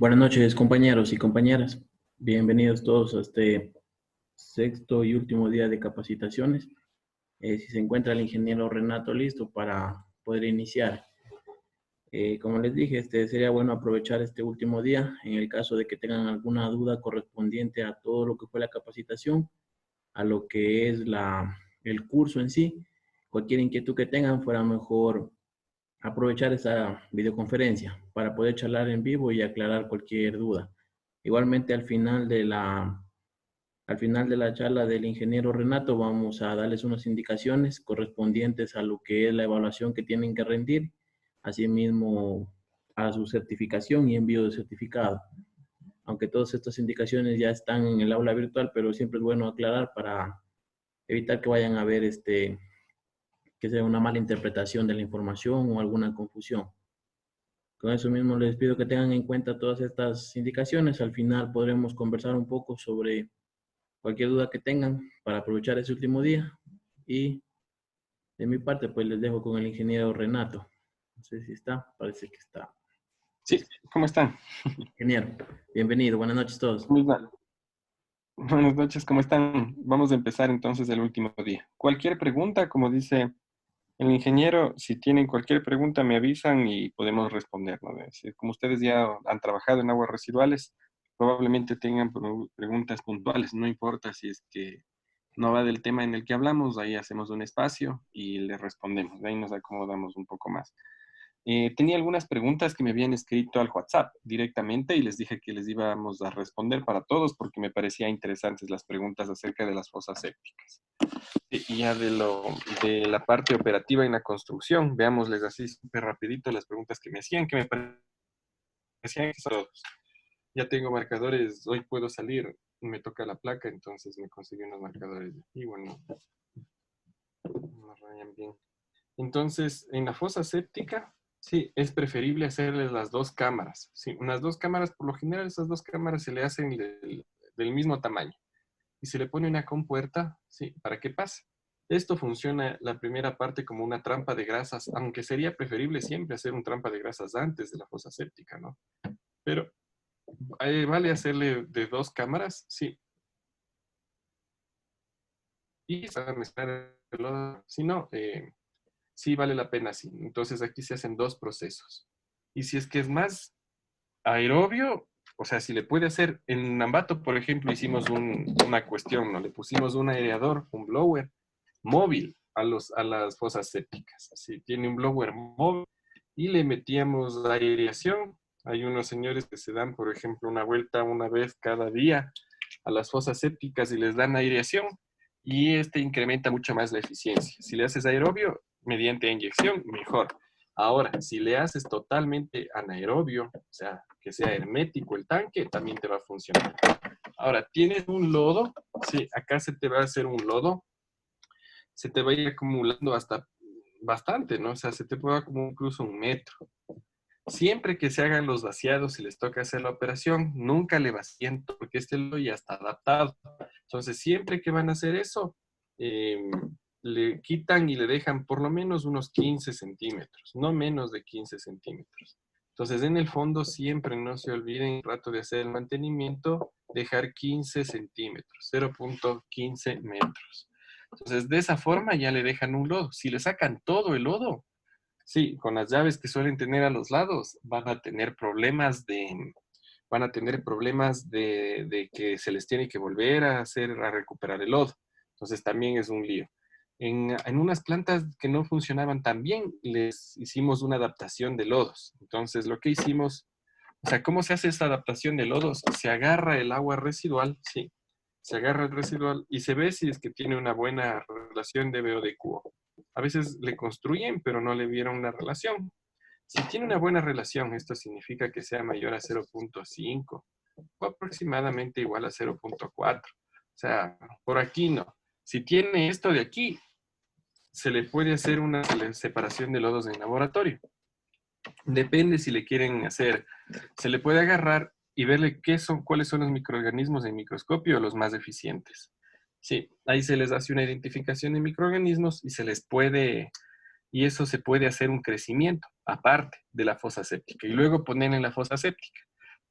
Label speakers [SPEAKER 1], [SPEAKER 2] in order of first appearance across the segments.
[SPEAKER 1] Buenas noches, compañeros y compañeras. Bienvenidos todos a este sexto y último día de capacitaciones. Si se encuentra el ingeniero Renato listo para poder iniciar. Como les dije, sería bueno aprovechar este último día en el caso de que tengan alguna duda correspondiente a todo lo que fue la capacitación, a lo que es el curso en sí. Cualquier inquietud que tengan, fuera mejor aprovechar esa videoconferencia para poder charlar en vivo y aclarar cualquier duda. Igualmente al final de la charla del ingeniero Renato vamos a darles unas indicaciones correspondientes a lo que es la evaluación que tienen que rendir, asimismo a su certificación y envío de certificado. Aunque todas estas indicaciones ya están en el aula virtual, pero siempre es bueno aclarar para evitar que vayan a ver que sea una mala interpretación de la información o alguna confusión. Con eso mismo les pido que tengan en cuenta todas estas indicaciones. Al final podremos conversar un poco sobre cualquier duda que tengan para aprovechar ese último día. Y de mi parte, pues les dejo con el ingeniero Renato. No sé si está, parece que está.
[SPEAKER 2] Sí, ¿cómo están?
[SPEAKER 1] Ingeniero, bienvenido, buenas noches a todos.
[SPEAKER 2] Muy mal. Buenas noches, ¿cómo están? Vamos a empezar entonces el último día. Cualquier pregunta, como dice el ingeniero, si tienen cualquier pregunta me avisan y podemos responder, ¿no? Es decir, como ustedes ya han trabajado en aguas residuales, probablemente tengan preguntas puntuales, no importa si es que no va del tema en el que hablamos, ahí hacemos un espacio y le respondemos, de ahí nos acomodamos un poco más. Tenía algunas preguntas que me habían escrito al WhatsApp directamente y les dije que les íbamos a responder para todos porque me parecían interesantes las preguntas acerca de las fosas sépticas. Y ya de la parte operativa en la construcción, veámosles así súper rapidito las preguntas que me hacían, que me parecían que son todos. Ya tengo marcadores, hoy puedo salir, me toca la placa, entonces me conseguí unos marcadores de aquí, bueno, me rayan bien. Entonces, en la fosa séptica, sí, es preferible hacerle las dos cámaras. Sí, unas dos cámaras, por lo general, esas dos cámaras se le hacen del mismo tamaño. Y se le pone una compuerta, sí, para que pase. Esto funciona la primera parte como una trampa de grasas, aunque sería preferible siempre hacer un trampa de grasas antes de la fosa séptica, ¿no? Pero vale hacerle de dos cámaras, sí. Y mezclar el lodo. Si no, sí vale la pena, sí. Entonces aquí se hacen dos procesos. Y si es que es más aerobio, o sea, si le puede hacer, en Ambato, por ejemplo, hicimos una cuestión, ¿no? Le pusimos un aireador, un blower móvil a las fosas sépticas. Así, tiene un blower móvil y le metíamos aireación. Hay unos señores que se dan, por ejemplo, una vuelta una vez cada día a las fosas sépticas y les dan aireación y este incrementa mucho más la eficiencia. Si le haces aerobio mediante inyección, mejor. Ahora, si le haces totalmente anaerobio, o sea, que sea hermético el tanque, también te va a funcionar. Ahora, tienes un lodo, sí, acá se te va a hacer un lodo, se te va a ir acumulando hasta bastante, ¿no? O sea, se te puede acumular incluso 1 metro. Siempre que se hagan los vaciados y les toca hacer la operación, nunca le vacíen porque este lodo ya está adaptado. Entonces, siempre que van a hacer eso, eh, le quitan y le dejan por lo menos unos 15 centímetros, no menos de 15 centímetros. Entonces, en el fondo, siempre no se olviden, el rato de hacer el mantenimiento, dejar 15 centímetros, 0.15 metros. Entonces, de esa forma ya le dejan un lodo. Si le sacan todo el lodo, sí, con las llaves que suelen tener a los lados, van a tener problemas de que se les tiene que volver a hacer, a recuperar el lodo. Entonces también es un lío. En unas plantas que no funcionaban tan bien, les hicimos una adaptación de lodos. Entonces lo que hicimos, o sea, ¿cómo se hace esta adaptación de lodos? Se agarra el agua residual, sí, se agarra el residual y se ve si es que tiene una buena relación de BO de cubo. A veces le construyen, pero no le vieron una relación. Si tiene una buena relación, esto significa que sea mayor a 0.5 o aproximadamente igual a 0.4. O sea, por aquí no. Si tiene esto de aquí, se le puede hacer una separación de lodos en laboratorio. Depende si le quieren hacer, se le puede agarrar y verle cuáles son los microorganismos en microscopio los más eficientes. Sí, ahí se les hace una identificación de microorganismos y eso se puede hacer un crecimiento aparte de la fosa séptica y luego poner en la fosa séptica.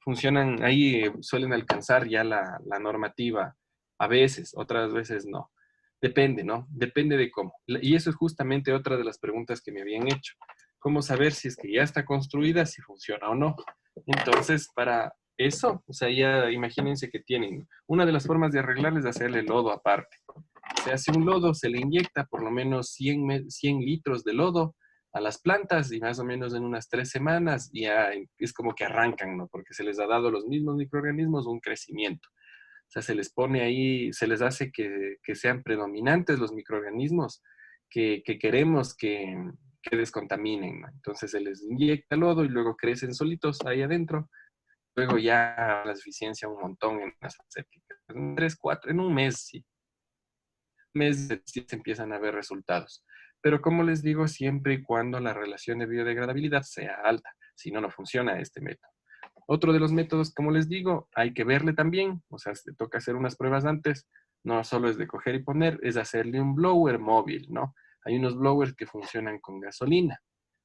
[SPEAKER 2] funcionan, ahí suelen alcanzar ya la normativa, a veces, otras veces no. Depende, ¿no? Depende de cómo. Y eso es justamente otra de las preguntas que me habían hecho. ¿Cómo saber si es que ya está construida, si funciona o no? Entonces, para eso, o sea, ya imagínense que tienen, una de las formas de arreglarles es hacerle lodo aparte. Se hace un lodo, se le inyecta por lo menos 100 litros de lodo a las plantas y más o menos en unas 3 semanas ya es como que arrancan, ¿no? Porque se les ha dado a los mismos microorganismos un crecimiento. O sea, se les pone ahí, se les hace que sean predominantes los microorganismos que queremos que descontaminen, ¿no? Entonces se les inyecta lodo y luego crecen solitos ahí adentro. Luego ya la eficiencia un montón en las sépticas. En 3, 4, en un mes, sí. Meses sí se empiezan a ver resultados. Pero como les digo, siempre y cuando la relación de biodegradabilidad sea alta. Si no, no funciona este método. Otro de los métodos, como les digo, hay que verle también, o sea, se toca hacer unas pruebas antes, no solo es de coger y poner, es hacerle un blower móvil, ¿no? Hay unos blowers que funcionan con gasolina.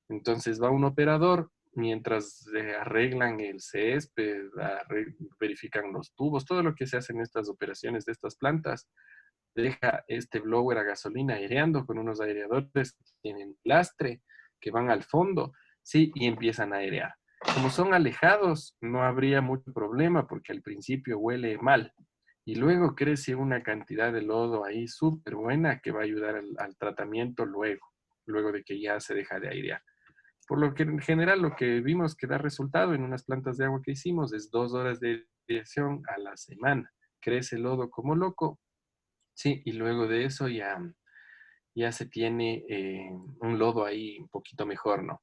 [SPEAKER 2] Entonces va un operador, mientras arreglan el césped, verifican los tubos, todo lo que se hace en estas operaciones de estas plantas, deja este blower a gasolina aireando con unos aireadores que tienen lastre, que van al fondo, ¿sí? Y empiezan a airear. Como son alejados, no habría mucho problema porque al principio huele mal. Y luego crece una cantidad de lodo ahí súper buena que va a ayudar al tratamiento luego de que ya se deja de airear. Por lo que en general lo que vimos que da resultado en unas plantas de agua que hicimos es 2 horas de aireación a la semana. Crece el lodo como loco, sí, y luego de eso ya se tiene un lodo ahí un poquito mejor, ¿no?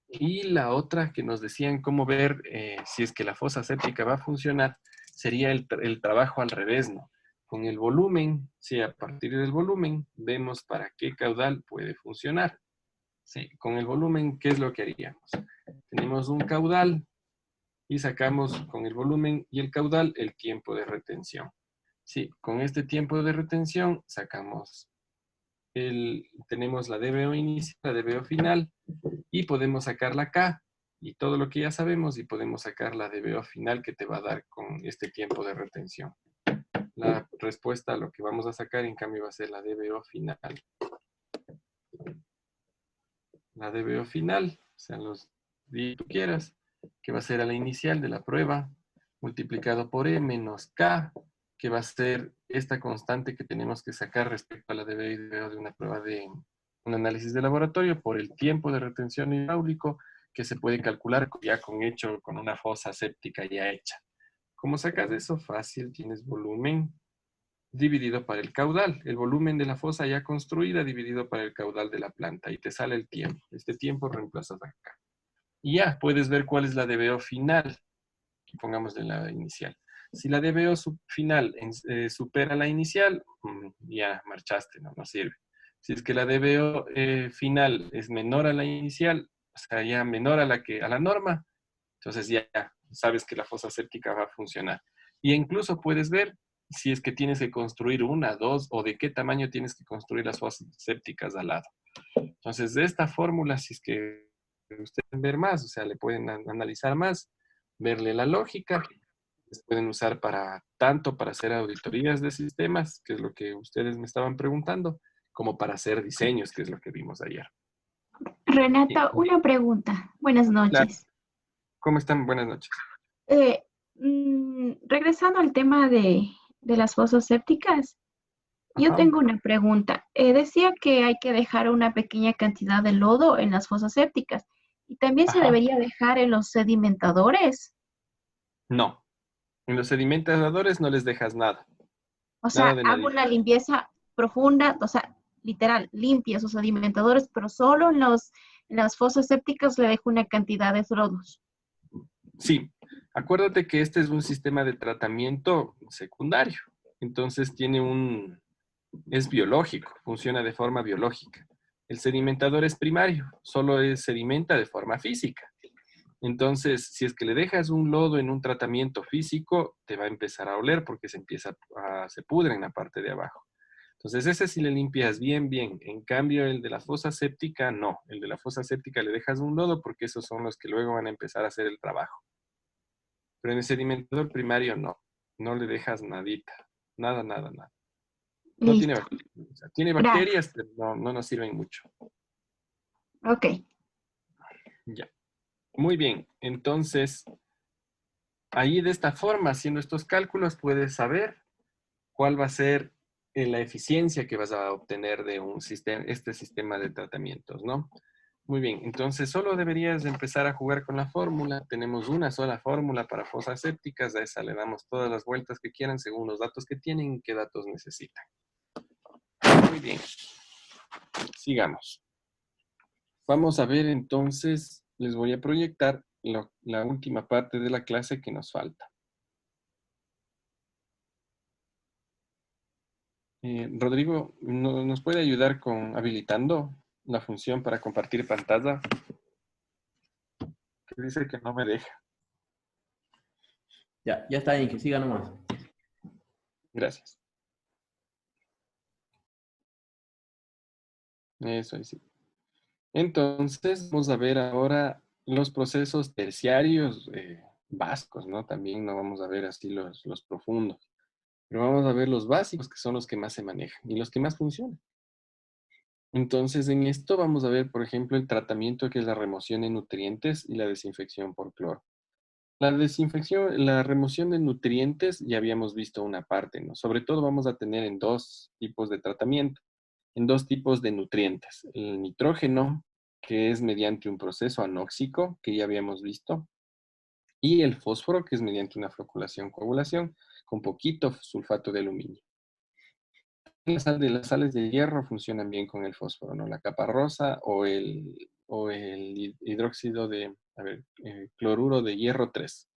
[SPEAKER 2] Y la otra que nos decían cómo ver si es que la fosa séptica va a funcionar sería el trabajo al revés, ¿no? Con el volumen, sí, a partir del volumen vemos para qué caudal puede funcionar. Sí, con el volumen, ¿qué es lo que haríamos? Tenemos un caudal y sacamos con el volumen y el caudal el tiempo de retención. Sí, con este tiempo de retención sacamos tenemos la DBO inicial, la DBO final, y podemos sacar la K y todo lo que ya sabemos, y podemos sacar la DBO final que te va a dar con este tiempo de retención. La respuesta a lo que vamos a sacar, en cambio, va a ser la DBO final. La DBO final, o sea, los días que tú quieras, que va a ser a la inicial de la prueba, multiplicado por E menos K, que va a ser esta constante que tenemos que sacar respecto a la DBO y DBO de una prueba de un análisis de laboratorio por el tiempo de retención hidráulico que se puede calcular ya con una fosa séptica ya hecha. ¿Cómo sacas eso? Fácil, tienes volumen dividido para el caudal, el volumen de la fosa ya construida dividido para el caudal de la planta y te sale el tiempo. Este tiempo reemplazas acá. Y ya puedes ver cuál es la DBO final, pongamos de la inicial. Si la DBO final supera la inicial, ya marchaste, no sirve. Si es que la DBO final es menor a la inicial, o sea, ya menor a la norma, entonces ya sabes que la fosa séptica va a funcionar. Y incluso puedes ver si es que tienes que construir una, dos, o de qué tamaño tienes que construir las fosas sépticas al lado. Entonces, de esta fórmula, si es que ustedes quieren ver más, o sea, le pueden analizar más, verle la lógica, les pueden usar tanto para hacer auditorías de sistemas, que es lo que ustedes me estaban preguntando, como para hacer diseños, que es lo que vimos ayer.
[SPEAKER 3] Renato, una pregunta. Buenas
[SPEAKER 2] Claro.
[SPEAKER 3] noches.
[SPEAKER 2] ¿Cómo están? Buenas noches.
[SPEAKER 3] Regresando al tema de las fosas sépticas, yo
[SPEAKER 2] Ajá.
[SPEAKER 3] tengo una pregunta. Decía que hay que dejar una pequeña cantidad de lodo en las fosas sépticas y también se
[SPEAKER 2] Ajá.
[SPEAKER 3] debería dejar en los sedimentadores.
[SPEAKER 2] No. En los sedimentadores no les dejas nada.
[SPEAKER 3] O
[SPEAKER 2] Nada
[SPEAKER 3] sea,
[SPEAKER 2] de
[SPEAKER 3] hago
[SPEAKER 2] nadita.
[SPEAKER 3] una limpieza profunda, o sea, literal, limpia esos sedimentadores, pero solo en las fosas sépticas le dejo una cantidad de lodos.
[SPEAKER 2] Sí. Acuérdate que este es un sistema de tratamiento secundario. Entonces es biológico, funciona de forma biológica. El sedimentador es primario, solo sedimenta de forma física. Entonces, si es que le dejas un lodo en un tratamiento físico, te va a empezar a oler porque se pudre en la parte de abajo. Entonces, ese sí le limpias bien, bien. En cambio, el de la fosa séptica, no. El de la fosa séptica le dejas un lodo porque esos son los que luego van a empezar a hacer el trabajo. Pero en el sedimentador primario no. No le dejas nadita. Nada, nada, nada. No tiene
[SPEAKER 3] Listo.
[SPEAKER 2] bacterias. O sea, tiene
[SPEAKER 3] Gracias.
[SPEAKER 2] bacterias, pero no nos sirven mucho.
[SPEAKER 3] Ok.
[SPEAKER 2] Ya. Muy bien. Entonces, ahí de esta forma, haciendo estos cálculos, puedes saber cuál va a ser la eficiencia que vas a obtener de un sistema, este sistema de tratamientos, ¿no? Muy bien, entonces solo deberías empezar a jugar con la fórmula. Tenemos una sola fórmula para fosas sépticas, a esa le damos todas las vueltas que quieran según los datos que tienen y qué datos necesitan. Muy bien, sigamos. Vamos a ver entonces, les voy a proyectar la última parte de la clase que nos falta. Rodrigo, ¿nos puede ayudar con habilitando la función para compartir pantalla? Que dice que no me deja.
[SPEAKER 1] Ya está bien, que siga nomás.
[SPEAKER 2] Gracias. Eso sí. Entonces, vamos a ver ahora los procesos terciarios básicos, ¿no? También no vamos a ver así los profundos, pero vamos a ver los básicos, que son los que más se manejan y los que más funcionan. Entonces, en esto vamos a ver, por ejemplo, el tratamiento que es la remoción de nutrientes y la desinfección por cloro. La desinfección, la remoción de nutrientes, ya habíamos visto una parte, ¿no? Sobre todo vamos a tener en dos tipos de tratamiento, en dos tipos de nutrientes. El nitrógeno, que es mediante un proceso anóxico, que ya habíamos visto, y el fósforo, que es mediante una floculación-coagulación con poquito sulfato de aluminio. Las sales de hierro funcionan bien con el fósforo, ¿no? La capa rosa o el hidróxido de, cloruro de hierro 3.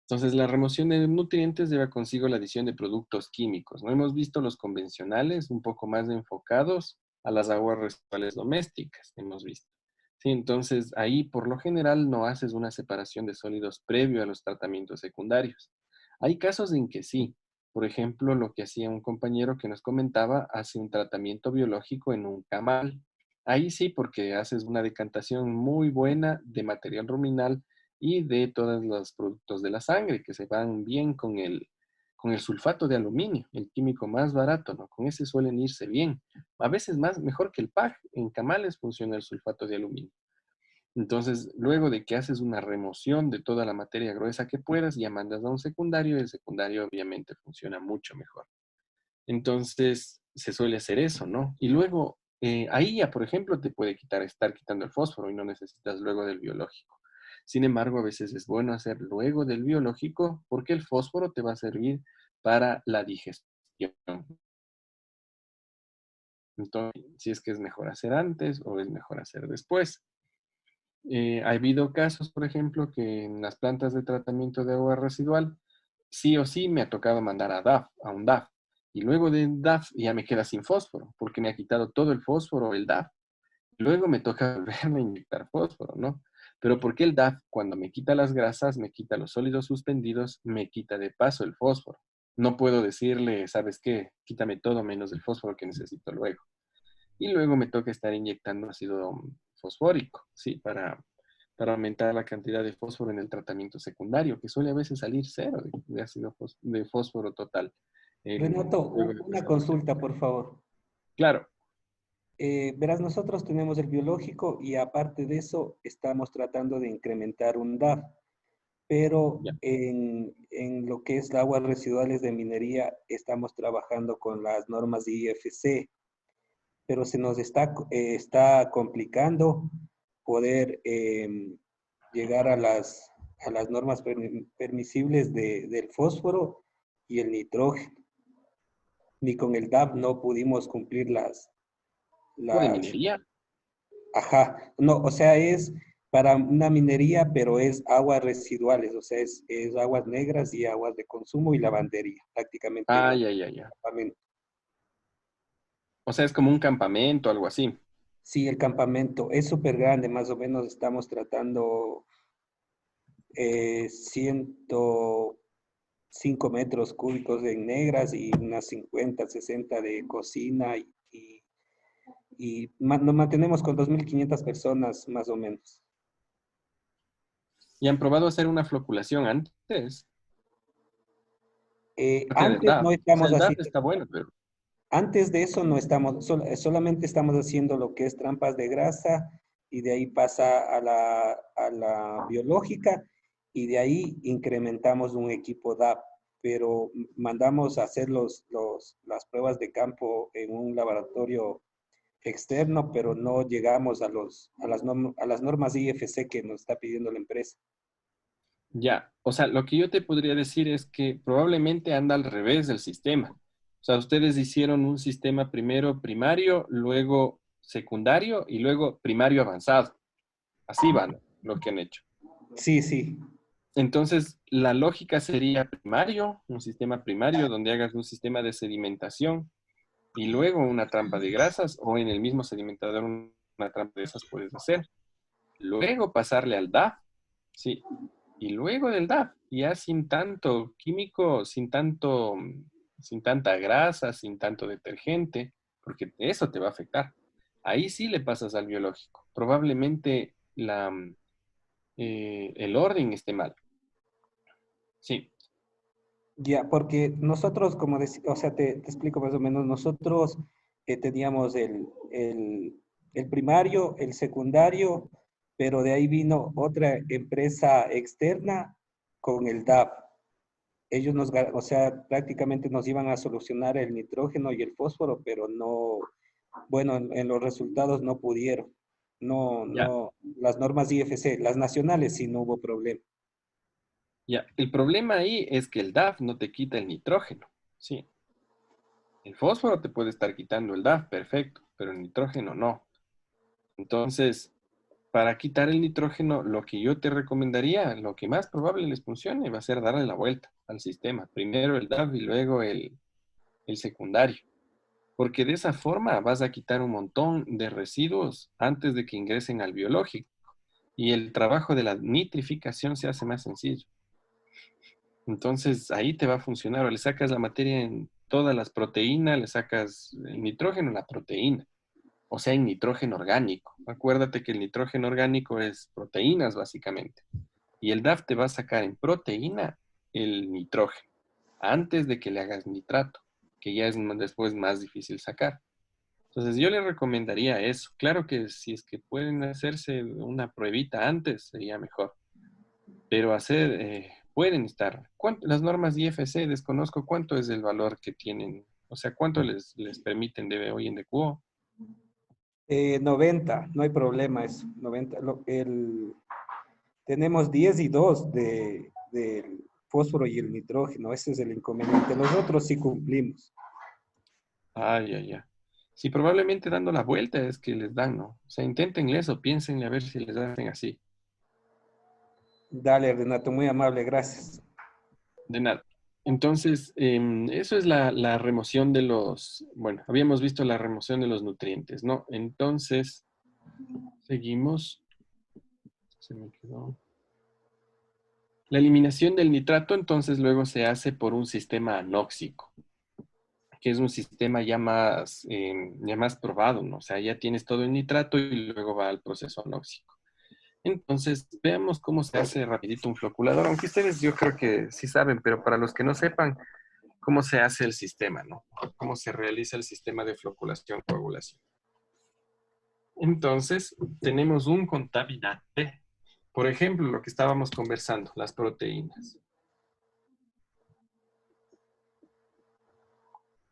[SPEAKER 2] Entonces, la remoción de nutrientes lleva consigo la adición de productos químicos. No hemos visto los convencionales, un poco más enfocados a las aguas residuales domésticas, hemos visto. Sí, entonces, ahí por lo general no haces una separación de sólidos previo a los tratamientos secundarios. Hay casos en que sí. Por ejemplo, lo que hacía un compañero que nos comentaba, hace un tratamiento biológico en un camal. Ahí sí, porque haces una decantación muy buena de material ruminal y de todos los productos de la sangre que se van bien con el sulfato de aluminio, el químico más barato, ¿no? Con ese suelen irse bien. A veces mejor que el PAG. En camales funciona el sulfato de aluminio. Entonces, luego de que haces una remoción de toda la materia gruesa que puedas, ya mandas a un secundario y el secundario obviamente funciona mucho mejor. Entonces, se suele hacer eso, ¿no? Y luego, ahí ya, por ejemplo, te puede estar quitando el fósforo y no necesitas luego del biológico. Sin embargo, a veces es bueno hacer luego del biológico porque el fósforo te va a servir para la digestión. Entonces, si es que es mejor hacer antes o es mejor hacer después. Ha habido casos, por ejemplo, que en las plantas de tratamiento de agua residual, sí o sí me ha tocado mandar a un DAF. Y luego de DAF ya me queda sin fósforo, porque me ha quitado todo el fósforo el DAF. Luego me toca volverme a inyectar fósforo, ¿no? Pero ¿por qué el DAF, cuando me quita las grasas, me quita los sólidos suspendidos, me quita de paso el fósforo? No puedo decirle, ¿sabes qué? Quítame todo menos el fósforo que necesito luego. Y luego me toca estar inyectando ácido fosfórico, ¿sí? Para aumentar la cantidad de fósforo en el tratamiento secundario, que suele a veces salir cero de ácido de fósforo total.
[SPEAKER 4] Renato,
[SPEAKER 2] Luego de
[SPEAKER 4] una
[SPEAKER 2] pasar.
[SPEAKER 4] consulta, por favor.
[SPEAKER 2] Claro,
[SPEAKER 4] Verás, nosotros tenemos el biológico y aparte de eso estamos tratando de incrementar un DAF, pero
[SPEAKER 2] ya.
[SPEAKER 4] en lo que es aguas residuales de minería estamos trabajando con las normas de IFC, pero se nos está complicando poder llegar a las normas permisibles del fósforo y el nitrógeno. Ni con el DAF no pudimos cumplir
[SPEAKER 2] O de
[SPEAKER 4] las,
[SPEAKER 2] minería.
[SPEAKER 4] ajá, no, o sea, es para una minería, pero es aguas residuales, o sea, es aguas negras y aguas de consumo y lavandería, prácticamente
[SPEAKER 2] Ah,
[SPEAKER 4] el
[SPEAKER 2] ya.
[SPEAKER 4] campamento.
[SPEAKER 2] O sea, es como un campamento, algo así.
[SPEAKER 4] Sí, el campamento es súper grande, más o menos estamos tratando 105 metros cúbicos en negras y unas 50, 60 de cocina nos mantenemos con 2.500 personas más o menos.
[SPEAKER 2] ¿Y han probado hacer una floculación antes? Porque del
[SPEAKER 4] Antes no
[SPEAKER 2] DAF. O sea,
[SPEAKER 4] estamos
[SPEAKER 2] el DAF
[SPEAKER 4] haciendo,
[SPEAKER 2] está bueno, pero
[SPEAKER 4] antes de eso no estamos, solamente estamos haciendo lo que es trampas de grasa y de ahí pasa a la biológica y de ahí incrementamos un equipo DAP, pero mandamos a hacer las pruebas de campo en un laboratorio externo, pero no llegamos a las normas IFC que nos está pidiendo la empresa.
[SPEAKER 2] ya. O sea, lo que yo te podría decir es que probablemente anda al revés del sistema. O sea, ustedes hicieron un sistema primero primario, luego secundario y luego primario avanzado. Así van lo que han hecho.
[SPEAKER 4] Sí, sí.
[SPEAKER 2] Entonces, la lógica sería primario, un sistema primario donde hagas un sistema de sedimentación y luego una trampa de grasas o en el mismo sedimentador una trampa de esas puedes hacer. Luego pasarle al DAF, sí, y luego del DAF, ya sin tanto químico, sin tanta grasa, sin tanto detergente, porque eso te va a afectar. Ahí sí le pasas al biológico. Probablemente el orden esté mal. Sí,
[SPEAKER 4] Ya, porque nosotros, como decía, o sea, te explico más o menos, nosotros teníamos el primario, el secundario, pero de ahí vino otra empresa externa con el DAP. Ellos o sea, prácticamente nos iban a solucionar el nitrógeno y el fósforo, pero no, bueno, en los resultados no pudieron. No,
[SPEAKER 2] ya,
[SPEAKER 4] no, las normas IFC, las nacionales sí no hubo problema.
[SPEAKER 2] ya. El problema ahí es que el DAF no te quita el nitrógeno. Sí, el fósforo te puede estar quitando el DAF, perfecto, pero el nitrógeno no. Entonces, para quitar el nitrógeno, lo que yo te recomendaría, lo que más probable les funcione, va a ser darle la vuelta al sistema. Primero el DAF y luego el secundario. Porque de esa forma vas a quitar un montón de residuos antes de que ingresen al biológico. Y el trabajo de la nitrificación se hace más sencillo. Entonces ahí te va a funcionar. O le sacas la materia en todas las proteínas, le sacas el nitrógeno en la proteína. O sea, en nitrógeno orgánico. Acuérdate que el nitrógeno orgánico es proteínas, básicamente. Y el DAF te va a sacar en proteína el nitrógeno, antes de que le hagas nitrato, que ya es después más difícil sacar. Entonces yo le recomendaría eso. Claro que si es que pueden hacerse una pruebita antes, sería mejor. Pero pueden estar. Las normas IFC, desconozco cuánto es el valor que tienen, o sea, cuánto les permiten de hoy en DQO.
[SPEAKER 4] 90, no hay problema eso. 90, tenemos 10 y 2 del fósforo y el nitrógeno. Ese es el inconveniente. Los otros sí cumplimos.
[SPEAKER 2] Ah, ya. Sí, probablemente dando la vuelta es que les dan, ¿no? O sea, inténtenle eso, piénsenle a ver si les hacen así.
[SPEAKER 4] Dale, Renato, muy amable, gracias.
[SPEAKER 2] De nada. Entonces, eso es la remoción de bueno, habíamos visto la remoción de los nutrientes, ¿no? Entonces, seguimos. Se me quedó. La eliminación del nitrato, entonces, luego se hace por un sistema anóxico, que es un sistema ya más probado, ¿no? O sea, ya tienes todo el nitrato y luego va al proceso anóxico. Entonces, veamos cómo se hace rapidito un floculador, aunque ustedes yo creo que sí saben, pero para los que no sepan, cómo se hace el sistema, ¿no? Cómo se realiza el sistema de floculación-coagulación. Entonces, tenemos un contaminante, por ejemplo, lo que estábamos conversando, las proteínas.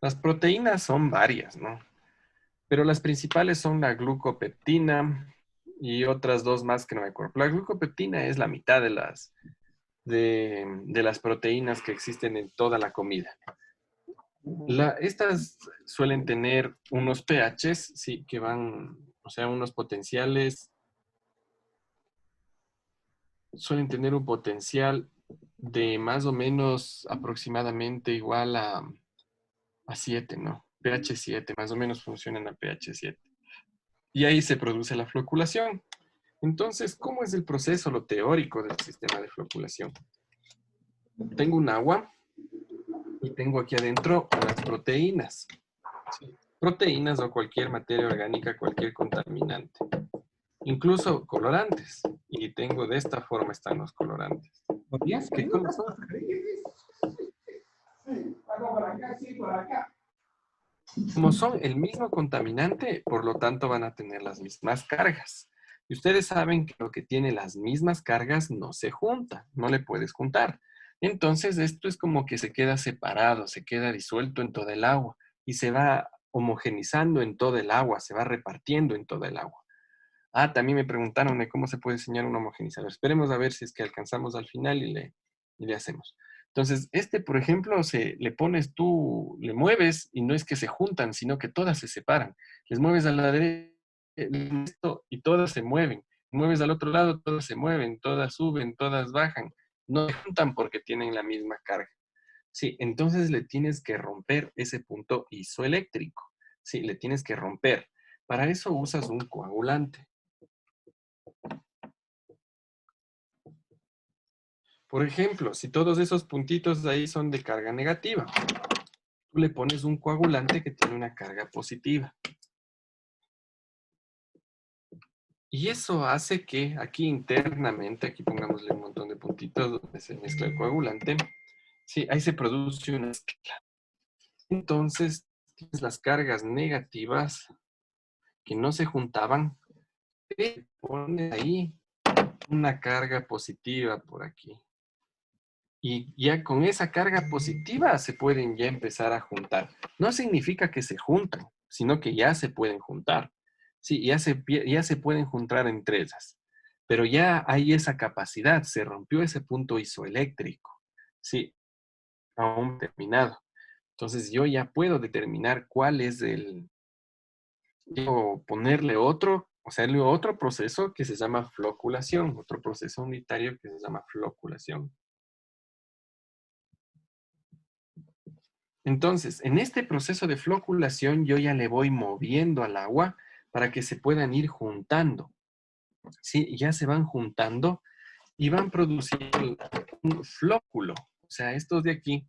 [SPEAKER 2] Las proteínas son varias, ¿no? Pero las principales son la glucopeptina y otras dos más que no me acuerdo. La glucopeptina es la mitad de las proteínas que existen en toda la comida. Estas suelen tener unos pHs, sí, que van, o sea, unos potenciales, suelen tener un potencial de más o menos aproximadamente igual a 7, ¿no? pH 7, más o menos funcionan a pH 7. Y ahí se produce la floculación. Entonces, ¿cómo es el proceso, lo teórico del sistema de floculación? Tengo un agua y tengo aquí adentro las proteínas. ¿Sí? Proteínas o cualquier materia orgánica, cualquier contaminante. Incluso colorantes y y tengo de esta forma están los colorantes. ¿Qué cómo son? Como son el mismo contaminante, por lo tanto van a tener las mismas cargas. Y ustedes saben que lo que tiene las mismas cargas no se junta, no le puedes juntar. Entonces esto es como que se queda separado, se queda disuelto en toda el agua y se va homogenizando en toda el agua, se va repartiendo en toda el agua. Ah, también me preguntaron de cómo se puede diseñar un homogenizador. Esperemos a ver si es que alcanzamos al final y le hacemos. Entonces, por ejemplo, le pones tú, le mueves y no es que se juntan, sino que todas se separan. Les mueves a la derecha y todas se mueven. Mueves al otro lado, todas se mueven, todas suben, todas bajan. No se juntan porque tienen la misma carga. Sí, entonces le tienes que romper ese punto isoeléctrico. Sí, le tienes que romper. Para eso usas un coagulante. Por ejemplo, si todos esos puntitos de ahí son de carga negativa, tú le pones un coagulante que tiene una carga positiva. Y eso hace que aquí internamente, aquí pongámosle un montón de puntitos donde se mezcla el coagulante, sí, ahí se produce una mezcla. Entonces, tienes las cargas negativas que no se juntaban, te pones ahí una carga positiva por aquí. Y ya con esa carga positiva se pueden ya empezar a juntar. No significa que se juntan, sino que ya se pueden juntar. Sí, ya se pueden juntar entre ellas. Pero ya hay esa capacidad, se rompió ese punto isoeléctrico. Sí, aún terminado. Entonces yo ya puedo determinar cuál es o ponerle otro, o sea, otro proceso que se llama floculación, otro proceso unitario que se llama floculación. Entonces, en este proceso de floculación yo ya le voy moviendo al agua para que se puedan ir juntando. ¿Sí? Ya se van juntando y van produciendo un flóculo. O sea, estos de aquí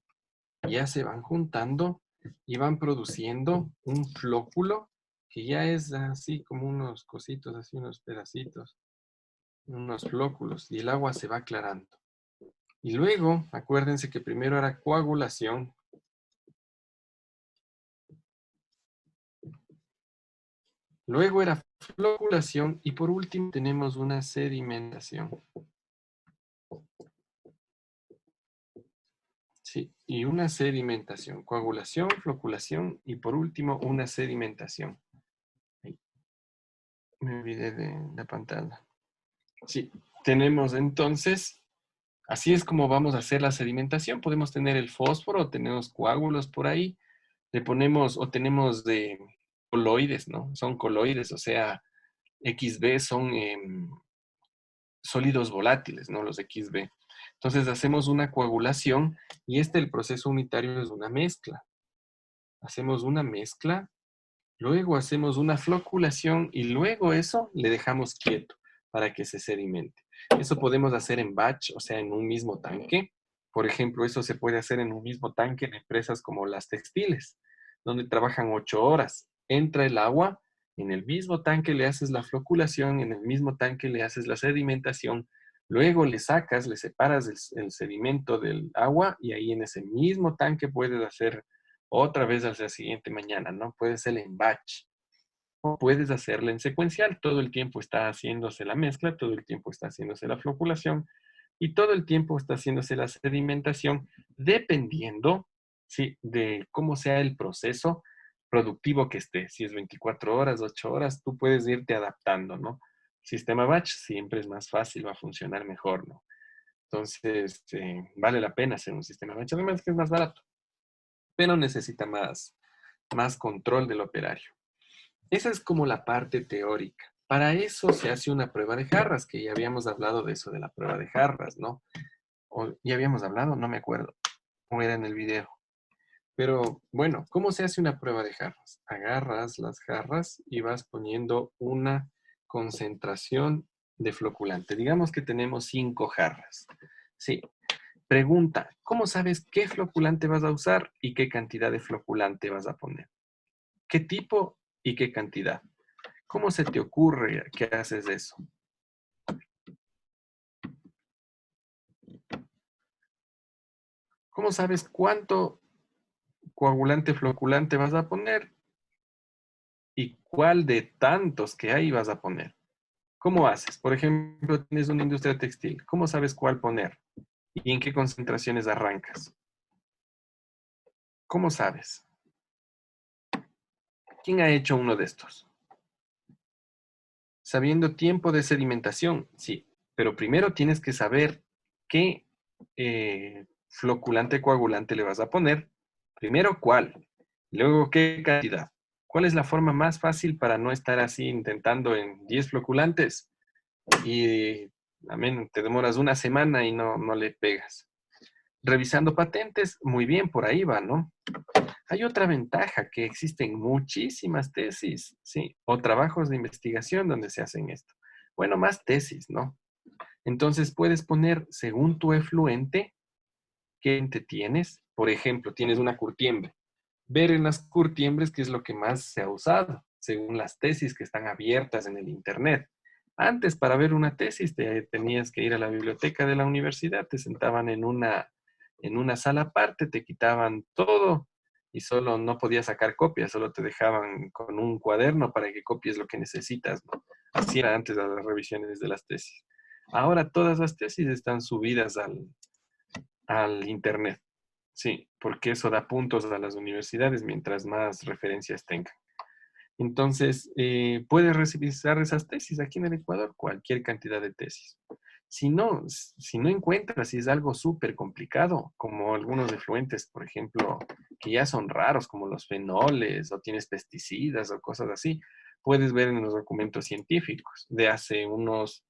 [SPEAKER 2] ya se van juntando y van produciendo un flóculo que ya es así como unos cositos, así unos pedacitos, unos flóculos, y el agua se va aclarando. Y luego, acuérdense que primero era coagulación. Luego era floculación y por último tenemos una sedimentación. Sí, y una sedimentación, coagulación, floculación y por último una sedimentación. Ahí, me olvidé de la pantalla. Sí, tenemos entonces, así es como vamos a hacer la sedimentación. Podemos tener el fósforo, tenemos coágulos por ahí, le ponemos o tenemos de coloides, ¿no? Son coloides, o sea, XB son sólidos volátiles, ¿no? Los XB. Entonces hacemos una coagulación y el proceso unitario es una mezcla. Hacemos una mezcla, luego hacemos una floculación y luego eso le dejamos quieto para que se sedimente. Eso podemos hacer en batch, o sea, en un mismo tanque. Por ejemplo, eso se puede hacer en un mismo tanque en empresas como las textiles, donde trabajan 8 horas. Entra el agua, en el mismo tanque le haces la floculación, en el mismo tanque le haces la sedimentación, luego le sacas, le separas el sedimento del agua y ahí en ese mismo tanque puedes hacer otra vez al día siguiente mañana, ¿no? Puede ser en batch. O puedes hacerla en secuencial. Todo el tiempo está haciéndose la mezcla, todo el tiempo está haciéndose la floculación y todo el tiempo está haciéndose la sedimentación, dependiendo, ¿sí?, de cómo sea el proceso productivo que esté. Si es 24 horas, 8 horas, tú puedes irte adaptando, ¿no? Sistema batch siempre es más fácil, va a funcionar mejor, ¿no? Entonces, vale la pena hacer un sistema batch. Además que es más barato, pero necesita más control del operario. Esa es como la parte teórica. Para eso se hace una prueba de jarras, que ya habíamos hablado de eso, de la prueba de jarras, ¿no? O ya habíamos hablado, no me acuerdo, o era en el video. Pero bueno, ¿cómo se hace una prueba de jarras? Agarras las jarras y vas poniendo una concentración de floculante. Digamos que tenemos 5 jarras. Sí. Pregunta, ¿cómo sabes qué floculante vas a usar y qué cantidad de floculante vas a poner? ¿Qué tipo y qué cantidad? ¿Cómo se te ocurre que haces eso? ¿Cómo sabes cuánto coagulante floculante vas a poner y cuál de tantos que hay vas a poner? ¿Cómo haces? Por ejemplo, tienes una industria textil. ¿Cómo sabes cuál poner? ¿Y en qué concentraciones arrancas? ¿Cómo sabes? ¿Quién ha hecho uno de estos? Sabiendo tiempo de sedimentación, sí. Pero primero tienes que saber qué floculante coagulante le vas a poner. Primero, ¿cuál? Luego, ¿qué cantidad? ¿Cuál es la forma más fácil para no estar así intentando en 10 floculantes? Y amén, te demoras una semana y no le pegas. Revisando patentes, muy bien, por ahí va, ¿no? Hay otra ventaja, que existen muchísimas tesis, sí, o trabajos de investigación donde se hacen esto. Bueno, más tesis, ¿no? Entonces puedes poner, según tu efluente, qué ente tienes. Por ejemplo, tienes una curtiembre. Ver en las curtiembres qué es lo que más se ha usado, según las tesis que están abiertas en el Internet. Antes, para ver una tesis, tenías que ir a la biblioteca de la universidad, te sentaban en una sala aparte, te quitaban todo y solo no podías sacar copias, solo te dejaban con un cuaderno para que copies lo que necesitas, ¿no? Así era antes de las revisiones de las tesis. Ahora todas las tesis están subidas al Internet. Sí, porque eso da puntos a las universidades mientras más referencias tengan. Entonces, puedes revisar esas tesis aquí en el Ecuador, cualquier cantidad de tesis. Si no encuentras, si es algo súper complicado, como algunos efluentes, por ejemplo, que ya son raros, como los fenoles, o tienes pesticidas o cosas así, puedes ver en los documentos científicos de hace unos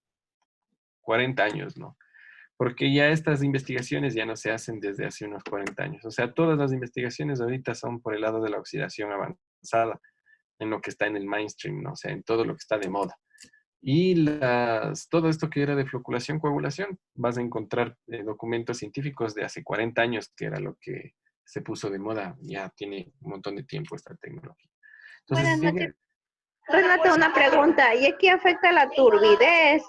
[SPEAKER 2] 40 años, ¿no? Porque ya estas investigaciones ya no se hacen desde hace unos 40 años. O sea, todas las investigaciones ahorita son por el lado de la oxidación avanzada, en lo que está en el mainstream, ¿no? O sea, en todo lo que está de moda. Y todo esto que era de floculación, coagulación, vas a encontrar documentos científicos de hace 40 años, que era lo que se puso de moda. Ya tiene un montón de tiempo esta tecnología.
[SPEAKER 5] Buenas
[SPEAKER 2] Entonces,
[SPEAKER 5] noches. Renata, una pregunta. ¿Y aquí afecta la turbidez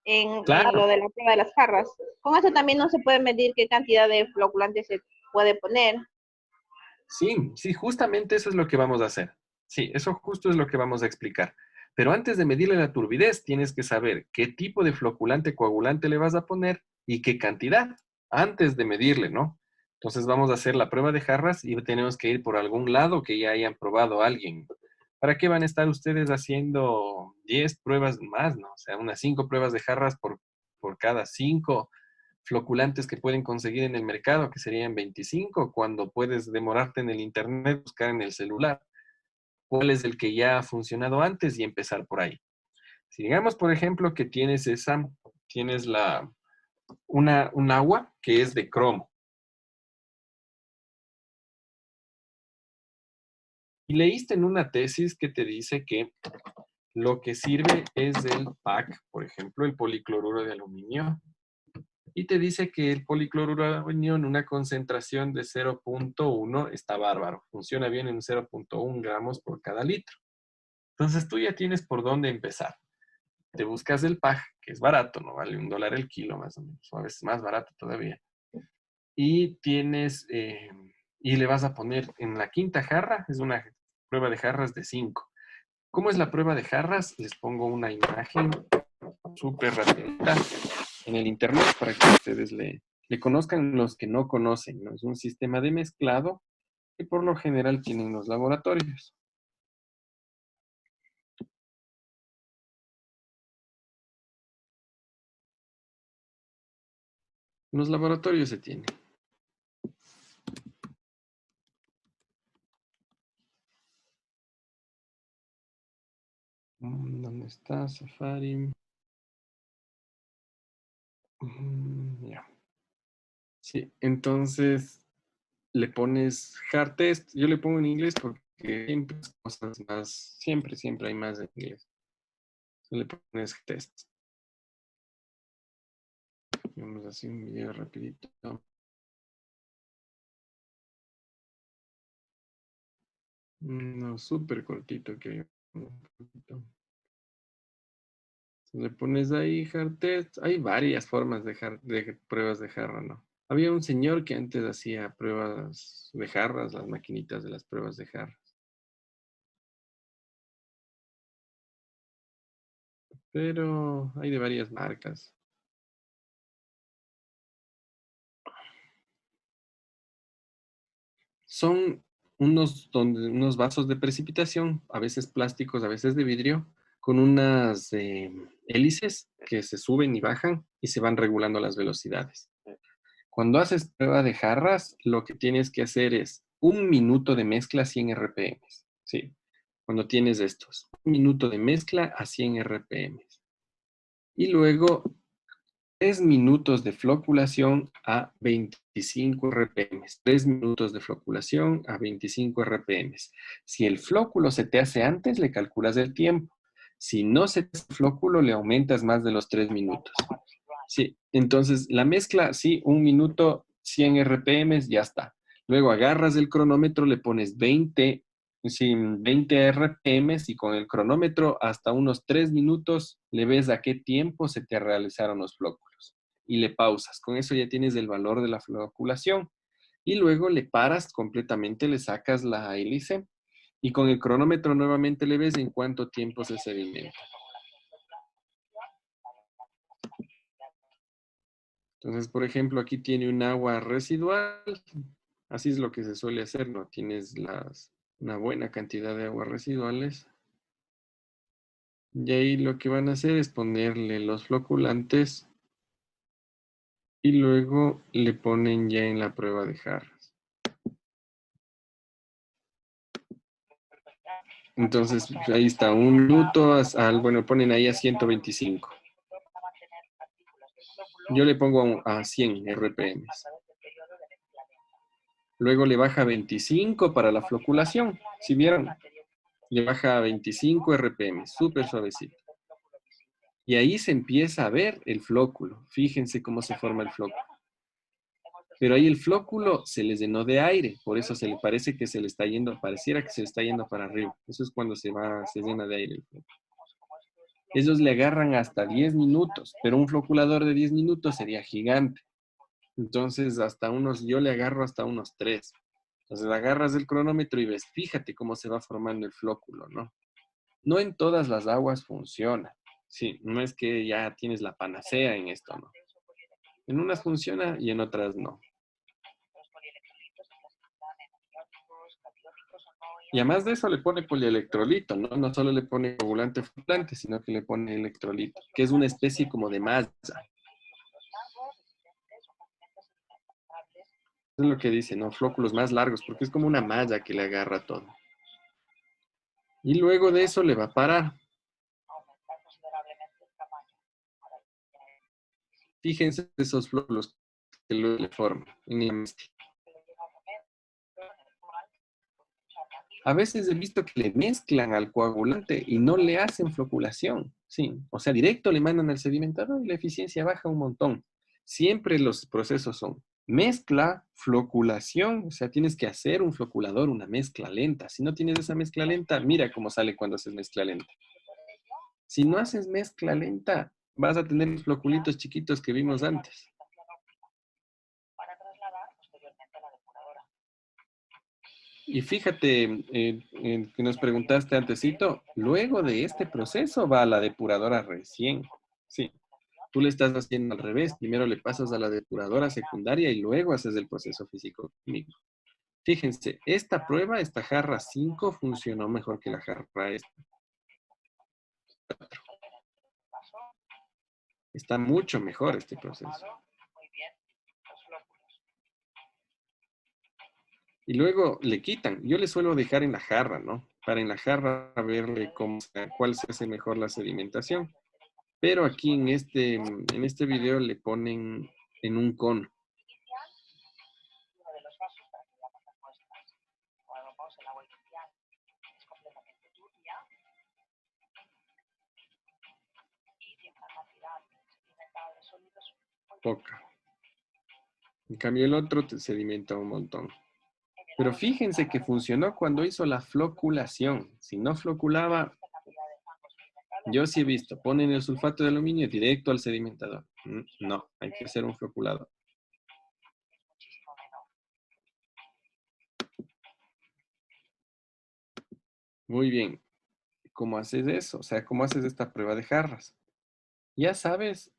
[SPEAKER 5] en lo
[SPEAKER 2] claro,
[SPEAKER 5] de la prueba de las jarras? Con eso también no se puede medir qué cantidad de floculante se puede poner.
[SPEAKER 2] sí, justamente eso es lo que vamos a hacer. Sí, eso justo es lo que vamos a explicar. Pero antes de medirle la turbidez, tienes que saber qué tipo de floculante coagulante le vas a poner y qué cantidad antes de medirle, ¿no? Entonces vamos a hacer la prueba de jarras y tenemos que ir por algún lado que ya hayan probado a alguien. ¿Para qué van a estar ustedes haciendo 10 pruebas más, no? O sea, unas 5 pruebas de jarras por cada 5 floculantes que pueden conseguir en el mercado, que serían 25, cuando puedes demorarte en el internet, buscar en el celular cuál es el que ya ha funcionado antes y empezar por ahí. Si digamos, por ejemplo, que tienes un agua que es de cromo y leíste en una tesis que te dice que lo que sirve es el PAC, por ejemplo, el policloruro de aluminio, y te dice que el policloruro de aluminio en una concentración de 0.1 está bárbaro, funciona bien en 0.1 gramos por cada litro. Entonces tú ya tienes por dónde empezar. Te buscas el PAG, que es barato, no vale $1 el kilo más o menos, o a veces más barato todavía. Y y le vas a poner en la quinta jarra, es una prueba de jarras de 5. ¿Cómo es la prueba de jarras? Les pongo una imagen súper rapidita en el internet para que ustedes le conozcan los que no conocen, ¿no? Es un sistema de mezclado que por lo general tienen los laboratorios. Los laboratorios se tienen. ¿Dónde está Safari? Ya. Sí, entonces le pones hard test. Yo le pongo en inglés porque siempre las cosas más, siempre hay más en inglés. Le pones hard test. Vamos a hacer un video rapidito. No, súper cortito que le pones ahí hard test. Hay varias formas de pruebas de jarra, ¿no? Había un señor que antes hacía pruebas de jarras, las maquinitas de las pruebas de jarras. Pero hay de varias marcas. Son unos vasos de precipitación, a veces plásticos, a veces de vidrio, con unas hélices que se suben y bajan y se van regulando las velocidades. Cuando haces prueba de jarras, lo que tienes que hacer es 1 minuto de mezcla a 100 RPM. Sí, cuando tienes estos, 1 minuto de mezcla a 100 RPM. Y luego 3 minutos de floculación a 25 RPM. 3 minutos de floculación a 25 RPM. Si el flóculo se te hace antes, le calculas el tiempo. Si no se te hace el flóculo, le aumentas más de los 3 minutos. Sí, entonces la mezcla, sí, 1 minuto, 100 RPM, ya está. Luego agarras el cronómetro, le pones 20 RPM y con el cronómetro hasta unos 3 minutos le ves a qué tiempo se te realizaron los flóculos y le pausas. Con eso ya tienes el valor de la floculación y luego le paras completamente, le sacas la hélice y con el cronómetro nuevamente le ves en cuánto tiempo se sedimenta. Entonces, por ejemplo, aquí tiene un agua residual. Así es lo que se suele hacer, ¿no? Tienes una buena cantidad de aguas residuales. Y ahí lo que van a hacer es ponerle los floculantes y luego le ponen ya en la prueba de jarras. Entonces, ahí está, 1 minuto, bueno, ponen ahí a 125. Yo le pongo a 100 RPM. Luego le baja 25 para la floculación. ¿Sí vieron? Le baja a 25 RPM, súper suavecito. Y ahí se empieza a ver el flóculo. Fíjense cómo se forma el flóculo. Pero ahí el flóculo se les llenó de aire, por eso se le parece que se le está yendo, pareciera que se le está yendo para arriba. Eso es cuando se llena de aire el flóculo. Ellos le agarran hasta 10 minutos, pero un floculador de 10 minutos sería gigante. Entonces, yo le agarro hasta unos 3. Entonces, agarras el cronómetro y ves, fíjate cómo se va formando el flóculo, ¿no? No en todas las aguas funciona. Sí, no es que ya tienes la panacea en esto, ¿no? En unas funciona y en otras no. Y además de eso le pone polielectrolito, ¿no? No solo le pone coagulante flocculante, sino que le pone electrolito, que es una especie como de malla. Eso es lo que dice, ¿no? Flóculos más largos, porque es como una malla que le agarra todo. Y luego de eso le va a parar. Fíjense esos flóculos que le forman. A veces he visto que le mezclan al coagulante y no le hacen floculación. Sí, o sea, directo le mandan al sedimentador y la eficiencia baja un montón. Siempre los procesos son mezcla, floculación, o sea, tienes que hacer un floculador, una mezcla lenta. Si no tienes esa mezcla lenta, mira cómo sale cuando haces mezcla lenta. Si no haces mezcla lenta, vas a tener los floculitos chiquitos que vimos antes. Y fíjate, que nos preguntaste antesito, luego de este proceso va a la depuradora recién. Sí, tú le estás haciendo al revés. Primero le pasas a la depuradora secundaria y luego haces el proceso físico-químico. Fíjense, esta prueba, esta jarra 5, funcionó mejor que la jarra esta. Está mucho mejor este proceso. Y luego le quitan. Yo le suelo dejar en la jarra, ¿no? Para en la jarra verle cuál se hace mejor la sedimentación. Pero aquí en este video le ponen en un cono. Poca. En cambio el otro te sedimenta un montón. Pero fíjense que funcionó cuando hizo la floculación. Si no floculaba, yo sí he visto, ponen el sulfato de aluminio directo al sedimentador. No, hay que hacer un floculador. Muy bien. ¿Cómo haces eso? O sea, ¿cómo haces esta prueba de jarras? Ya sabes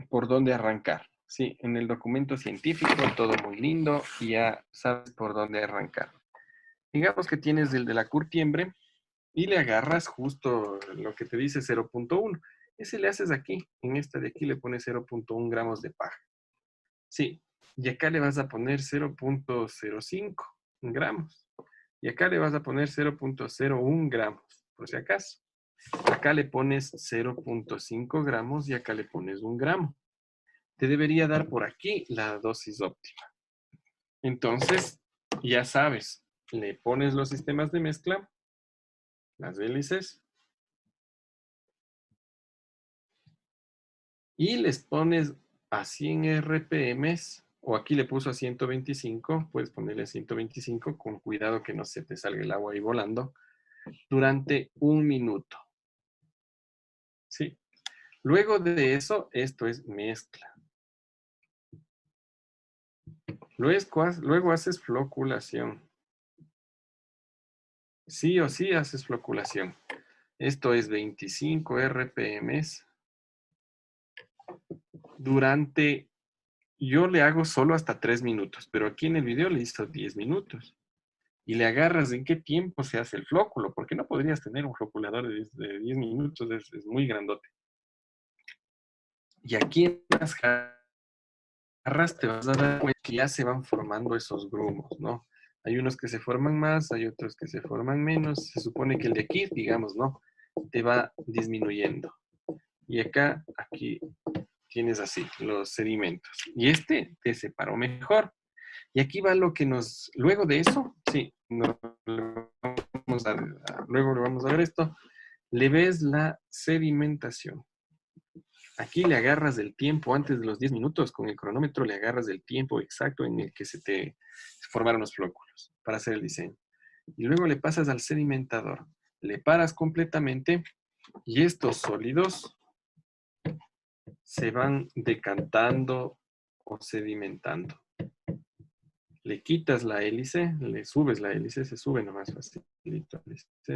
[SPEAKER 2] por dónde arrancar. Sí, en el documento científico, todo muy lindo, y ya sabes por dónde arrancar. Digamos que tienes el de la curtiembre y le agarras justo lo que te dice 0.1. Ese le haces aquí, en esta de aquí le pones 0.1 gramos de paja. Sí, y acá le vas a poner 0.05 gramos. Y acá le vas a poner 0.01 gramos, por si acaso. Acá le pones 0.5 gramos y acá le pones 1 gramo. Te debería dar por aquí la dosis óptima. Entonces, ya sabes, le pones los sistemas de mezcla, las hélices, y les pones a 100 RPMs, o aquí le puso a 125, puedes ponerle a 125, con cuidado que no se te salga el agua ahí volando, durante 1 minuto. ¿Sí? Luego de eso, esto es mezcla. Luego haces floculación. Sí o sí haces floculación. Esto es 25 RPMs durante, yo le hago solo hasta 3 minutos, pero aquí en el video le hizo 10 minutos. Y le agarras en qué tiempo se hace el flóculo, porque no podrías tener un floculador de 10 minutos, es muy grandote. Y aquí en las jarras te vas a dar cuenta que ya se van formando esos grumos, ¿no? Hay unos que se forman más, hay otros que se forman menos. Se supone que el de aquí, digamos, ¿no? Te va disminuyendo. Y acá, aquí tienes así, los sedimentos. Y este te separó mejor. Y aquí va lo que nos, luego de eso, sí, luego le vamos a ver esto, le ves la sedimentación. Aquí le agarras el tiempo antes de los 10 minutos, con el cronómetro le agarras el tiempo exacto en el que se te formaron los flóculos para hacer el diseño. Y luego le pasas al sedimentador, le paras completamente y estos sólidos se van decantando o sedimentando. Le quitas la hélice, le subes la hélice, se sube nomás facilito. ¿Sí?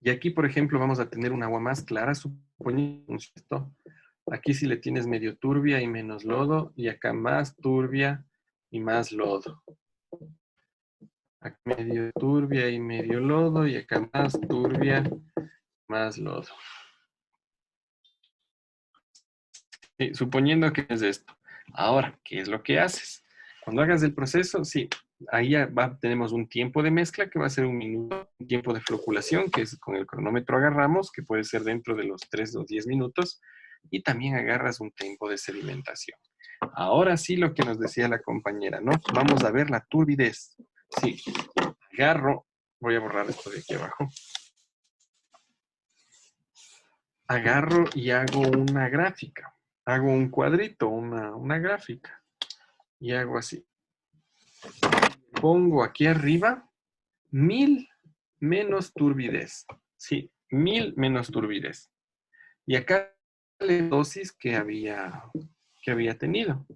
[SPEAKER 2] Y aquí, por ejemplo, vamos a tener un agua más clara, suponiendo esto. Aquí sí le tienes medio turbia y menos lodo, y acá más turbia y más lodo. Acá medio turbia y medio lodo, y acá más turbia, más lodo. Sí, suponiendo que es esto. Ahora, ¿qué es lo que haces? Cuando hagas el proceso, sí, ahí ya tenemos un tiempo de mezcla que va a ser 1 minuto, un tiempo de floculación, que es con el cronómetro agarramos, que puede ser dentro de los 3 o 10 minutos, y también agarras un tiempo de sedimentación. Ahora sí lo que nos decía la compañera, ¿no? Vamos a ver la turbidez. Sí, agarro, voy a borrar esto de aquí abajo. Agarro y hago una gráfica. Hago un cuadrito, una gráfica. Y hago así. Pongo aquí arriba 1000 menos turbidez. Sí, 1000 menos turbidez. Y acá la dosis que había tenido.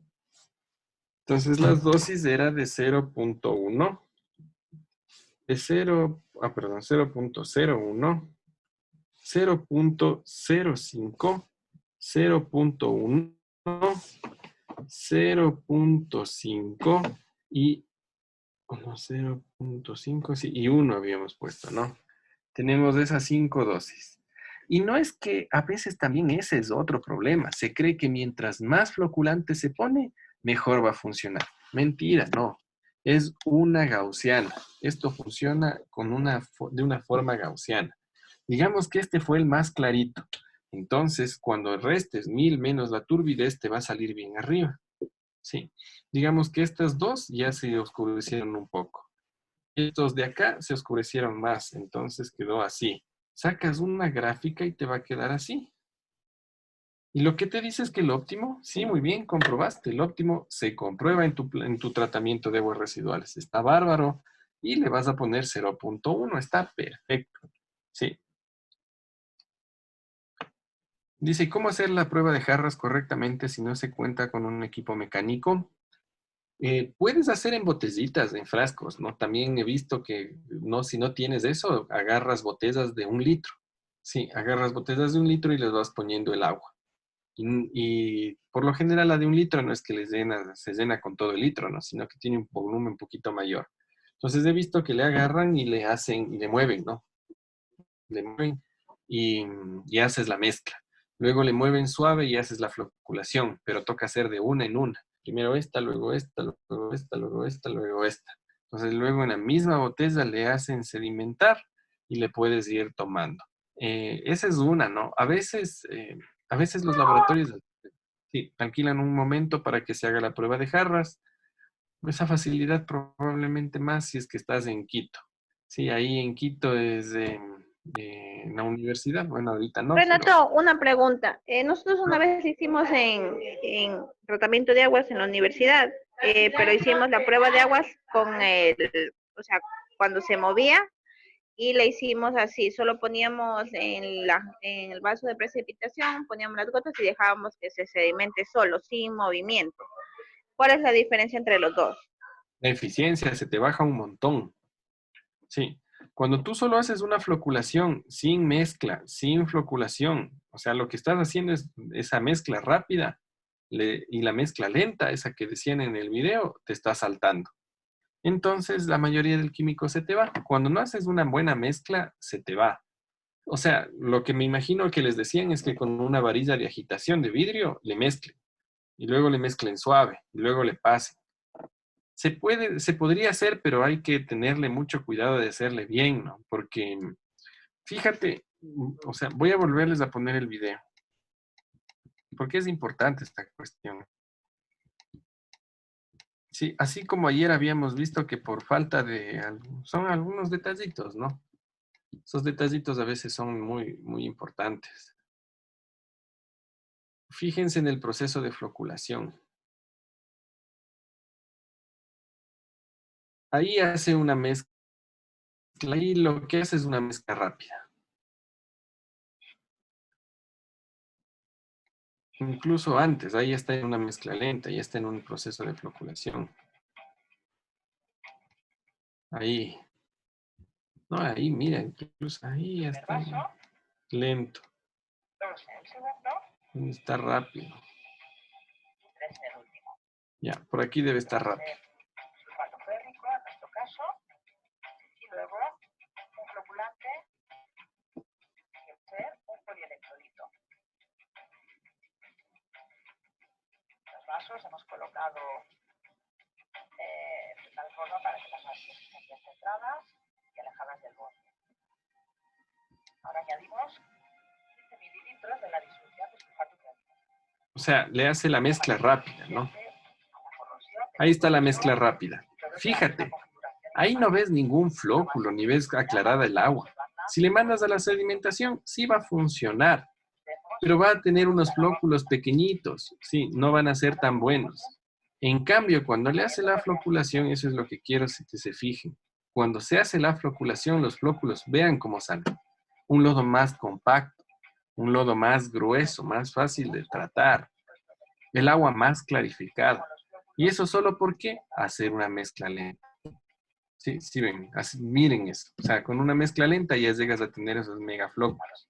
[SPEAKER 2] Entonces la dosis era de 0.1. De 0.01, 0.05, 0.1, 0.5 y 0.5, sí, y 1 habíamos puesto, ¿no? Tenemos esas 5 dosis. Y no es que a veces también ese es otro problema. Se cree que mientras más floculante se pone, mejor va a funcionar. Mentira, no. Es una gaussiana. Esto funciona de una forma gaussiana. Digamos que este fue el más clarito. Entonces, cuando restes 1000 menos la turbidez, te va a salir bien arriba. Sí. Digamos que estas dos ya se oscurecieron un poco. Estos de acá se oscurecieron más, entonces quedó así. Sacas una gráfica y te va a quedar así. ¿Y lo que te dice es que el óptimo? Sí, muy bien, comprobaste. El óptimo se comprueba en tu tratamiento de aguas residuales. Está bárbaro. Y le vas a poner 0.1. Está perfecto. Sí. Dice, ¿cómo hacer la prueba de jarras correctamente si no se cuenta con un equipo mecánico? Puedes hacer en botellitas, en frascos, ¿no? También he visto que no, si no tienes eso, agarras botellas de 1 litro. Sí, agarras botellas de 1 litro y les vas poniendo el agua. Y por lo general la de 1 litro no es que se llena con todo el litro, ¿no? Sino que tiene un volumen un poquito mayor. Entonces he visto que le agarran y le hacen, y le mueven, ¿no? Le mueven y haces la mezcla. Luego le mueven suave y haces la floculación, pero toca hacer de una en una. Primero esta, luego esta, luego esta, luego esta, luego esta. Entonces luego en la misma botella le hacen sedimentar y le puedes ir tomando. Esa es una, ¿no? A veces los laboratorios sí, alquilan un momento para que se haga la prueba de jarras. Esa facilidad probablemente más si es que estás en Quito. Sí, ahí en Quito es en la universidad. Bueno, ahorita no, pero
[SPEAKER 5] Renato, una pregunta. Nosotros una vez hicimos en tratamiento de aguas en la universidad, pero hicimos la prueba de aguas con o sea, cuando se movía y le hicimos así, solo poníamos en el vaso de precipitación, poníamos las gotas y dejábamos que se sedimente solo, sin movimiento. ¿Cuál es la diferencia entre los dos?
[SPEAKER 2] la eficiencia se te baja un montón. Sí. Cuando tú solo haces una floculación sin mezcla, sin floculación, o sea, lo que estás haciendo es esa mezcla rápida y la mezcla lenta, esa que decían en el video, te está saltando. Entonces, la mayoría del químico se te va. Cuando no haces una buena mezcla, se te va. O sea, lo que me imagino que les decían es que con una varilla de agitación de vidrio le mezclen, y luego le mezclen suave, y luego le pasen. Se podría hacer, pero hay que tenerle mucho cuidado de hacerle bien, ¿no? Porque, fíjate, o sea, voy a volverles a poner el video, porque es importante esta cuestión. Sí, así como ayer habíamos visto que por falta de, son algunos detallitos, ¿no? Esos detallitos a veces son muy, muy importantes. Fíjense en el proceso de floculación. Ahí hace una mezcla, ahí lo que hace es una mezcla rápida. Incluso antes, ahí está en una mezcla lenta, ya está en un proceso de floculación. Ahí. No, ahí, mira, incluso ahí ya está lento. Está rápido. Ya, por aquí debe estar rápido.
[SPEAKER 6] Hemos colocado de tal forma para que las masas estén centradas y alejadas del borde. Ahora añadimos 15 mililitros de la disolución de sulfato de alcohol.
[SPEAKER 2] O sea, le hace la mezcla rápida, ¿no? Ahí está la mezcla rápida. Fíjate, ahí no ves ningún flóculo, ni ves aclarada el agua. Si le mandas a la sedimentación, sí va a funcionar, pero va a tener unos flóculos pequeñitos, sí, no van a ser tan buenos. En cambio, cuando le hace la floculación, eso es lo que quiero que se fijen. Cuando se hace la floculación, los flóculos vean cómo salen. Un lodo más compacto, un lodo más grueso, más fácil de tratar, el agua más clarificada. ¿Y eso solo por qué? Hacer una mezcla lenta. Sí, sí ven, miren eso. O sea, con una mezcla lenta ya llegas a tener esos megaflóculos.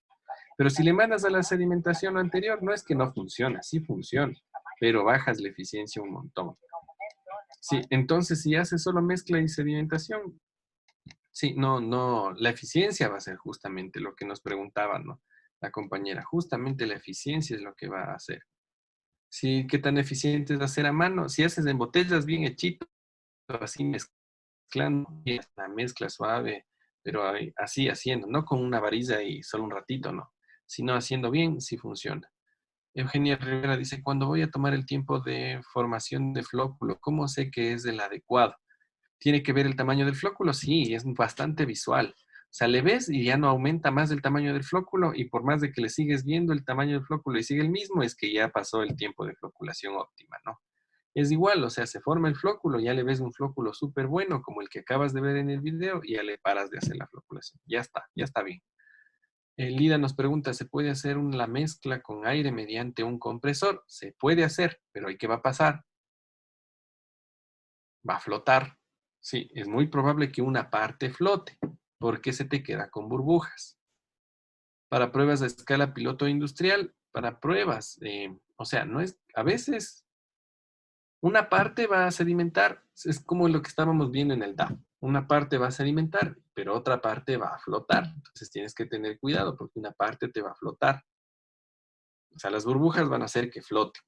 [SPEAKER 2] Pero si le mandas a la sedimentación anterior, no es que no funciona, sí funciona, pero bajas la eficiencia un montón. Sí, entonces si haces solo mezcla y sedimentación, sí, no, la eficiencia va a ser justamente lo que nos preguntaba, ¿no? La compañera, justamente la eficiencia es lo que va a hacer. Sí, ¿qué tan eficiente es hacer a mano? Si haces en botellas bien hechito, así mezclando, la mezcla suave, pero así haciendo, no con una varilla y solo un ratito, no, sino haciendo bien, sí funciona. Eugenia Rivera dice, cuando voy a tomar el tiempo de formación de flóculo, ¿cómo sé que es el adecuado? ¿Tiene que ver el tamaño del flóculo? Sí, es bastante visual. O sea, le ves y ya no aumenta más el tamaño del flóculo y por más de que le sigues viendo el tamaño del flóculo y sigue el mismo, es que ya pasó el tiempo de floculación óptima, ¿no? Es igual, o sea, se forma el flóculo, ya le ves un flóculo súper bueno como el que acabas de ver en el video y ya le paras de hacer la floculación. Ya está bien. Lida nos pregunta, ¿se puede hacer la mezcla con aire mediante un compresor? Se puede hacer, pero ¿qué va a pasar? Va a flotar. Sí, es muy probable que una parte flote, porque se te queda con burbujas. Para pruebas a escala piloto industrial, para pruebas, o sea, no es, a veces una parte va a sedimentar, es como lo que estábamos viendo en el DAF. Una parte va a sedimentar, pero otra parte va a flotar. Entonces tienes que tener cuidado porque una parte te va a flotar. O sea, las burbujas van a hacer que flote.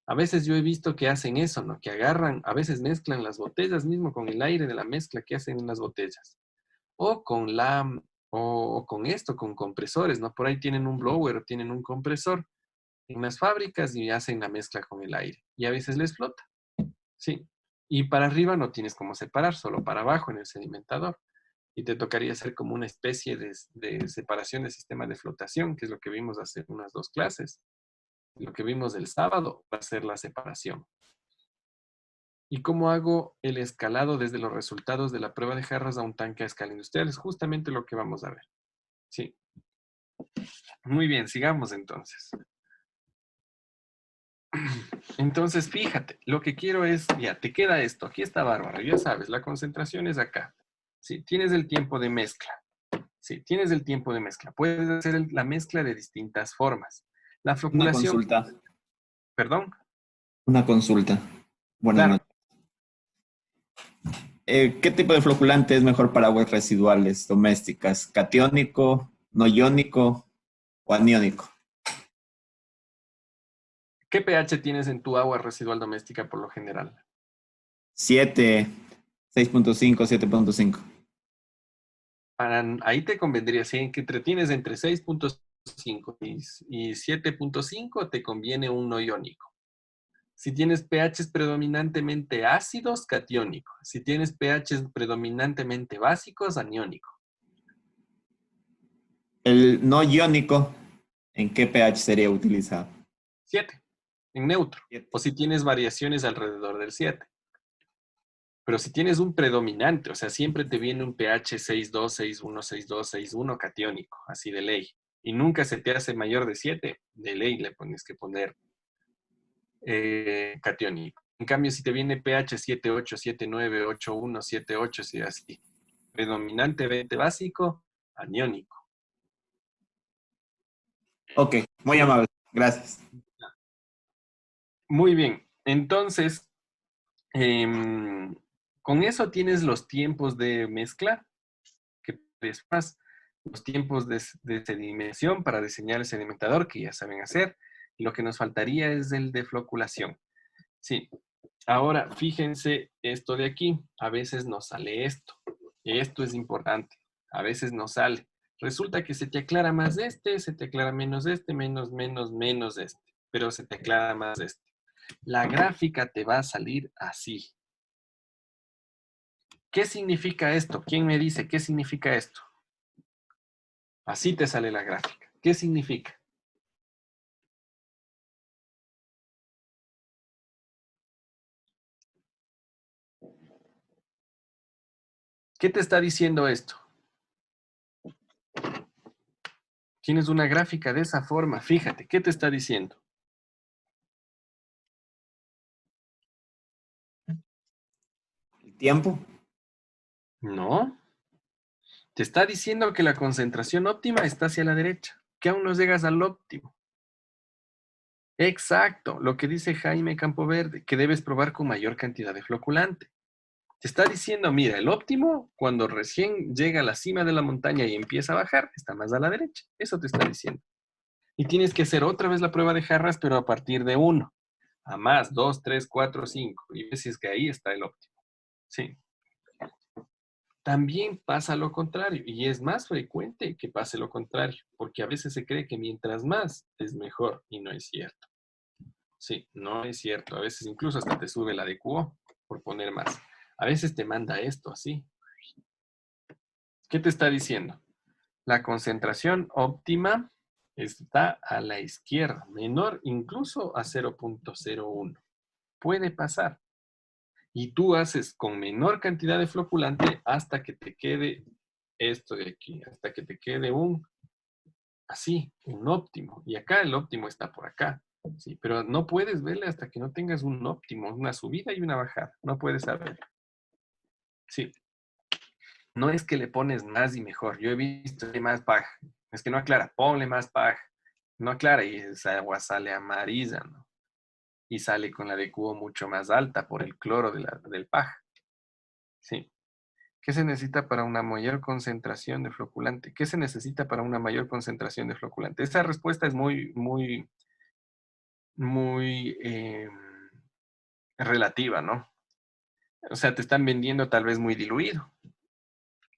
[SPEAKER 2] A veces yo he visto que hacen eso, ¿no? Que agarran, a veces mezclan las botellas mismo con el aire de la mezcla que hacen en las botellas. O con o con esto, con compresores, ¿no? Por ahí tienen un blower o tienen un compresor en las fábricas y hacen la mezcla con el aire. Y a veces les flota. Sí. Y para arriba no tienes cómo separar, solo para abajo en el sedimentador. Y te tocaría hacer como una especie de separación de sistema de flotación, que es lo que vimos hace unas 2 clases. Lo que vimos el sábado va a ser la separación. ¿Y cómo hago el escalado desde los resultados de la prueba de jarras a un tanque a escala industrial? Es justamente lo que vamos a ver. Sí. Muy bien, sigamos entonces. Entonces, fíjate, lo que quiero es, ya, te queda esto, aquí está bárbaro, ya sabes, la concentración es acá. Sí, tienes el tiempo de mezcla. Sí, tienes el tiempo de mezcla. Puedes hacer la mezcla de distintas formas. La
[SPEAKER 7] Una
[SPEAKER 2] floculación,
[SPEAKER 7] consulta.
[SPEAKER 2] perdón,
[SPEAKER 7] Una consulta. Buenas
[SPEAKER 2] claro,
[SPEAKER 7] noches. ¿Qué tipo de floculante es mejor para aguas residuales domésticas? ¿Catiónico, no iónico o aniónico?
[SPEAKER 2] ¿qué pH tienes en tu agua residual doméstica por lo general?
[SPEAKER 7] 7, 6.5, 7.5.
[SPEAKER 2] Ahí te convendría, si que te tienes entre 6.5 y 7.5, te conviene un no iónico. Si tienes pHs predominantemente ácidos, catiónico. Si tienes pHs predominantemente básicos, aniónico.
[SPEAKER 7] El no iónico, ¿en qué pH sería utilizado?
[SPEAKER 2] 7, en neutro.
[SPEAKER 7] 7.
[SPEAKER 2] O si tienes variaciones alrededor del 7. Pero si tienes un predominante, o sea, siempre te viene un pH 6.2, 6.1, 6.2, 6.1 catiónico, así de ley. Y nunca se te hace mayor de 7, de ley le pones que poner catiónico. En cambio, si te viene pH 7.8, 7.9, 8.1, 7.8, si así, predominantemente básico, aniónico.
[SPEAKER 7] Ok, muy amable. Gracias.
[SPEAKER 2] Muy bien. Entonces, con eso tienes los tiempos de mezcla, que después los tiempos de sedimentación para diseñar el sedimentador, que ya saben hacer. Lo que nos faltaría es el de floculación. Sí. Ahora, fíjense esto de aquí. A veces nos sale esto. Esto es importante. A veces nos sale. Resulta que se te aclara más de este, se te aclara menos de este, menos de este. Pero se te aclara más de este. La gráfica te va a salir así. ¿Qué significa esto? ¿Quién me dice qué significa esto? Así te sale la gráfica. ¿Qué significa? ¿Qué te está diciendo esto? Tienes una gráfica de esa forma. Fíjate, ¿qué te está diciendo?
[SPEAKER 7] ¿El tiempo?
[SPEAKER 2] No. Te está diciendo que la concentración óptima está hacia la derecha, que aún no llegas al óptimo. Exacto, lo que dice Jaime Campoverde, que debes probar con mayor cantidad de floculante. Te está diciendo, mira, el óptimo, cuando recién llega a la cima de la montaña y empieza a bajar, está más a la derecha. Eso te está diciendo. Y tienes que hacer otra vez la prueba de jarras, pero a partir de 1, a más, 2, 3, 4, 5. Y ves si es que ahí está el óptimo. Sí. También pasa lo contrario, y es más frecuente que pase lo contrario, porque a veces se cree que mientras más es mejor, y no es cierto. Sí, no es cierto. A veces incluso hasta te sube la de QO por poner más. A veces te manda esto así. ¿Qué te está diciendo? La concentración óptima está a la izquierda, menor incluso a 0.01. Puede pasar. Y tú haces con menor cantidad de floculante hasta que te quede esto de aquí, hasta que te quede un así, un óptimo. Y acá el óptimo está por acá. Sí, pero no puedes verle hasta que no tengas un óptimo, una subida y una bajada. No puedes saber. Sí. No es que le pones más y mejor. Yo he visto más paja. Es que no aclara. Ponle más paja. No aclara y esa agua sale amarilla, ¿no? Y sale con la de cubo mucho más alta por el cloro del paja. Sí. ¿Qué se necesita para una mayor concentración de floculante? ¿Qué se necesita para una mayor concentración de floculante? Esa respuesta es muy relativa, ¿no? O sea, te están vendiendo tal vez muy diluido.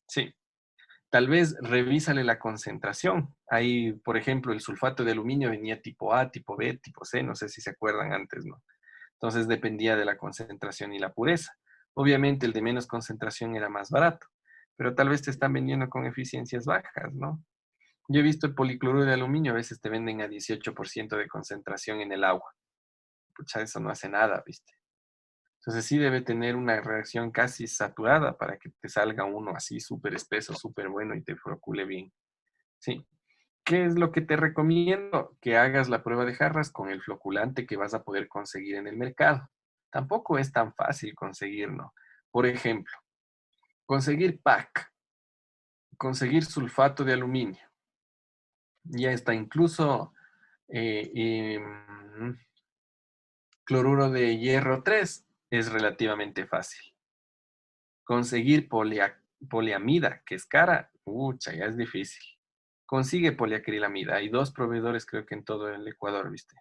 [SPEAKER 2] Sí. Tal vez revísale la concentración. Ahí, por ejemplo, el sulfato de aluminio venía tipo A, tipo B, tipo C, no sé si se acuerdan antes, ¿no? Entonces dependía de la concentración y la pureza. Obviamente el de menos concentración era más barato, pero tal vez te están vendiendo con eficiencias bajas, ¿no? Yo he visto el policloruro de aluminio, a veces te venden a 18% de concentración en el agua. Pucha, eso no hace nada, ¿viste? Entonces sí debe tener una reacción casi saturada para que te salga uno así súper espeso, súper bueno y te procule bien. Sí. ¿Qué es lo que te recomiendo? Que hagas la prueba de jarras con el floculante que vas a poder conseguir en el mercado. Tampoco es tan fácil conseguirlo. Por ejemplo, conseguir PAC, conseguir sulfato de aluminio. Ya está incluso cloruro de hierro 3 es relativamente fácil. Conseguir poliamida, que es cara, ya es difícil. Consigue poliacrilamida. Hay 2 proveedores, creo que en todo el Ecuador, ¿viste?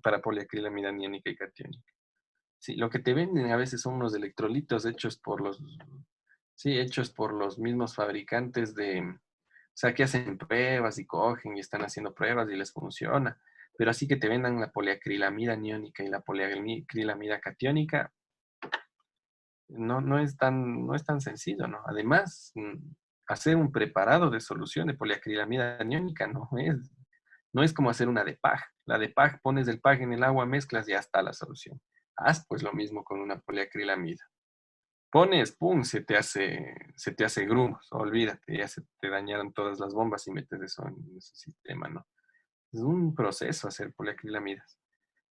[SPEAKER 2] Para poliacrilamida aniónica y catiónica. Sí, lo que te venden a veces son unos electrolitos hechos por los mismos fabricantes o sea, que hacen pruebas y cogen y están haciendo pruebas y les funciona. Pero así que te vendan la poliacrilamida aniónica y la poliacrilamida catiónica, no es tan sencillo, ¿no? Además, hacer un preparado de solución de poliacrilamida aniónica no es como hacer una de PAG. La de PAG, pones el PAG en el agua, mezclas y ya está la solución. Haz pues lo mismo con una poliacrilamida. Pones, pum, se te hace grumos, olvídate, ya se te dañaron todas las bombas y metes eso en ese sistema, ¿no? Es un proceso hacer poliacrilamidas.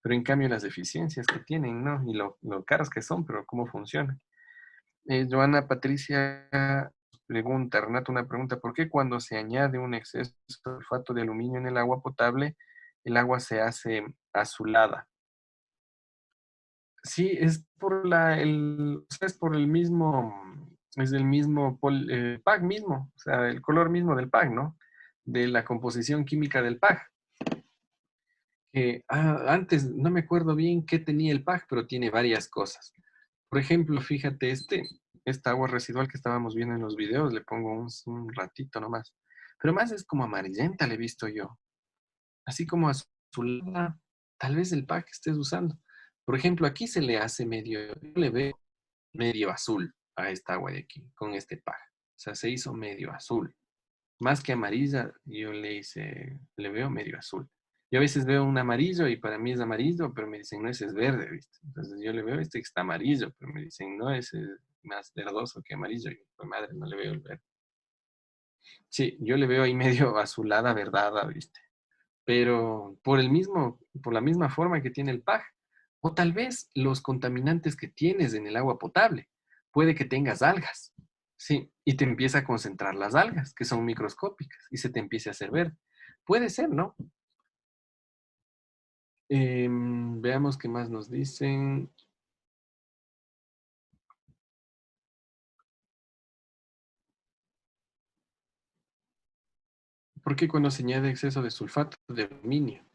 [SPEAKER 2] Pero en cambio las deficiencias que tienen, ¿no? Y lo caras que son, pero cómo funcionan. Joana Patricia pregunta, Renato, una pregunta, ¿por qué cuando se añade un exceso de sulfato de aluminio en el agua potable, el agua se hace azulada? Sí, es es por el mismo, es del mismo PAG mismo, o sea, el color mismo del PAG, ¿no? De la composición química del PAG. Antes no me acuerdo bien qué tenía el PAG, pero tiene varias cosas. Por ejemplo, fíjate, esta agua residual que estábamos viendo en los videos, le pongo un ratito nomás. Pero más es como amarillenta, le he visto yo. Así como azulada, tal vez el pack que estés usando. Por ejemplo, aquí se le hace yo le veo medio azul a esta agua de aquí, con este pack. O sea, se hizo medio azul. Más que amarilla, yo le veo medio azul. Yo a veces veo un amarillo y para mí es amarillo, pero me dicen, no, ese es verde, ¿viste? Entonces yo le veo que está amarillo, pero me dicen, no, ese es más verdoso que amarillo. Y pues madre, no le veo el verde. Sí, yo le veo ahí medio azulada, verdada, ¿viste? Pero por la misma forma que tiene el PAG. O tal vez los contaminantes que tienes en el agua potable. Puede que tengas algas, sí, y te empieza a concentrar las algas, que son microscópicas, y se te empiece a hacer verde. Puede ser, ¿no? Veamos qué más nos dicen. ¿Por qué cuando se añade exceso de sulfato de aluminio?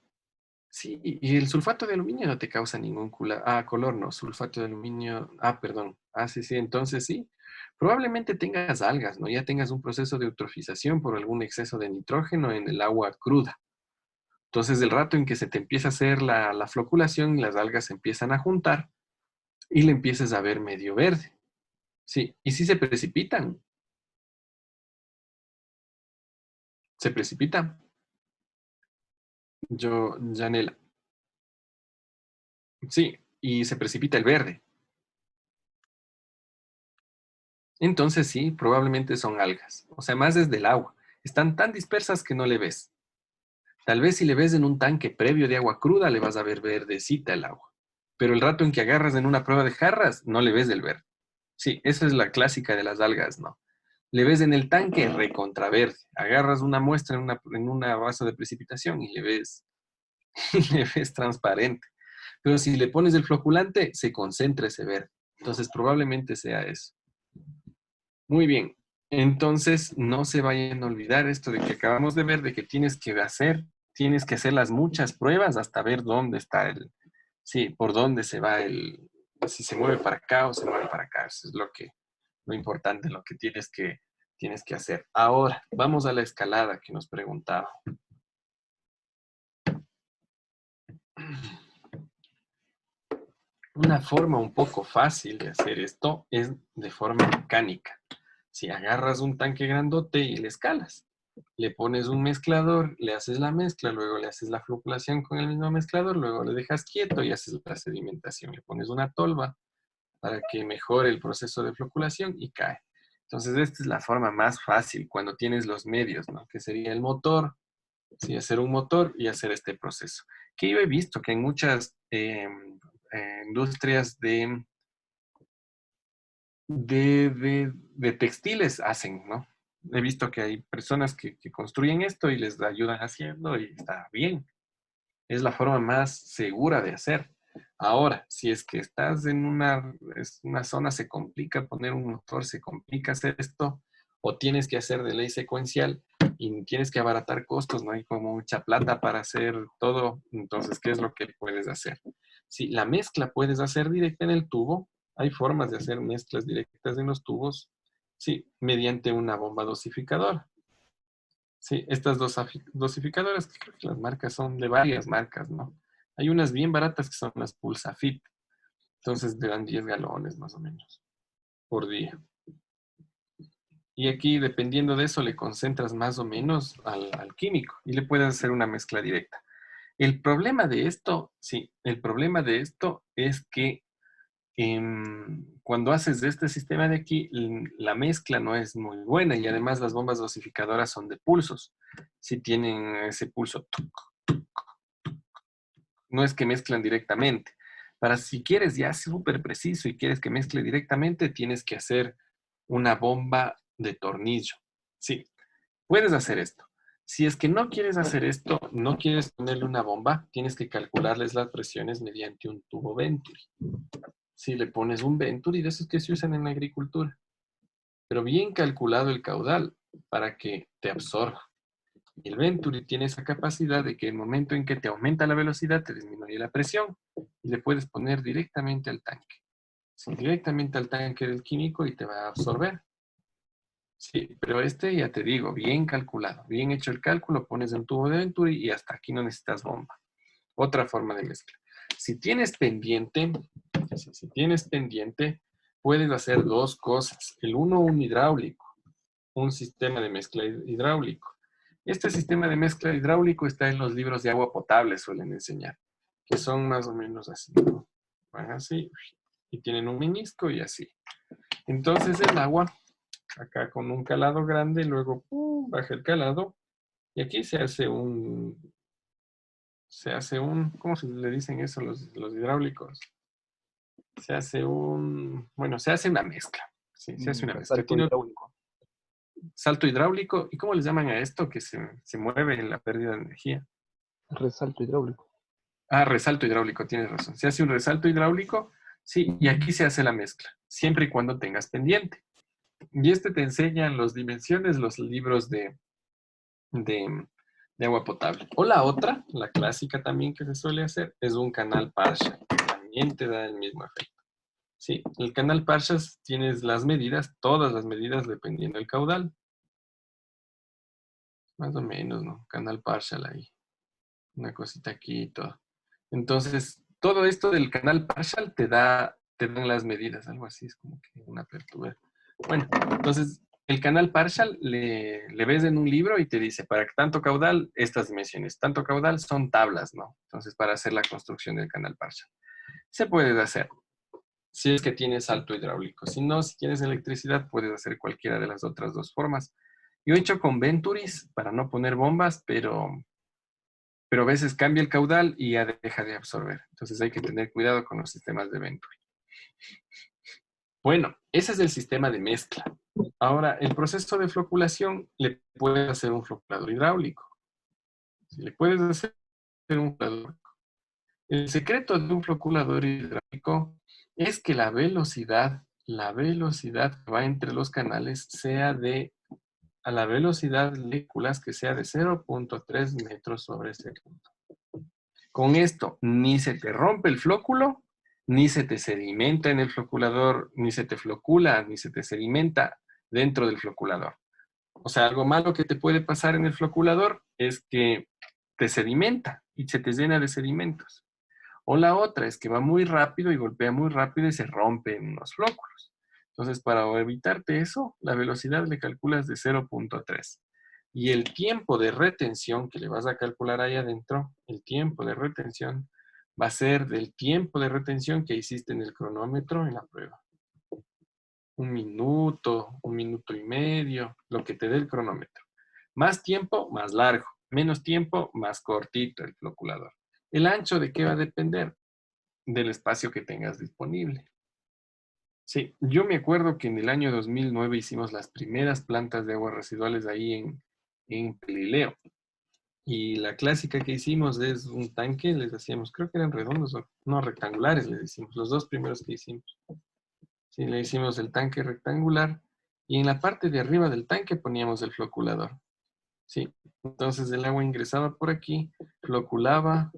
[SPEAKER 2] Sí, y el sulfato de aluminio no te causa ningún color, no, sulfato de aluminio, perdón, sí, sí, entonces sí, probablemente tengas algas, ¿no? Ya tengas un proceso de eutrofización por algún exceso de nitrógeno en el agua cruda. Entonces, el rato en que se te empieza a hacer la floculación, las algas se empiezan a juntar y le empiezas a ver medio verde. Sí, y si se precipitan, se precipitan. Janela, sí, y se precipita el verde. Entonces sí, probablemente son algas. O sea, más desde el agua. Están tan dispersas que no le ves. Tal vez si le ves en un tanque previo de agua cruda, le vas a ver verdecita el agua. Pero el rato en que agarras en una prueba de jarras, no le ves el verde. Sí, esa es la clásica de las algas, ¿no? Le ves en el tanque recontraverde. Agarras una muestra en una vaso de precipitación y le ves, le ves transparente. Pero si le pones el floculante, se concentra ese verde. Entonces probablemente sea eso. Muy bien. Entonces no se vayan a olvidar esto de que acabamos de ver, de que tienes que hacer las muchas pruebas hasta ver dónde está sí, por dónde se va si se mueve para acá o se mueve para acá. Eso es lo importante, lo que tienes que hacer. Ahora, vamos a la escalada que nos preguntaba. Una forma un poco fácil de hacer esto es de forma mecánica. Si agarras un tanque grandote y le escalas, le pones un mezclador, le haces la mezcla, luego le haces la floculación con el mismo mezclador, luego le dejas quieto y haces la sedimentación. Le pones una tolva para que mejore el proceso de floculación y cae. Entonces, esta es la forma más fácil cuando tienes los medios, ¿no? Que sería el motor, ¿sí? Hacer un motor y hacer este proceso. Que yo he visto que en muchas industrias de textiles hacen, ¿no? He visto que hay personas que construyen esto y les ayudan haciendo y está bien. Es la forma más segura de hacer. Ahora, si es que estás en una zona, se complica poner un motor, se complica hacer esto, o tienes que hacer de ley secuencial y tienes que abaratar costos, no hay como mucha plata para hacer todo, entonces, ¿qué es lo que puedes hacer? Si la mezcla puedes hacer directa en el tubo, hay formas de hacer mezclas directas en los tubos, sí, mediante una bomba dosificadora. Sí, estas dosificadoras, que creo que las marcas son de varias marcas, ¿no? Hay unas bien baratas que son las Pulsafit. Entonces te dan 10 galones más o menos por día. Y aquí, dependiendo de eso, le concentras más o menos al químico y le puedes hacer una mezcla directa. El problema de esto, sí, el problema de esto es que cuando haces de este sistema de aquí, la mezcla no es muy buena y además las bombas dosificadoras son de pulsos. Si tienen ese pulso, no es que mezclan directamente. Para si quieres ya súper preciso y quieres que mezcle directamente, tienes que hacer una bomba de tornillo. Sí, puedes hacer esto. Si es que no quieres hacer esto, no quieres ponerle una bomba, tienes que calcularles las presiones mediante un tubo Venturi. Si le pones un Venturi, de esos que se usan en la agricultura, pero bien calculado el caudal para que te absorba. Y el Venturi tiene esa capacidad de que el momento en que te aumenta la velocidad, te disminuye la presión y le puedes poner directamente al tanque. Sí, directamente al tanque del químico y te va a absorber. Sí, pero este ya te digo, bien calculado, bien hecho el cálculo, pones un tubo de Venturi y hasta aquí no necesitas bomba. Otra forma de mezcla. Si tienes pendiente, puedes hacer dos cosas. El uno, un hidráulico, un sistema de mezcla hidráulico. Este sistema de mezcla hidráulico está en los libros de agua potable, suelen enseñar, que son más o menos así, ¿no? Van así y tienen un menisco y así. Entonces el agua, acá con un calado grande, luego baja el calado y aquí se hace ¿cómo se le dicen eso los hidráulicos? Se hace una mezcla. Sí, se hace una mezcla.
[SPEAKER 8] Salto hidráulico.
[SPEAKER 2] Salto hidráulico. ¿Y cómo les llaman a esto que se mueve en la pérdida de energía?
[SPEAKER 8] Resalto hidráulico.
[SPEAKER 2] Ah, resalto hidráulico, tienes razón. Se hace un resalto hidráulico, sí, y aquí se hace la mezcla, siempre y cuando tengas pendiente. Y te enseñan las dimensiones, los libros de agua potable. O la otra, la clásica también que se suele hacer, es un canal partial. También te da el mismo efecto. Sí, el canal partial tienes las medidas, todas las medidas dependiendo del caudal. Más o menos, ¿no? Canal partial ahí. Una cosita aquí y todo. Entonces, todo esto del canal partial te dan las medidas, algo así, es como que una apertura. Bueno, entonces, el canal partial le ves en un libro y te dice, para tanto caudal, estas dimensiones, tanto caudal son tablas, ¿no? Entonces, para hacer la construcción del canal partial. Se puede hacer, si es que tienes salto hidráulico. Si no, si tienes electricidad, puedes hacer cualquiera de las otras dos formas. Yo he hecho con Venturis para no poner bombas, pero pero a veces cambia el caudal y ya deja de absorber. Entonces hay que tener cuidado con los sistemas de Venturi. Bueno, ese es el sistema de mezcla. Ahora, el proceso de floculación le puedes hacer un floculador hidráulico. Si le puedes hacer un floculador. El secreto de un floculador hidráulico es que la velocidad que va entre los canales sea a la velocidad de moléculas que sea de 0.3 metros sobre segundo. Con esto, ni se te rompe el flóculo, ni se te sedimenta en el floculador, ni se te flocula, ni se te sedimenta dentro del floculador. O sea, algo malo que te puede pasar en el floculador es que te sedimenta y se te llena de sedimentos. O la otra es que va muy rápido y golpea muy rápido y se rompen los flóculos. Entonces, para evitarte eso, la velocidad le calculas de 0.3. Y el tiempo de retención que le vas a calcular ahí adentro, el tiempo de retención, va a ser del tiempo de retención que hiciste en el cronómetro en la prueba. 1 minuto, 1 minuto y medio, lo que te dé el cronómetro. Más tiempo, más largo. Menos tiempo, más cortito el floculador. ¿El ancho de qué va a depender? Del espacio que tengas disponible. Sí, yo me acuerdo que en el año 2009 hicimos las primeras plantas de aguas residuales ahí en Pelileo. Y la clásica que hicimos es un tanque, les hacíamos, creo que eran redondos, no rectangulares, les hicimos, los dos primeros que hicimos. Sí, le hicimos el tanque rectangular y en la parte de arriba del tanque poníamos el floculador. Sí, entonces el agua ingresaba por aquí, floculaba,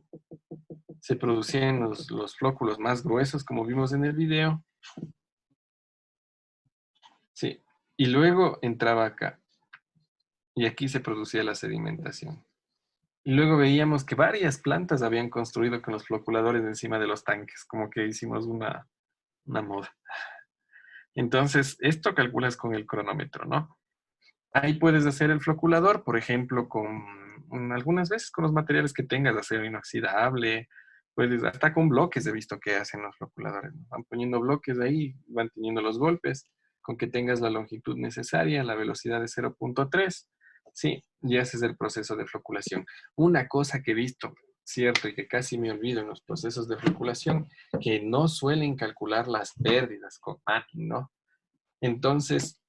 [SPEAKER 2] se producían los flóculos más gruesos como vimos en el video. Sí, y luego entraba acá y aquí se producía la sedimentación. Y luego veíamos que varias plantas habían construido con los floculadores encima de los tanques, como que hicimos una moda. Entonces, esto calculas con el cronómetro, ¿no? Ahí puedes hacer el floculador, por ejemplo, algunas veces con los materiales que tengas, acero inoxidable, puedes, hasta con bloques he visto que hacen los floculadores, ¿no? Van poniendo bloques ahí, van teniendo los golpes, con que tengas la longitud necesaria, la velocidad de 0.3, sí, y haces el proceso de floculación. Una cosa que he visto, cierto, y que casi me olvido en los procesos de floculación, que no suelen calcular las pérdidas con Mapping, ¿no? Entonces,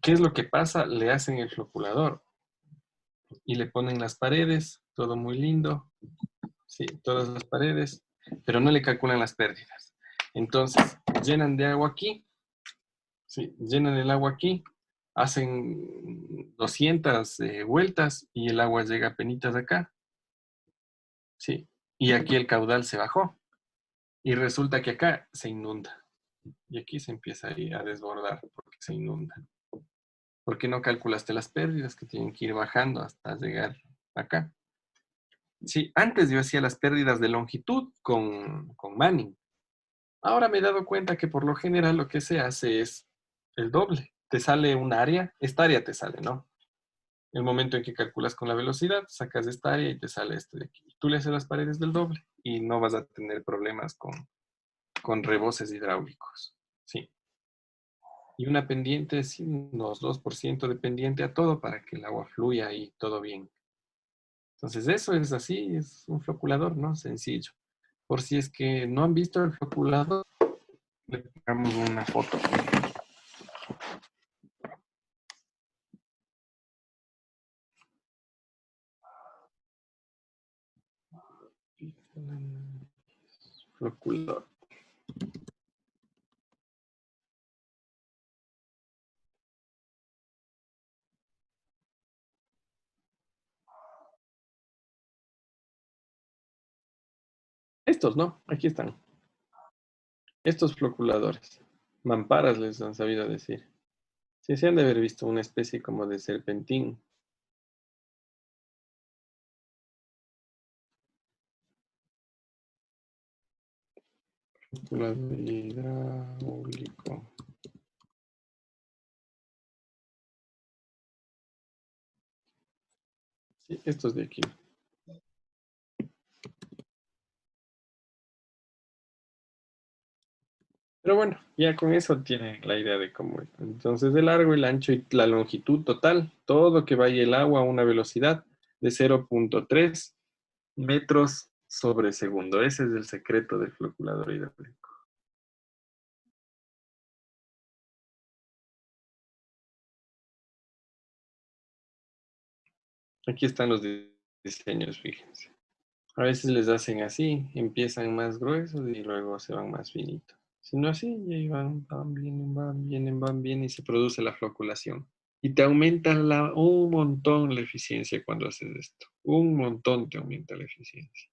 [SPEAKER 2] ¿qué es lo que pasa? Le hacen el floculador y le ponen las paredes, todo muy lindo, sí, todas las paredes, pero no le calculan las pérdidas. Entonces, llenan de agua aquí, sí, llenan el agua aquí, hacen 200 vueltas y el agua llega a penitas acá, sí, y aquí el caudal se bajó y resulta que acá se inunda y aquí se empieza a desbordar porque se inunda. ¿Por qué no calculaste las pérdidas que tienen que ir bajando hasta llegar acá? Sí, antes yo hacía las pérdidas de longitud con Manning. Ahora me he dado cuenta que por lo general lo que se hace es el doble. Te sale un área, esta área te sale, ¿no? El momento en que calculas con la velocidad, sacas esta área y te sale este de aquí. Tú le haces las paredes del doble y no vas a tener problemas con reboces hidráulicos. Sí. Y una pendiente, sí, unos 2% de pendiente a todo para que el agua fluya y todo bien. Entonces eso es así, es un floculador, ¿no? Sencillo. Por si es que no han visto el floculador, le pegamos una foto. Floculador. Estos, ¿no? Aquí están. Estos floculadores. Mamparas les han sabido decir. Sí, se han de haber visto una especie como de serpentín. Floculador hidráulico. Sí, estos de aquí. Pero bueno, ya con eso tienen la idea de cómo es. Entonces, el largo, el ancho y la longitud total, todo que vaya el agua a una velocidad de 0.3 Metros sobre segundo. Ese es el secreto del floculador hidráulico. Aquí están los diseños, fíjense. A veces les hacen así, empiezan más gruesos y luego se van más finitos. Si no así, y ahí van, vienen y se produce la floculación. Y te aumenta un montón la eficiencia cuando haces esto. Un montón te aumenta la eficiencia.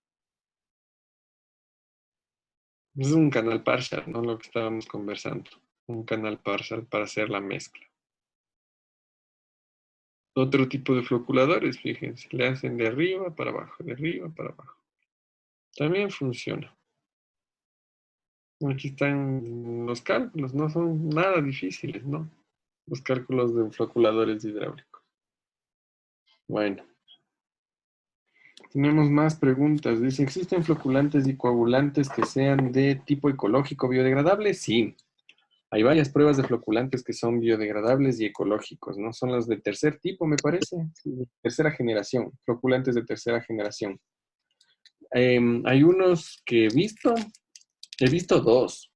[SPEAKER 2] Es un canal partial, ¿no? Lo que estábamos conversando. Un canal partial para hacer la mezcla. Otro tipo de floculadores, fíjense, le hacen de arriba para abajo, de arriba para abajo. También funciona. Aquí están los cálculos, no son nada difíciles, ¿no? Los cálculos de floculadores hidráulicos. Bueno, tenemos más preguntas. Dice, ¿existen floculantes y coagulantes que sean de tipo ecológico biodegradable? Sí. Hay varias pruebas de floculantes que son biodegradables y ecológicos, ¿no? Son los de tercer tipo, me parece. Sí, tercera generación, floculantes de tercera generación. Hay unos que he visto dos.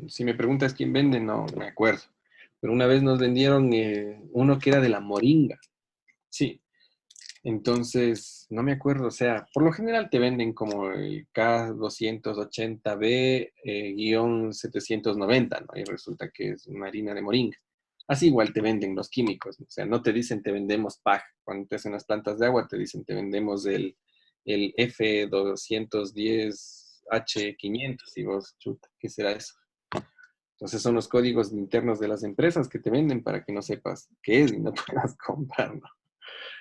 [SPEAKER 2] Si me preguntas quién vende, no me acuerdo. Pero una vez nos vendieron uno que era de la moringa. Sí. Entonces, no me acuerdo. O sea, por lo general te venden como el K280B-790, ¿no? Y resulta que es una harina de moringa. Así igual te venden los químicos, ¿no? O sea, no te dicen te vendemos PAG. Cuando te hacen las plantas de agua, te dicen te vendemos el F210H500. Y vos, chuta, ¿qué será eso? Entonces son los códigos internos de las empresas que te venden para que no sepas qué es y no puedas comprarlo.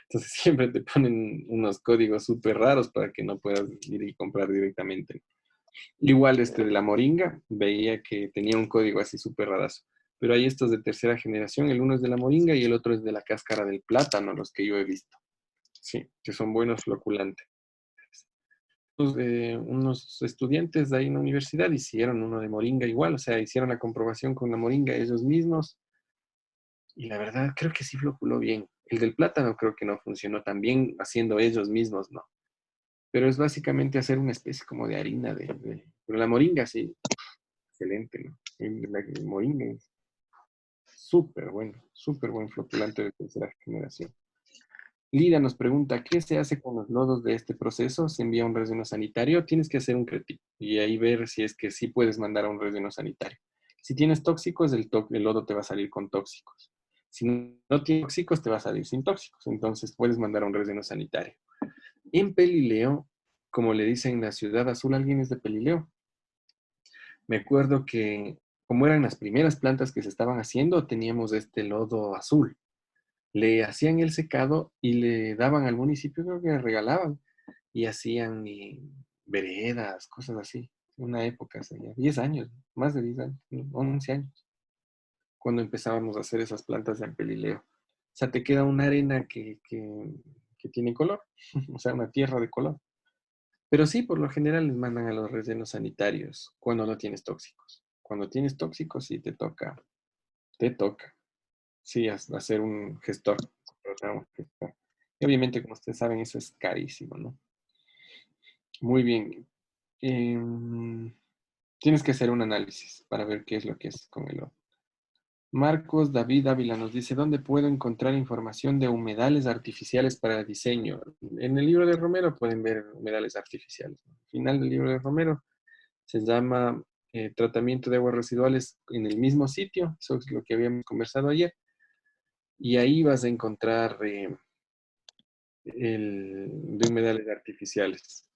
[SPEAKER 2] Entonces siempre te ponen unos códigos súper raros para que no puedas ir y comprar directamente. Igual de la moringa, veía que tenía un código así súper rarazo. Pero hay estos de tercera generación, el uno es de la moringa y el otro es de la cáscara del plátano, los que yo he visto. Sí, que son buenos floculantes. Unos estudiantes de ahí en la universidad hicieron uno de moringa igual, o sea, hicieron la comprobación con la moringa ellos mismos y la verdad creo que sí floculó bien. El del plátano creo que no funcionó tan bien haciendo ellos mismos, ¿no? Pero es básicamente hacer una especie como de harina pero la moringa sí, excelente, ¿no? La moringa es súper buen floculante de tercera generación. Lida nos pregunta, ¿qué se hace con los lodos de este proceso? ¿Se envía a un relleno sanitario? Tienes que hacer un CRETIP y ahí ver si es que sí puedes mandar a un relleno sanitario. Si tienes tóxicos, el lodo te va a salir con tóxicos. Si no tienes tóxicos, te va a salir sin tóxicos. Entonces puedes mandar a un relleno sanitario. En Pelileo, como le dicen la ciudad azul, ¿alguien es de Pelileo? Me acuerdo que como eran las primeras plantas que se estaban haciendo, teníamos este lodo azul. Le hacían el secado y le daban al municipio, creo que le regalaban, y hacían veredas, cosas así. Una época, hace ya 10 años, más de 10 años, 11 años, cuando empezábamos a hacer esas plantas de ampelileo. O sea, te queda una arena que tiene color, o sea, una tierra de color. Pero sí, por lo general les mandan a los rellenos sanitarios cuando no tienes tóxicos. Cuando tienes tóxicos, sí te toca. Sí, hacer un gestor. Y obviamente, como ustedes saben, eso es carísimo, ¿no? Muy bien. Tienes que hacer un análisis para ver qué es lo que es con el lodo. Marcos David Ávila nos dice, ¿dónde puedo encontrar información de humedales artificiales para diseño? En el libro de Romero pueden ver humedales artificiales. Al final del libro de Romero se llama Tratamiento de aguas residuales en el mismo sitio. Eso es lo que habíamos conversado ayer. Y ahí vas a encontrar de humedales artificiales.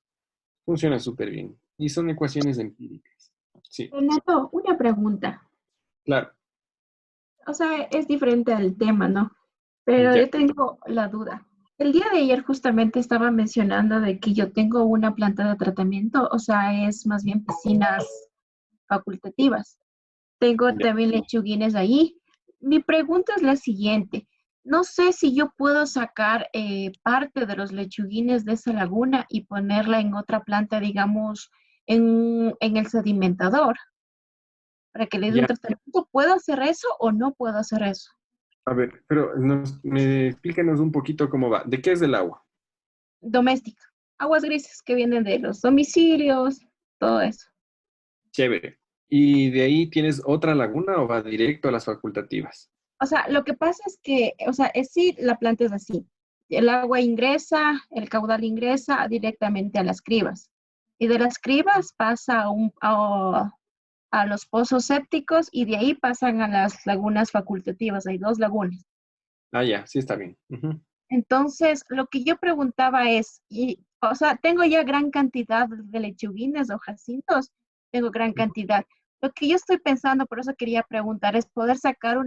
[SPEAKER 2] Funciona súper bien. Y son ecuaciones empíricas. Sí,
[SPEAKER 3] Renato, una pregunta.
[SPEAKER 2] claro.
[SPEAKER 3] O sea, es diferente al tema, ¿no? Pero
[SPEAKER 2] Ya.
[SPEAKER 3] yo tengo la duda. El día de ayer justamente estaba mencionando de que yo tengo una planta de tratamiento, o sea, es más bien piscinas facultativas. Tengo
[SPEAKER 2] Ya.
[SPEAKER 3] también lechuguines ahí. Mi pregunta es la siguiente. No sé si yo puedo sacar parte de los lechuguines de esa laguna y ponerla en otra planta, digamos, en el sedimentador, para que le dé un
[SPEAKER 2] Ya.
[SPEAKER 3] tratamiento. ¿Puedo hacer eso o no puedo hacer eso?
[SPEAKER 2] A ver, pero explícanos un poquito cómo va. ¿De qué es el agua?
[SPEAKER 3] Doméstica. Aguas grises que vienen de los domicilios, todo eso.
[SPEAKER 2] Chévere. ¿Y de ahí tienes otra laguna o va directo a las facultativas?
[SPEAKER 3] O sea, lo que pasa es que, o sea, es sí, la planta es así. El agua ingresa, el caudal ingresa directamente a las cribas. Y de las cribas pasa a los pozos sépticos y de ahí pasan a las lagunas facultativas. Hay dos lagunas.
[SPEAKER 2] Ah, ya, sí está bien. Ujú.
[SPEAKER 3] Entonces, lo que yo preguntaba es, o sea, tengo ya gran cantidad de lechuguines o jacintos, tengo gran cantidad. Lo que yo estoy pensando, por eso quería preguntar, es poder sacar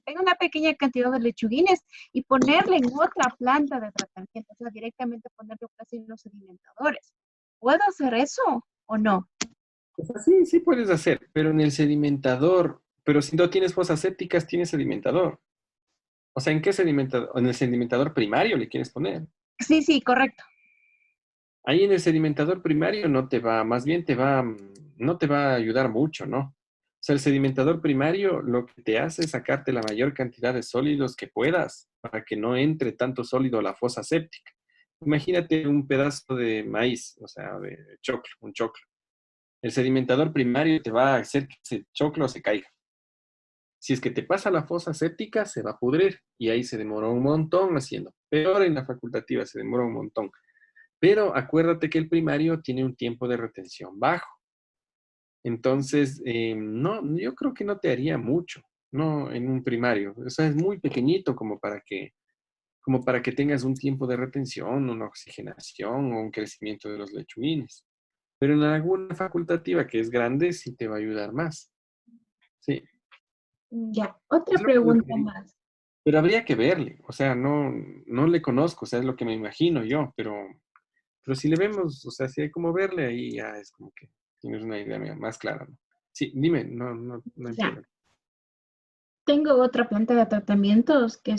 [SPEAKER 3] tengo una pequeña cantidad de lechuguines y ponerle en otra planta de tratamiento, o sea, directamente ponerlo casi en los sedimentadores. ¿Puedo hacer eso o no?
[SPEAKER 2] O sea, sí, sí puedes hacer, pero en el sedimentador, pero si no tienes fosas sépticas, tienes sedimentador. O sea, ¿en qué sedimentador? En el sedimentador primario le quieres poner.
[SPEAKER 3] Sí, sí, correcto.
[SPEAKER 2] Ahí en el sedimentador primario no te va, más bien no te va a ayudar mucho, ¿no? O sea, el sedimentador primario lo que te hace es sacarte la mayor cantidad de sólidos que puedas para que no entre tanto sólido a la fosa séptica. Imagínate un pedazo de maíz, o sea, de choclo, un choclo. El sedimentador primario te va a hacer que ese choclo se caiga. Si es que te pasa la fosa séptica, se va a pudrir y ahí se demoró un montón haciendo. Peor en la facultativa, se demora un montón. Pero acuérdate que el primario tiene un tiempo de retención bajo. Entonces, no, yo creo que no te haría mucho, no en un primario. O sea, es muy pequeñito como para que tengas un tiempo de retención, una oxigenación o un crecimiento de los lechuguines. Pero en alguna facultativa que es grande, sí te va a ayudar más. Sí,
[SPEAKER 3] Ya, otra
[SPEAKER 2] es lo que yo
[SPEAKER 3] pregunta
[SPEAKER 2] quería.
[SPEAKER 3] más.
[SPEAKER 2] Pero habría que verle, o sea, no le conozco, o sea, es lo que me imagino yo, pero si le vemos, o sea, si hay como verle, ahí ya es como que tienes una idea más clara, ¿no? Sí, dime, no hay
[SPEAKER 3] Ya.
[SPEAKER 2] problema.
[SPEAKER 3] Tengo otra planta de tratamientos que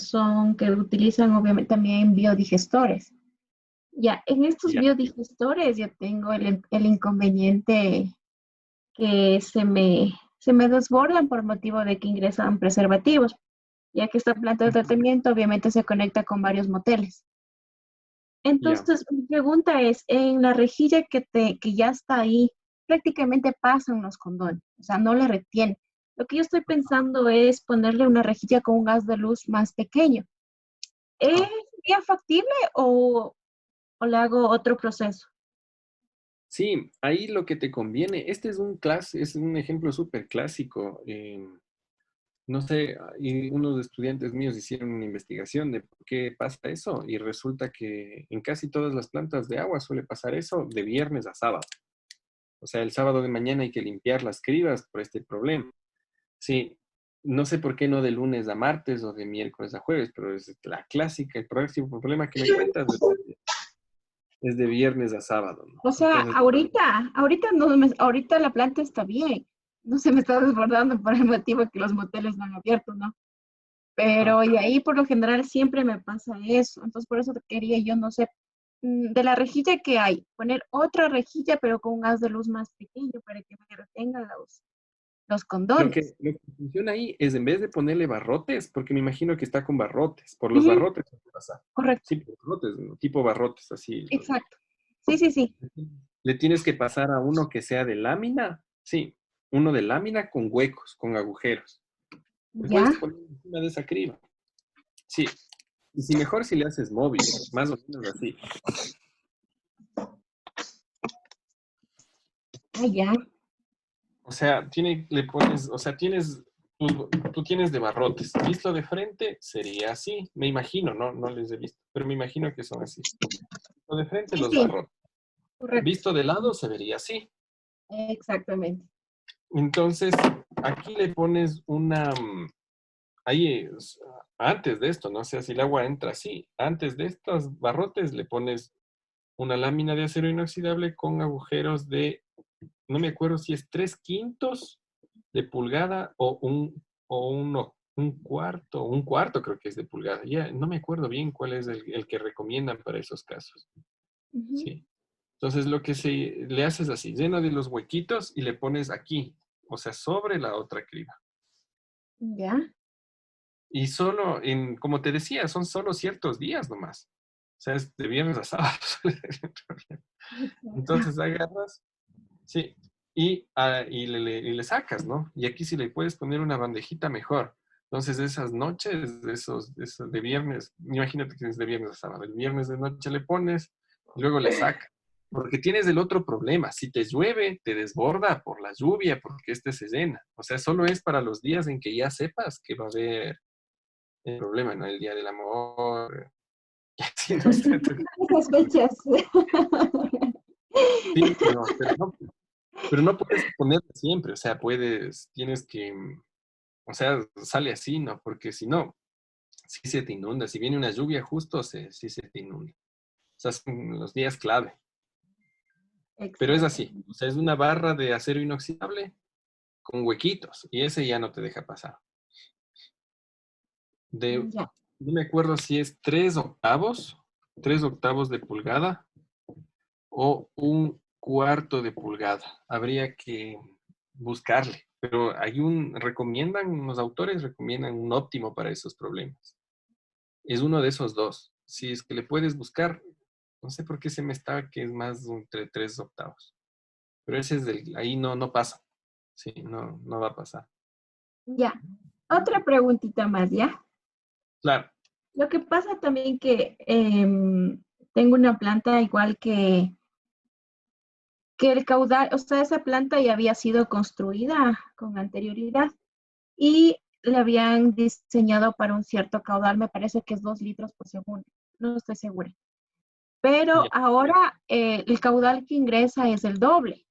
[SPEAKER 3] utilizan obviamente también biodigestores. Ya, en estos
[SPEAKER 2] Ya,
[SPEAKER 3] biodigestores yo tengo el inconveniente que se me desbordan por motivo de que ingresan preservativos, ya que esta planta de tratamiento obviamente se conecta con varios moteles.
[SPEAKER 2] ya.
[SPEAKER 3] Entonces, mi pregunta es, en la rejilla que ya está ahí, prácticamente pasan los condones, o sea, no le retiene. Lo que yo estoy pensando es ponerle una rejilla con un haz de luz más pequeño. ¿Es
[SPEAKER 2] Ajá.
[SPEAKER 3] bien factible o le hago otro proceso?
[SPEAKER 2] Sí, ahí lo que te conviene, este es un ejemplo súper clásico. No sé, y unos estudiantes míos hicieron una investigación de por qué pasa eso y resulta que en casi todas las plantas de agua suele pasar eso de viernes a sábado. O sea, el sábado de mañana hay que limpiar las cribas por este problema. Sí, no sé por qué no de lunes a martes o de miércoles a jueves, pero es la clásica, el próximo problema que me cuentas es de viernes a sábado, ¿no?
[SPEAKER 3] O sea,
[SPEAKER 2] Entonces,
[SPEAKER 3] ahorita ahorita la planta está bien. No se me está desbordando por el motivo que los moteles no han abierto, ¿no?
[SPEAKER 2] ajá.
[SPEAKER 3] Pero y ahí por lo general siempre me pasa eso. Entonces por eso quería yo, no sé, de la rejilla que hay, poner otra rejilla pero con un haz de luz más pequeño para que me retengan los condones.
[SPEAKER 2] Lo que funciona ahí es en vez de ponerle barrotes, porque me imagino que está con barrotes, por los
[SPEAKER 3] Ujú,
[SPEAKER 2] barrotes suele pasar.
[SPEAKER 3] correcto,
[SPEAKER 2] Sí, por barrotes, ¿no? Tipo barrotes, así.
[SPEAKER 3] exacto. Sí, sí, sí.
[SPEAKER 2] Le tienes que pasar a uno que sea de lámina, sí, uno de lámina con huecos, con agujeros. Le
[SPEAKER 3] Ya,
[SPEAKER 2] puedes poner encima de esa criba. Sí, y si mejor si le haces móvil, más o menos así.
[SPEAKER 3] ah, ya.
[SPEAKER 2] O sea, le pones, o sea, tú tienes de barrotes. Visto de frente sería así, me imagino, no les he visto, pero me imagino que son así. Visto de frente
[SPEAKER 3] Sí,
[SPEAKER 2] los
[SPEAKER 3] sí,
[SPEAKER 2] barrotes.
[SPEAKER 3] correcto.
[SPEAKER 2] Visto de lado se vería así.
[SPEAKER 3] Exactamente.
[SPEAKER 2] Entonces, aquí le pones ahí antes de esto, no sé si el agua entra así. Antes de estos barrotes le pones una lámina de acero inoxidable con agujeros no me acuerdo si es 3/5 de pulgada un cuarto creo que es de pulgada. Ya, no me acuerdo bien cuál es el que recomiendan para esos casos.
[SPEAKER 3] Ujú,
[SPEAKER 2] Sí. Entonces lo que le haces así, lleno de los huequitos y le pones aquí, o sea, sobre la otra criba.
[SPEAKER 3] ya.
[SPEAKER 2] Y solo como te decía, son solo ciertos días nomás. O sea, es de viernes a sábado. Entonces agarras, sí, y le sacas, ¿no? Y aquí si le puedes poner una bandejita mejor. Entonces esas noches, esos de viernes, imagínate que es de viernes a sábado, el viernes de noche le pones, y luego le sacas. Porque tienes el otro problema, si te llueve, te desborda por la lluvia, porque este se llena. O sea, solo es para los días en que ya sepas que va a haber el problema, ¿no? El día del amor, y así, no sé.
[SPEAKER 3] Esas fechas.
[SPEAKER 2] Sí, no, pero no puedes ponerlo siempre, o sea, tienes que, o sea, sale así, ¿no? Porque si no, sí se te inunda. Si viene una lluvia justo, sí se te inunda. O sea, son los días clave. Pero es
[SPEAKER 3] Excelente.
[SPEAKER 2] así, o sea, es una barra de acero inoxidable con huequitos y ese ya no te deja pasar.
[SPEAKER 3] Ya.
[SPEAKER 2] No me acuerdo si es 3 octavos de pulgada o 1/4 de pulgada. Habría que buscarle, pero los autores recomiendan un óptimo para esos problemas. Es uno de esos dos. Si es que le puedes buscar, no sé por qué se me está que es más entre 3 octavos, pero ese es ahí no pasa. Sí, no va a pasar.
[SPEAKER 3] Ya. Otra preguntita más, ¿ya?
[SPEAKER 2] Claro,
[SPEAKER 3] Lo que pasa también que tengo una planta igual que el caudal, o sea, esa planta ya había sido construida con anterioridad y le habían diseñado para un cierto caudal, me parece que es 2 litros por segundo, no estoy segura. Pero
[SPEAKER 2] ya.
[SPEAKER 3] ahora el caudal que ingresa es el doble.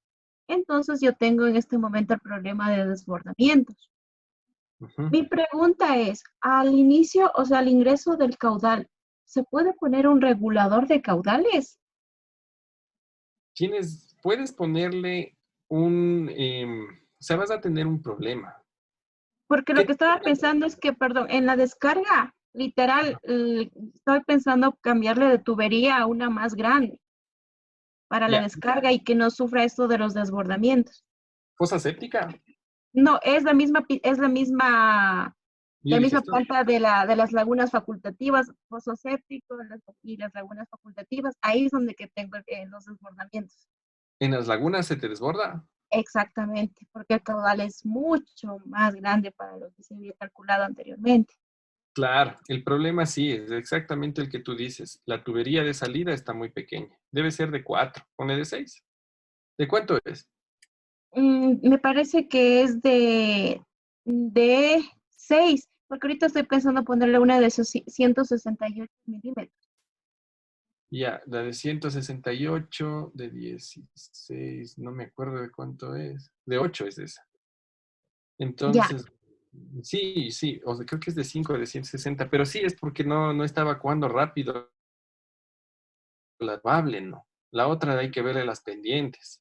[SPEAKER 3] Entonces yo tengo en este momento el problema de desbordamientos.
[SPEAKER 2] Ujú.
[SPEAKER 3] Mi pregunta es, al inicio, o sea, al ingreso del caudal, ¿se puede poner un regulador de caudales?
[SPEAKER 2] Puedes ponerle o sea, vas a tener un problema.
[SPEAKER 3] Porque lo
[SPEAKER 2] ¿Qué?
[SPEAKER 3] que estaba pensando es que, perdón, en la descarga, literal, estoy pensando cambiarle de tubería a una más grande para la
[SPEAKER 2] Ya,
[SPEAKER 3] descarga y que no sufra esto de los desbordamientos.
[SPEAKER 2] fosa séptica,
[SPEAKER 3] No, es la misma
[SPEAKER 2] biodigestor.
[SPEAKER 3] planta de las lagunas facultativas, pozo séptico y las lagunas facultativas. Ahí es donde que tengo los desbordamientos.
[SPEAKER 2] En las lagunas se te desborda.
[SPEAKER 3] Exactamente, porque el caudal es mucho más grande para lo que se había calculado anteriormente.
[SPEAKER 2] Claro, el problema sí es exactamente el que tú dices. La tubería de salida está muy pequeña. Debe ser de 4, pone de 6. ¿De cuánto es?
[SPEAKER 3] Me parece que es de 6, porque ahorita estoy pensando ponerle una de esos 168 milímetros.
[SPEAKER 2] Ya, la de 168, de 16, no me acuerdo de cuánto es. De 8 es esa.
[SPEAKER 3] Ya,
[SPEAKER 2] Entonces, sí, o sea, creo que es de 5 de 160, pero sí es porque no está evacuando rápido la lavable, ¿no? La otra hay que verle las pendientes.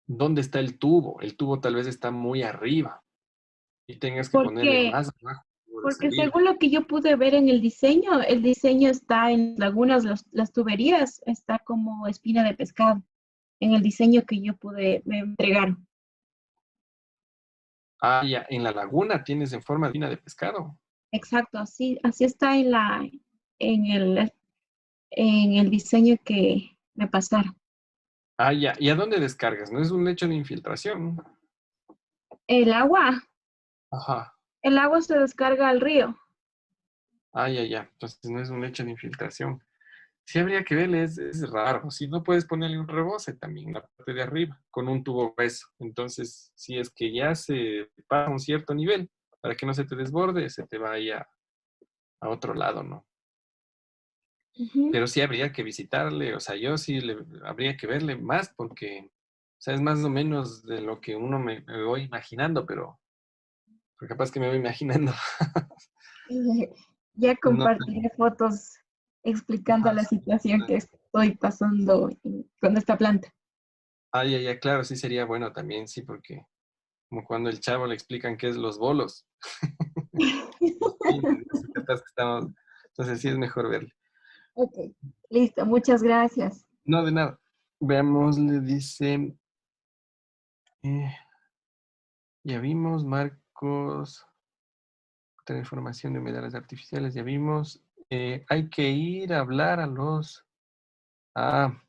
[SPEAKER 2] ¿Dónde está el tubo? El tubo tal vez está muy arriba y tengas que ponerle
[SPEAKER 3] porque,
[SPEAKER 2] más abajo el tubo de
[SPEAKER 3] porque
[SPEAKER 2] salida.
[SPEAKER 3] según lo que yo pude ver en el diseño está en lagunas, las tuberías, está como espina de pescado, en el diseño que yo me entregaron.
[SPEAKER 2] Ah, ya, en la laguna tienes en forma de espina de pescado.
[SPEAKER 3] Exacto, así está en en el diseño que me pasaron.
[SPEAKER 2] Ah, ya, ¿y a dónde descargas? No es un lecho de infiltración.
[SPEAKER 3] El agua,
[SPEAKER 2] Ajá.
[SPEAKER 3] el agua se descarga al río.
[SPEAKER 2] Ah, ya. Entonces no es un lecho de infiltración. Sí habría que verle, es raro. Si no puedes ponerle un rebose también en la parte de arriba, con un tubo grueso. Entonces, si es que ya se pasa un cierto nivel, para que no se te desborde, se te vaya a otro lado, ¿no?
[SPEAKER 3] Ujú.
[SPEAKER 2] Pero sí habría que visitarle, o sea, yo sí habría que verle más porque, o sea, es más o menos de lo que uno me voy imaginando, pero capaz que me voy imaginando.
[SPEAKER 3] Ya
[SPEAKER 2] No,
[SPEAKER 3] compartiré fotos explicando
[SPEAKER 2] ajá,
[SPEAKER 3] la
[SPEAKER 2] sí.
[SPEAKER 3] situación que estoy pasando con esta planta.
[SPEAKER 2] Ah, ya, claro, sí sería bueno también, sí, porque como cuando el chavo le explican qué es los bolos. Sí, capaz que estamos, entonces sí es mejor verle.
[SPEAKER 3] Ok, listo, muchas gracias.
[SPEAKER 2] No, de nada. Veamos, le dice, eh, ya vimos, Marcos. Transformación de humedales artificiales, ya vimos. Hay que ir a hablar a los...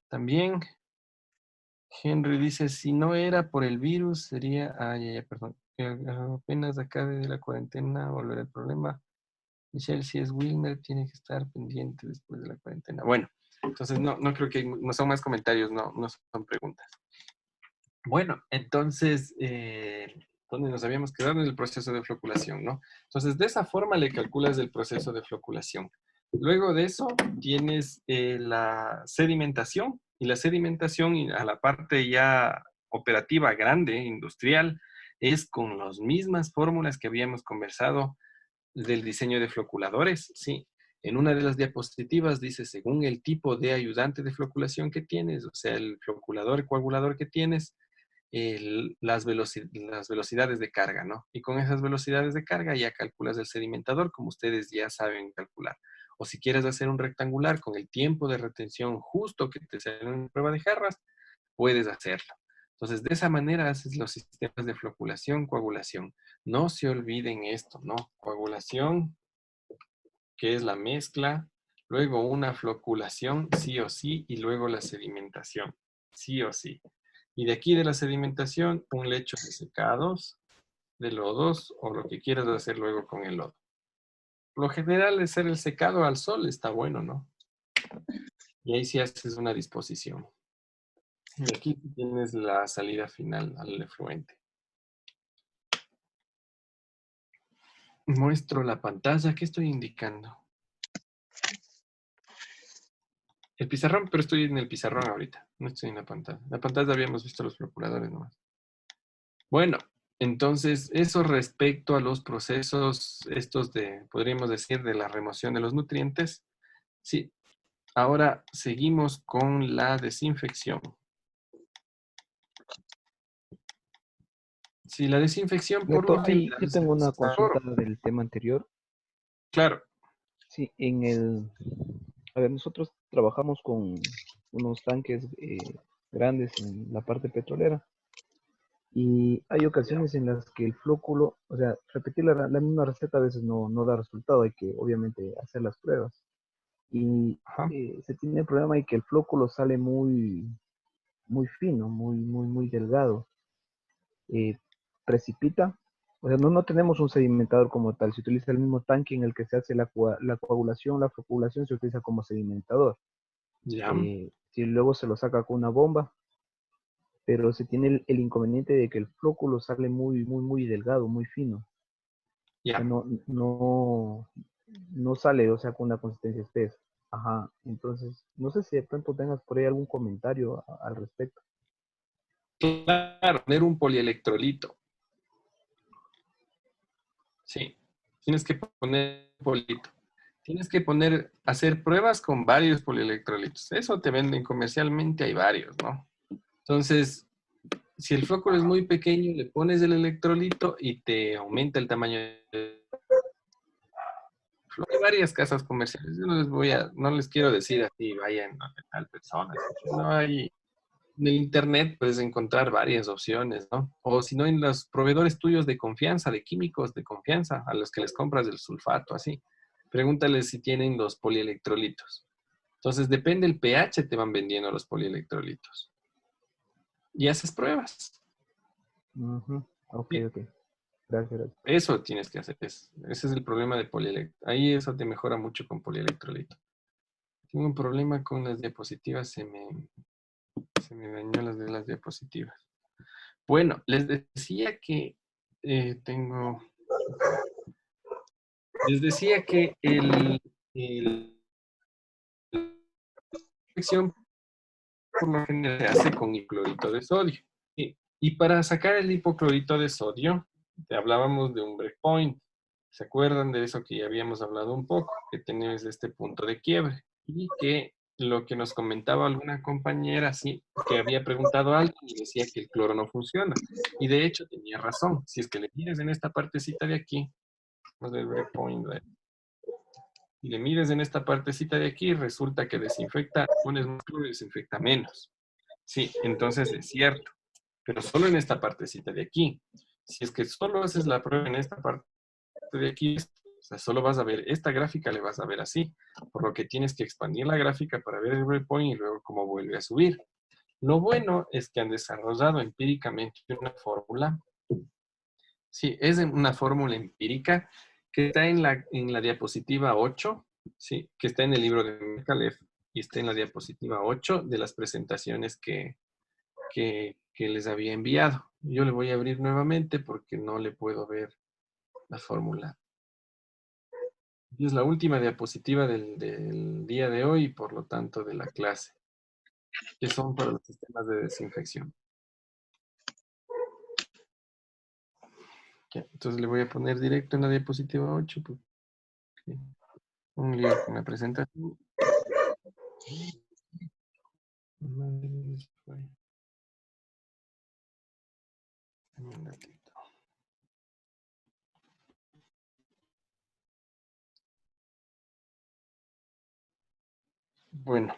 [SPEAKER 2] también Henry dice, si no era por el virus, sería... perdón. Apenas acabe de la cuarentena, volverá el problema. Michelle, si es Wilmer, tiene que estar pendiente después de la cuarentena. Bueno, entonces no creo que... No son más comentarios, no son preguntas. Bueno, entonces, ¿dónde nos habíamos quedado? En el proceso de floculación, ¿no? Entonces, de esa forma le calculas el proceso de floculación. Luego de eso, tienes la sedimentación, y la sedimentación a la parte ya operativa grande, industrial, es con las mismas fórmulas que habíamos conversado del diseño de floculadores, ¿sí? En una de las diapositivas dice, según el tipo de ayudante de floculación que tienes, o sea, el floculador, el coagulador que tienes, las velocidades de carga, ¿no? Y con esas velocidades de carga ya calculas el sedimentador, como ustedes ya saben calcular. O si quieres hacer un rectangular con el tiempo de retención justo que te sale en una prueba de jarras, puedes hacerlo. Entonces, de esa manera haces los sistemas de floculación, coagulación. No se olviden esto, ¿no? Coagulación, que es la mezcla, luego una floculación, sí o sí, y luego la sedimentación, sí o sí. Y de aquí de la sedimentación, un lecho de secados, de lodos, o lo que quieras hacer luego con el lodo. Lo general es hacer el secado al sol, está bueno, ¿no? Y ahí sí haces una disposición. Y aquí tienes la salida final al efluente. Muestro la pantalla. ¿Qué estoy indicando? El pizarrón, pero estoy en el pizarrón ahorita. No estoy en la pantalla. En la pantalla habíamos visto los procuradores nomás. Bueno, entonces eso respecto a los procesos estos de, podríamos decir, de la remoción de los nutrientes. Sí. Ahora seguimos con la desinfección. Sí, la desinfección por
[SPEAKER 8] Beto,
[SPEAKER 2] último.
[SPEAKER 8] yo tengo una consulta del tema anterior.
[SPEAKER 2] Claro.
[SPEAKER 8] Sí, a ver, nosotros trabajamos con unos tanques grandes en la parte petrolera y hay ocasiones en las que el flóculo, o sea, repetir la misma receta a veces no da resultado, hay que obviamente hacer las pruebas. Y se tiene el problema de que el flóculo sale muy fino, muy delgado. Precipita. O sea, no tenemos un sedimentador como tal. Se utiliza el mismo tanque en el que se hace la coagulación, la floculación se utiliza como sedimentador.
[SPEAKER 2] Ya.
[SPEAKER 8] Si luego se lo saca con una bomba, pero se tiene el inconveniente de que el flóculo sale muy delgado, muy fino.
[SPEAKER 2] Ya.
[SPEAKER 8] O sea, no sale, o sea, con una consistencia espesa. Ajá. Entonces, no sé si de pronto tengas por ahí algún comentario al respecto.
[SPEAKER 2] Claro, poner un polielectrolito. Sí, tienes que poner polito. Tienes que hacer pruebas con varios polielectrolitos. Eso te venden comercialmente, hay varios, ¿no? Entonces, si el flóculo es muy pequeño, le pones el electrolito y te aumenta el tamaño del flóculo. Hay varias casas comerciales. Yo no les quiero decir así, vayan a tal persona. No hay... En el internet puedes encontrar varias opciones, ¿no? O si no, en los proveedores tuyos de confianza, de químicos de confianza, a los que les compras el sulfato, así. Pregúntales si tienen los polielectrolitos. Entonces, depende del pH, te van vendiendo los polielectrolitos. Y haces pruebas.
[SPEAKER 8] Ok. Gracias.
[SPEAKER 2] Eso tienes que hacer. Ese es el problema de polielectrolito. Ahí eso te mejora mucho con polielectrolito. Tengo un problema con las diapositivas, se me dañó las diapositivas. Bueno, les decía que les decía que la infección por lo general se hace con hipoclorito de sodio. Y para sacar el hipoclorito de sodio, te hablábamos de un breakpoint. ¿Se acuerdan de eso que ya habíamos hablado un poco? Que tenés este punto de quiebre. Y que lo que nos comentaba alguna compañera, sí, que había preguntado algo y decía que el cloro no funciona. Y de hecho tenía razón. Si es que le miras en esta partecita de aquí, del breakpoint, y le mides en esta partecita de aquí, resulta que desinfecta, pones más cloro y desinfecta menos. Sí, entonces es cierto, pero solo en esta partecita de aquí. Si es que solo haces la prueba en esta parte de aquí, O sea, solo vas a ver esta gráfica, le vas a ver así, por lo que tienes que expandir la gráfica para ver el breakpoint y luego cómo vuelve a subir. Lo bueno es que han desarrollado empíricamente una fórmula. Sí, es una fórmula empírica que está en la diapositiva 8, sí, que está en el libro de Merkalev y está en la diapositiva 8 de las presentaciones que les había enviado. Yo le voy a abrir nuevamente porque no le puedo ver la fórmula. Y es la última diapositiva del día de hoy y por lo tanto de la clase, que son para los sistemas de desinfección. Ya, entonces le voy a poner directo en la diapositiva 8. Porque un lío con la presentación. Un ratito. Bueno,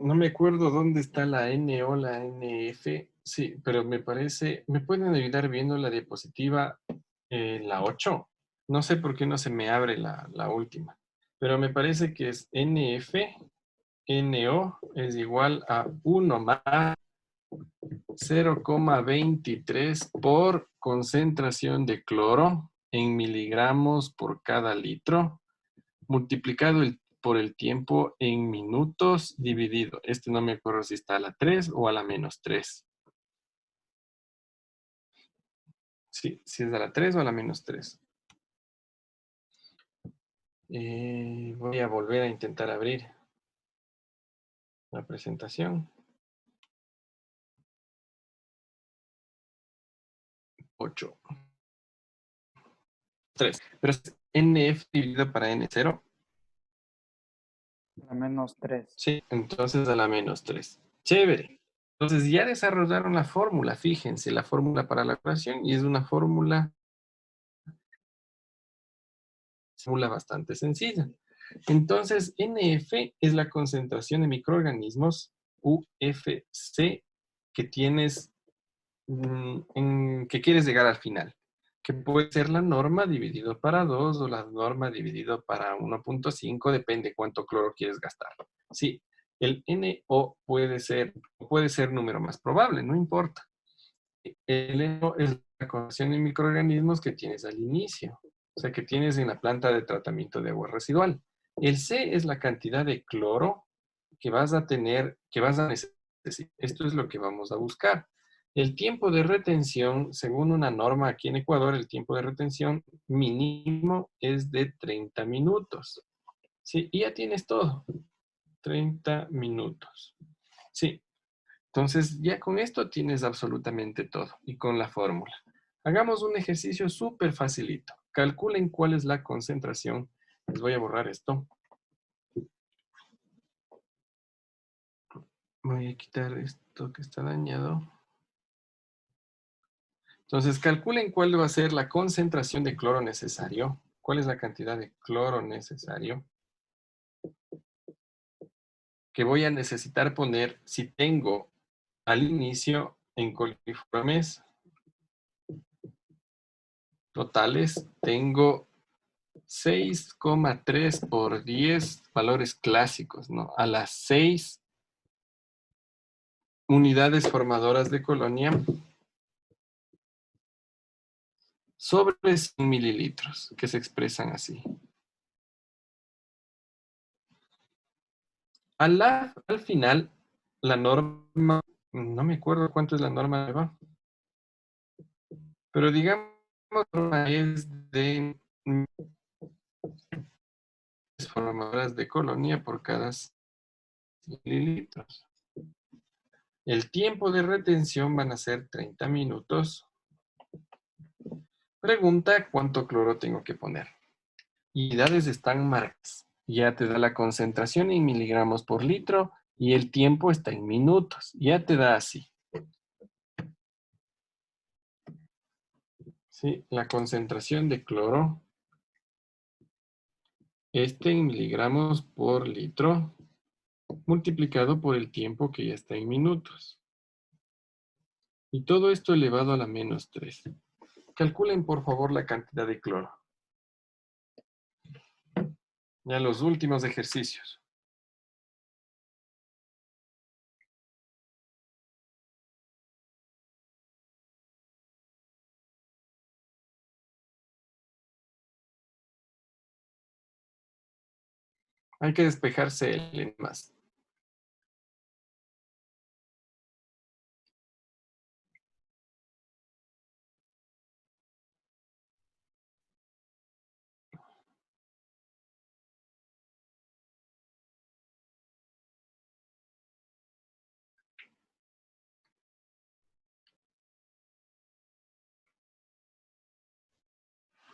[SPEAKER 2] no me acuerdo dónde está la N o la NF. Sí, pero me parece, ¿me pueden ayudar viendo la diapositiva, la 8? No sé por qué no se me abre la última, pero me parece que es NF, NO es igual a 1 más 0,23 por concentración de cloro en miligramos por cada litro, multiplicado por el tiempo en minutos dividido. No me acuerdo si está a la 3 o a la menos 3. Sí, si es a la 3 o a la menos 3. Voy a volver a intentar abrir la presentación. 8. 3. Pero es NF dividido para N0.
[SPEAKER 9] A menos 3.
[SPEAKER 2] Sí, entonces a la menos 3. Chévere. Entonces ya desarrollaron la fórmula, fíjense, la fórmula para la ecuación, y es una fórmula bastante sencilla. Entonces, NF es la concentración de microorganismos UFC que tienes, que quieres llegar al final, que puede ser la norma dividido para 2 o la norma dividido para 1.5, depende cuánto cloro quieres gastar. Sí, el NO puede ser número más probable, no importa. El NO es la concentración de microorganismos que tienes al inicio, o sea, que tienes en la planta de tratamiento de agua residual. El C es la cantidad de cloro que vas a tener, que vas a necesitar. Esto es lo que vamos a buscar. El tiempo de retención, según una norma aquí en Ecuador, el tiempo de retención mínimo es de 30 minutos. Sí, y ya tienes todo. 30 minutos. Sí. Entonces, ya con esto tienes absolutamente todo y con la fórmula. Hagamos un ejercicio súper facilito. Calculen cuál es la concentración. Les voy a borrar esto. Voy a quitar esto que está dañado. Entonces, calculen cuál va a ser la concentración de cloro necesario. ¿Cuál es la cantidad de cloro necesario que voy a necesitar poner si tengo al inicio en coliformes totales? Tengo 6,3 por 10 valores clásicos, ¿no? A las 6 unidades formadoras de colonia sobre 100 mililitros, que se expresan así. Al final, la norma, no me acuerdo cuánto es la norma de va, pero digamos la norma es de formadoras de colonia por cada 100 mililitros. El tiempo de retención van a ser 30 minutos. Pregunta cuánto cloro tengo que poner. Unidades están marcadas. Ya te da la concentración en miligramos por litro y el tiempo está en minutos. Ya te da así. Sí, la concentración de cloro en miligramos por litro multiplicado por el tiempo que ya está en minutos. Y todo esto elevado a la menos 3. Calculen, por favor, la cantidad de cloro. Ya los últimos ejercicios. Hay que despejarse el más.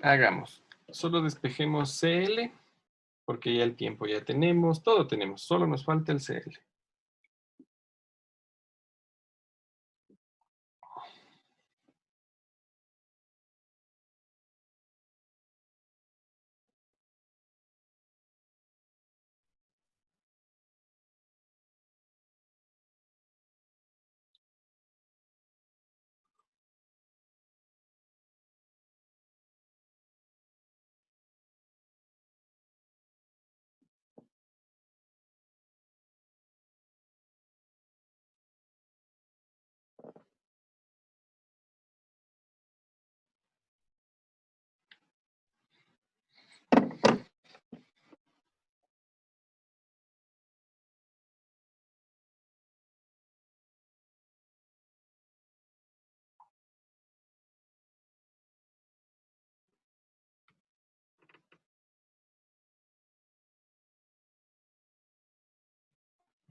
[SPEAKER 2] Hagamos. Solo despejemos CL, porque ya el tiempo ya tenemos, todo tenemos, solo nos falta el CL.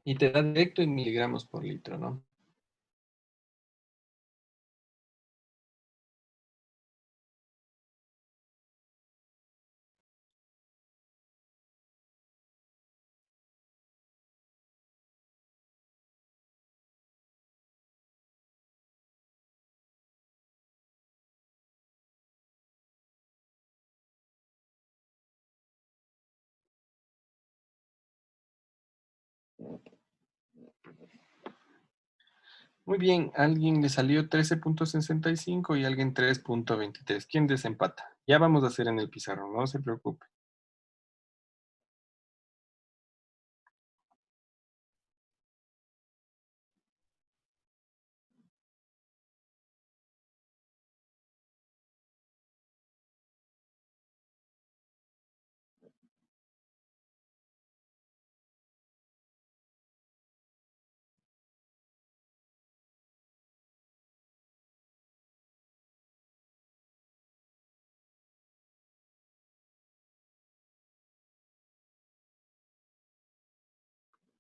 [SPEAKER 2] Y te da directo en miligramos por litro, ¿no? Muy bien, a alguien le salió 13.65 y a alguien 3.23. ¿Quién desempata? Ya vamos a hacer en el pizarrón, no se preocupe.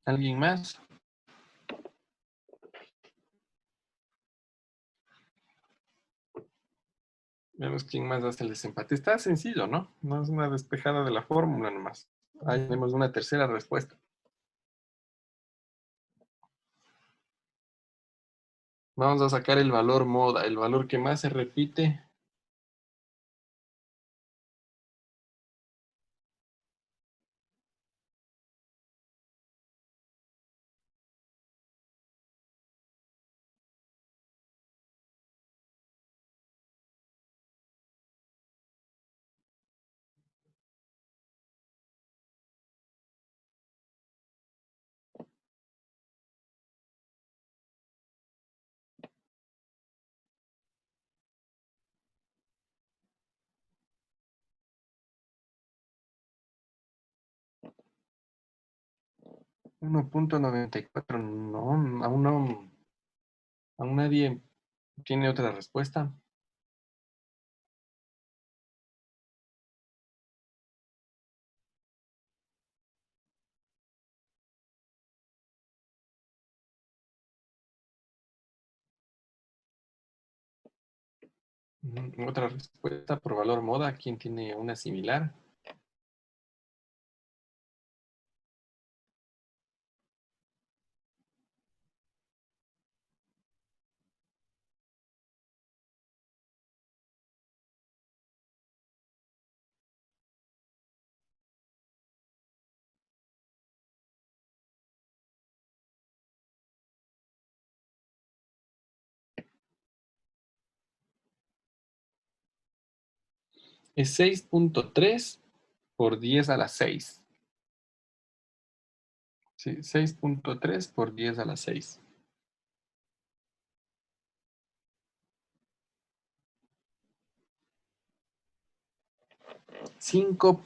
[SPEAKER 2] ¿Alguien más? Vemos quién más hace el desempate. Está sencillo, ¿no? No es una despejada de la fórmula nomás. Ahí tenemos una tercera respuesta. Vamos a sacar el valor moda, el valor que más se repite. $1.94. No, aún no. Aún nadie tiene otra respuesta. Otra respuesta por valor moda. ¿Quién tiene una similar? es 6.3 por 10 a la 6. Sí, 6.3 por 10 a la 6. 5.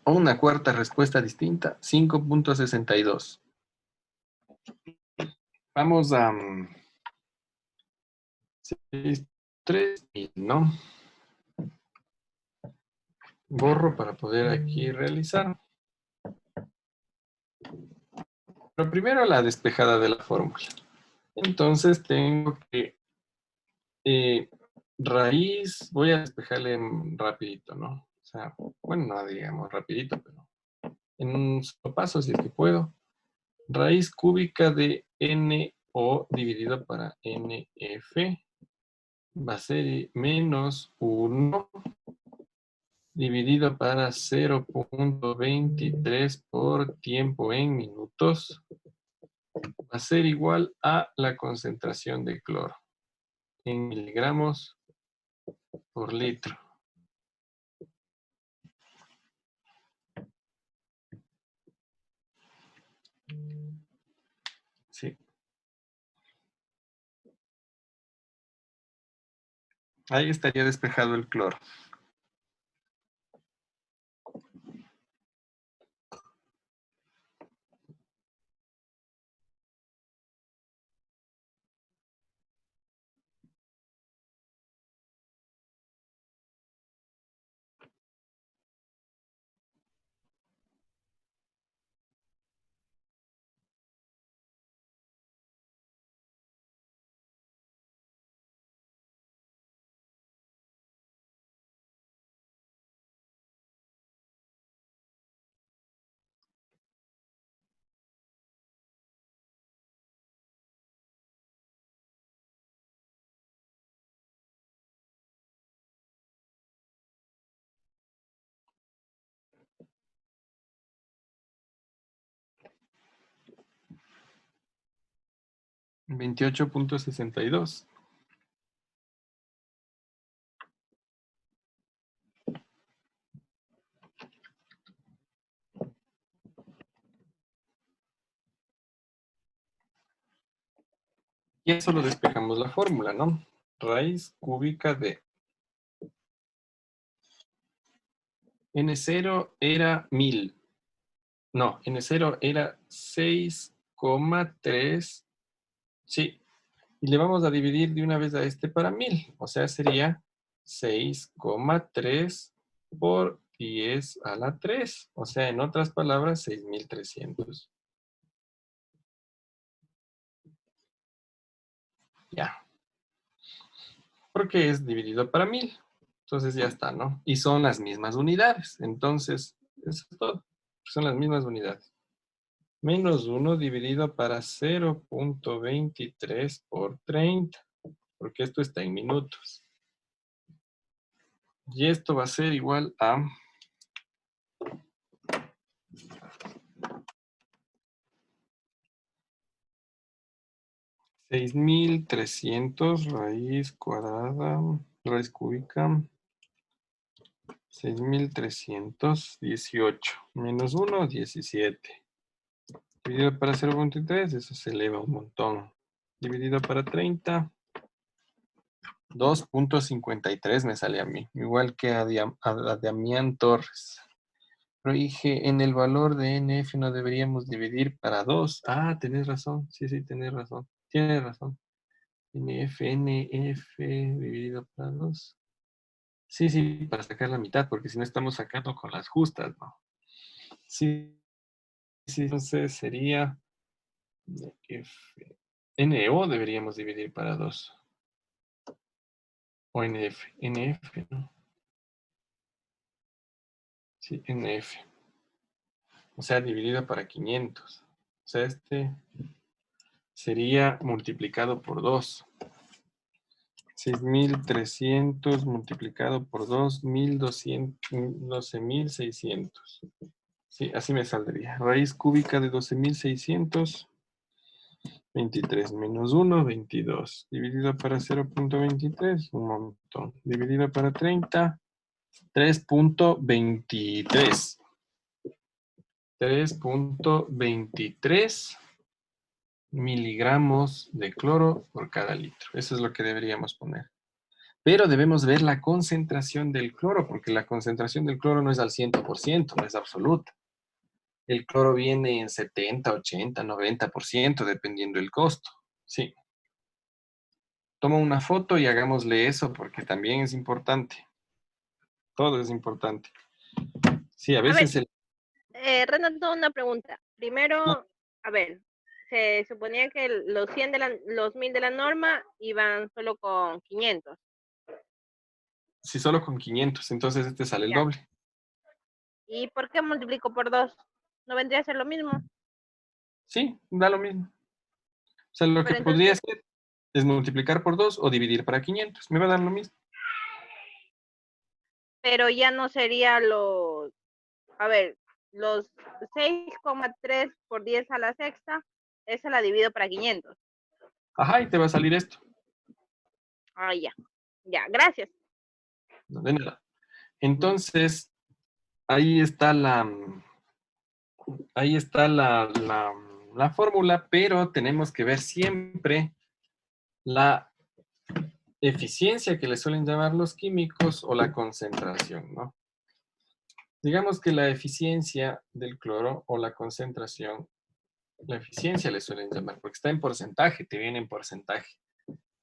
[SPEAKER 2] Una cuarta respuesta distinta, 5.62. Vamos a 6.3 y no. Borro para poder aquí realizar. Pero primero la despejada de la fórmula. Entonces tengo que raíz, voy a despejarle rapidito, ¿no? O sea, bueno, no digamos rapidito, pero en un solo paso, si es que puedo. Raíz cúbica de NO dividido para NF va a ser menos 1 dividido para 0.23 por tiempo en minutos. Va a ser igual a la concentración de cloro en miligramos por litro. Sí. Ahí estaría despejado el cloro. $28.62. Ya solo despejamos la fórmula, ¿no? Raíz cúbica de N0 era 1000. No, N0 era 6,3. Sí. Y le vamos a dividir de una vez a este para 1000. O sea, sería 6,3 por 10 a la 3. O sea, en otras palabras, 6300. Ya. Porque es dividido para 1000. Entonces ya está, ¿no? Y son las mismas unidades. Entonces, eso es todo. Son las mismas unidades. Menos 1 dividido para 0.23 por 30. Porque esto está en minutos. Y esto va a ser igual a 6300 raíz cuadrada, raíz cúbica, 6318 menos 1, 17. Dividido para 0.3, eso se eleva un montón. Dividido para 30, 2.53 me sale a mí, igual que a Damián Torres. Pero dije, en el valor de NF no deberíamos dividir para 2. Ah, tenés razón, sí, tenés razón. Tienes razón. NF dividido para 2. Sí, para sacar la mitad, porque si no estamos sacando con las justas, ¿no? Sí, entonces sería NO deberíamos dividir para 2. O NF, ¿no? Sí, NF. O sea, dividido para 500. O sea, este sería multiplicado por 2. 6300 multiplicado por 2, 12.600. Sí, así me saldría. Raíz cúbica de 12.600, 23 menos 1, 22. Dividido para 0.23, un montón. Dividido para 30, 3.23. 3.23 miligramos de cloro por cada litro. Eso es lo que deberíamos poner. Pero debemos ver la concentración del cloro, porque la concentración del cloro no es al 100%, no es absoluta. El cloro viene en 70, 80, 90%, dependiendo del costo. Sí. Toma una foto y hagámosle eso, porque también es importante. Todo es importante. Sí, a veces el...
[SPEAKER 5] Renato, una pregunta. Primero, a ver, se suponía que los 100 los 1000 de la norma iban solo con 500.
[SPEAKER 2] Si solo con 500, entonces este sale el
[SPEAKER 5] Ya.
[SPEAKER 2] doble.
[SPEAKER 5] ¿Y por qué multiplico por 2? ¿No vendría a ser lo mismo?
[SPEAKER 2] Sí, da lo mismo. O sea, lo que
[SPEAKER 5] Pero
[SPEAKER 2] podría
[SPEAKER 5] entonces,
[SPEAKER 2] hacer es multiplicar por 2 o dividir para 500. Me va a dar lo mismo.
[SPEAKER 5] pero ya no sería los, a ver, los 6,3 por 10 a la sexta, esa la divido para 500.
[SPEAKER 2] Ajá, y te va a salir esto.
[SPEAKER 5] Ah, ya. Ya, gracias.
[SPEAKER 2] No de nada. Entonces, ahí está la fórmula, pero tenemos que ver siempre la eficiencia que le suelen llamar los químicos o la concentración, ¿no? Digamos que la eficiencia del cloro o la concentración, la eficiencia le suelen llamar, porque está en porcentaje, te viene en porcentaje,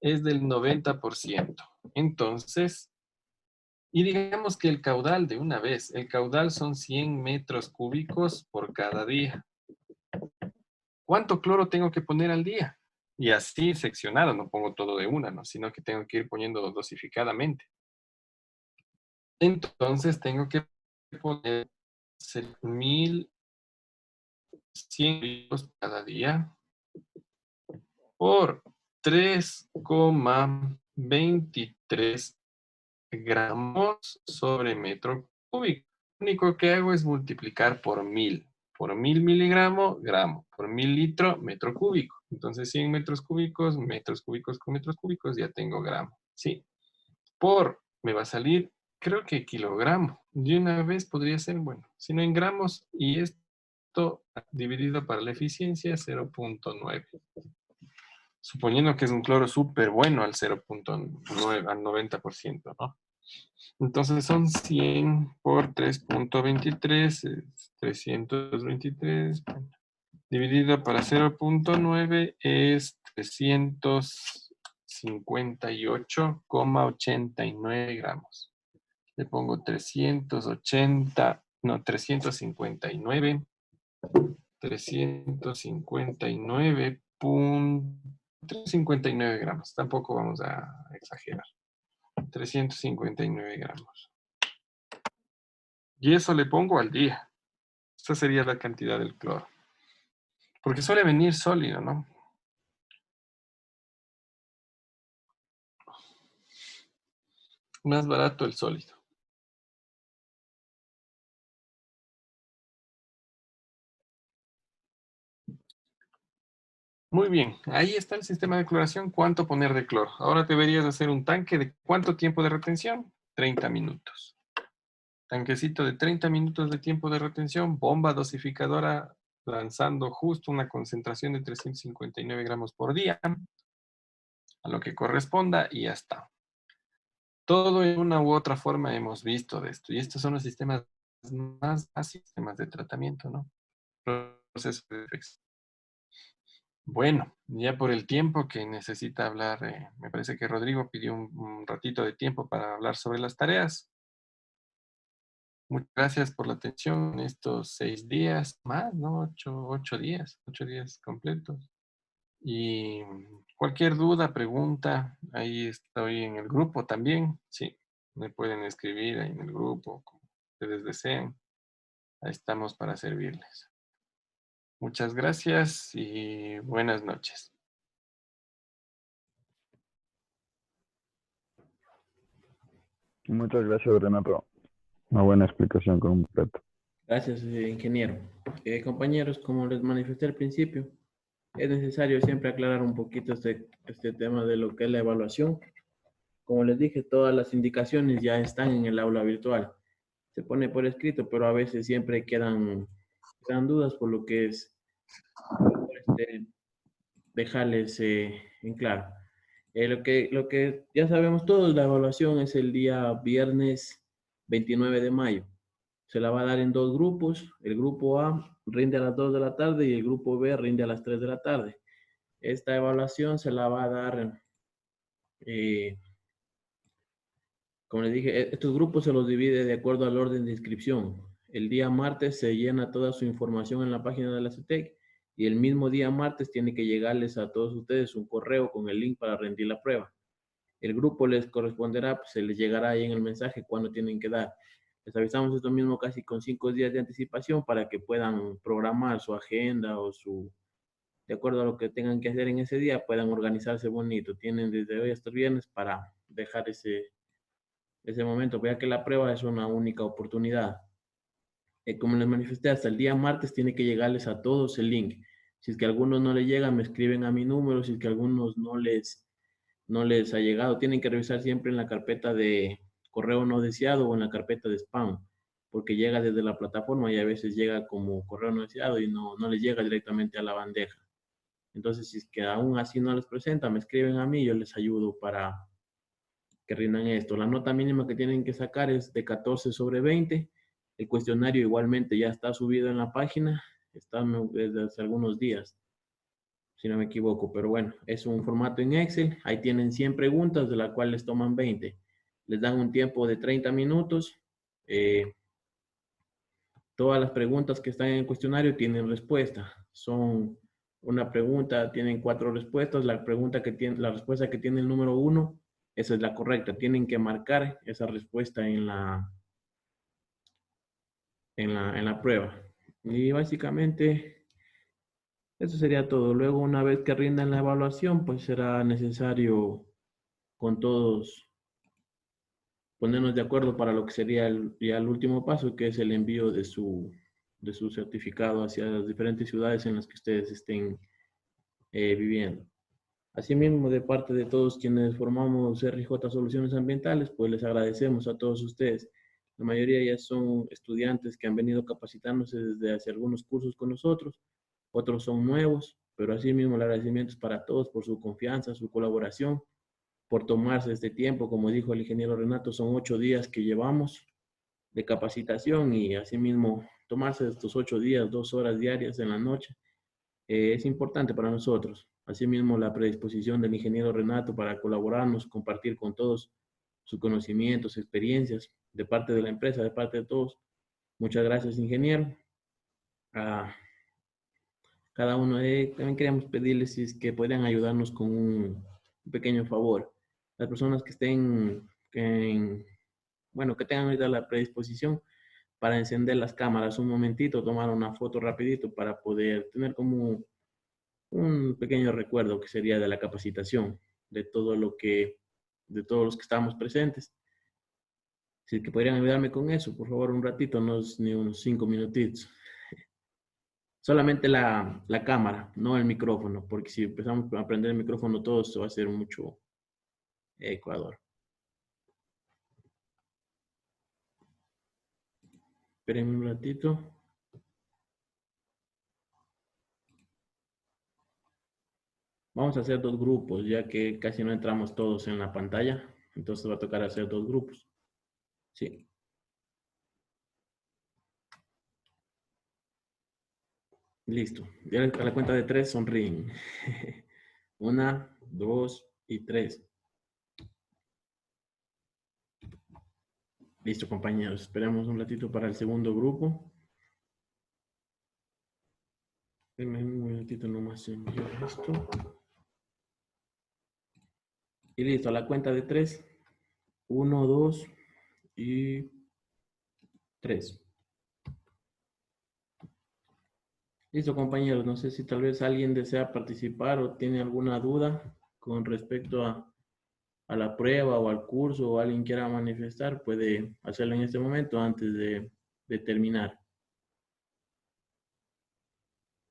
[SPEAKER 2] es del 90%. Entonces, y digamos que el caudal de una vez, el caudal son 100 metros cúbicos por cada día. ¿Cuánto cloro tengo que poner al día? Y así seccionado, no pongo todo de una, ¿no? Sino que tengo que ir poniendo dosificadamente. Entonces tengo que poner 1100 litros cada día por 3,23 gramos sobre metro cúbico. Lo único que hago es multiplicar por 1000. Por 1000 miligramos, gramo. Por 1000 litro, metro cúbico. Entonces 100 metros cúbicos con metros cúbicos, ya tengo gramo. Sí. Me va a salir, creo que kilogramo. De una vez podría ser, bueno, si no en gramos, y esto dividido para la eficiencia, 0.9. Suponiendo que es un cloro súper bueno al 0.9, al 90%, ¿no? Entonces son 100 por 3.23, 323, dividido para 0.9 es 358,89 gramos. Le pongo 359, 359 gramos. Tampoco vamos a exagerar. 359 gramos. Y eso le pongo al día. Esa sería la cantidad del cloro. Porque suele venir sólido, ¿no? Más barato el sólido. Muy bien, ahí está el sistema de cloración. ¿Cuánto poner de cloro? Ahora deberías hacer un tanque de ¿cuánto tiempo de retención? 30 minutos. Tanquecito de 30 minutos de tiempo de retención, bomba dosificadora lanzando justo una concentración de 359 gramos por día, a lo que corresponda y ya está. Todo en una u otra forma hemos visto de esto. Y estos son los sistemas más básicos, sistemas de tratamiento, ¿no? Proceso de defección. Bueno, ya por el tiempo que necesita hablar, me parece que Rodrigo pidió un ratito de tiempo para hablar sobre las tareas. Muchas gracias por la atención en estos 6 días más, ¿no? 8 días, 8 días completos. Y cualquier duda, pregunta, ahí estoy en el grupo también. Sí, me pueden escribir ahí en el grupo, como ustedes deseen. Ahí estamos para servirles. Muchas gracias y buenas noches.
[SPEAKER 9] Muchas gracias, Renato. Una buena explicación completa.
[SPEAKER 1] Gracias, ingeniero. Compañeros, como les manifesté al principio, es necesario siempre aclarar un poquito este tema de lo que es la evaluación, como les dije, todas las indicaciones ya están en el aula virtual. Se pone por escrito, pero a veces siempre quedan dudas, por lo que es dejarles en claro. Lo que ya sabemos todos, la evaluación es el día viernes 29 de mayo. Se la va a dar en dos grupos. El grupo A rinde a las 2 de la tarde y el grupo B rinde a las 3 de la tarde. Esta evaluación se la va a dar, como les dije, estos grupos se los divide de acuerdo al orden de inscripción. El día martes se llena toda su información en la página de la CETEC y el mismo día martes tiene que llegarles a todos ustedes un correo con el link para rendir la prueba. El grupo les corresponderá, pues se les llegará ahí en el mensaje cuándo tienen que dar. Les avisamos esto mismo casi con 5 días de anticipación para que puedan programar su agenda o de acuerdo a lo que tengan que hacer en ese día, puedan organizarse bonito. Tienen desde hoy hasta el viernes para dejar ese momento, vea que la prueba es una única oportunidad. Como les manifesté, hasta el día martes tiene que llegarles a todos el link. Si es que a algunos no les llega, me escriben a mi número. Si es que a algunos no les ha llegado, tienen que revisar siempre en la carpeta de correo no deseado o en la carpeta de spam, porque llega desde la plataforma y a veces llega como correo no deseado y no les llega directamente a la bandeja. Entonces, si es que aún así no les presenta, me escriben a mí, yo les ayudo para que rindan esto. La nota mínima que tienen que sacar es de 14 sobre 20. El cuestionario igualmente ya está subido en la página, está desde hace algunos días, si no me equivoco, pero bueno, es un formato en Excel. Ahí tienen 100 preguntas, de las cuales les toman 20. Les dan un tiempo de 30 minutos. Todas las preguntas que están en el cuestionario tienen respuesta. Son una pregunta, tienen 4 respuestas. La respuesta que tiene el número 1, esa es la correcta. Tienen que marcar esa respuesta en la prueba. Y básicamente eso sería todo. Luego, una vez que rindan la evaluación, pues será necesario con todos ponernos de acuerdo para lo que sería ya el último paso, que es el envío de su certificado hacia las diferentes ciudades en las que ustedes estén viviendo. Asimismo, de parte de todos quienes formamos RJ Soluciones Ambientales, pues les agradecemos a todos ustedes. La mayoría ya son estudiantes que han venido capacitándose desde hace algunos cursos con nosotros, otros son nuevos, pero asimismo el agradecimiento es para todos por su confianza, su colaboración, por tomarse este tiempo. Como dijo el ingeniero Renato, son 8 días que llevamos de capacitación y asimismo tomarse estos 8 días, 2 horas diarias en la noche, es importante para nosotros. Asimismo, la predisposición del ingeniero Renato para colaborarnos, compartir con todos sus conocimientos, experiencias, de parte de la empresa, de parte de todos. Muchas gracias, ingeniero. A cada uno también queríamos pedirles si es que podrían ayudarnos con un pequeño favor. Las personas que estén, que tengan ahorita la predisposición para encender las cámaras un momentito, tomar una foto rapidito para poder tener como un pequeño recuerdo que sería de la capacitación, de todos los que estamos presentes. Si es que podrían ayudarme con eso, por favor, un ratito, ni unos 5 minutitos. Solamente la cámara, no el micrófono, porque si empezamos a aprender el micrófono todo esto va a ser mucho Ecuador. Esperen un ratito. Vamos a hacer 2 grupos, ya que casi no entramos todos en la pantalla. Entonces va a tocar hacer 2 grupos. Sí. Listo. Ya a la cuenta de 3 sonríen. 1, 2 y 3. Listo, compañeros. Esperemos un ratito para el segundo grupo. Denme un momentito nomás envío esto. Y listo, a la cuenta de 3. 1, 2 y 3. Listo, compañeros. No sé si tal vez alguien desea participar o tiene alguna duda con respecto a la prueba o al curso, o alguien quiera manifestar, puede hacerlo en este momento antes de terminar.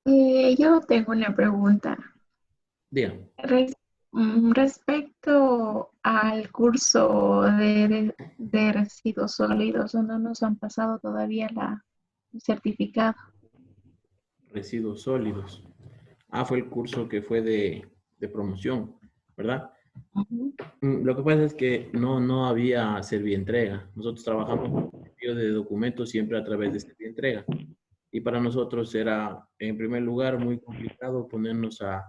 [SPEAKER 3] Yo tengo una pregunta.
[SPEAKER 1] Dígame.
[SPEAKER 3] Respecto respecto al curso de residuos sólidos, no nos han pasado todavía el certificado.
[SPEAKER 1] Residuos sólidos. Ah, fue el curso que fue de promoción, ¿verdad?
[SPEAKER 3] Ujú.
[SPEAKER 1] Lo que pasa es que no había servientrega. Nosotros trabajamos con envío de documentos siempre a través de servientrega. Y para nosotros era, en primer lugar, muy complicado ponernos a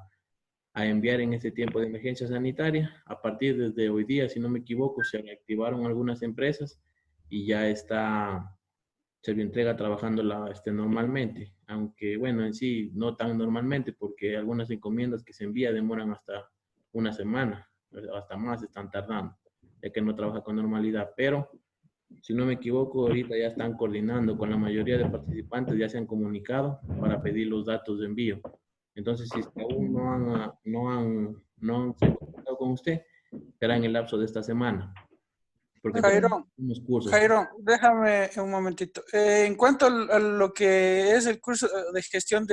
[SPEAKER 1] enviar en este tiempo de emergencia sanitaria. A partir desde hoy día, si no me equivoco, se reactivaron algunas empresas y ya está Servientrega trabajando normalmente, aunque bueno, en sí no tan normalmente porque algunas encomiendas que se envían demoran hasta una semana, hasta más están tardando, ya que no trabaja con normalidad, pero si no me equivoco, ahorita ya están coordinando con la mayoría de participantes, ya se han comunicado para pedir los datos de envío. Entonces, si es que aún no se han comunicado con usted, será en el lapso de esta semana, porque tenemos
[SPEAKER 10] Jairo,
[SPEAKER 1] unos cursos.
[SPEAKER 10] Jairo, déjame un momentito. En cuanto a lo que es el curso de gestión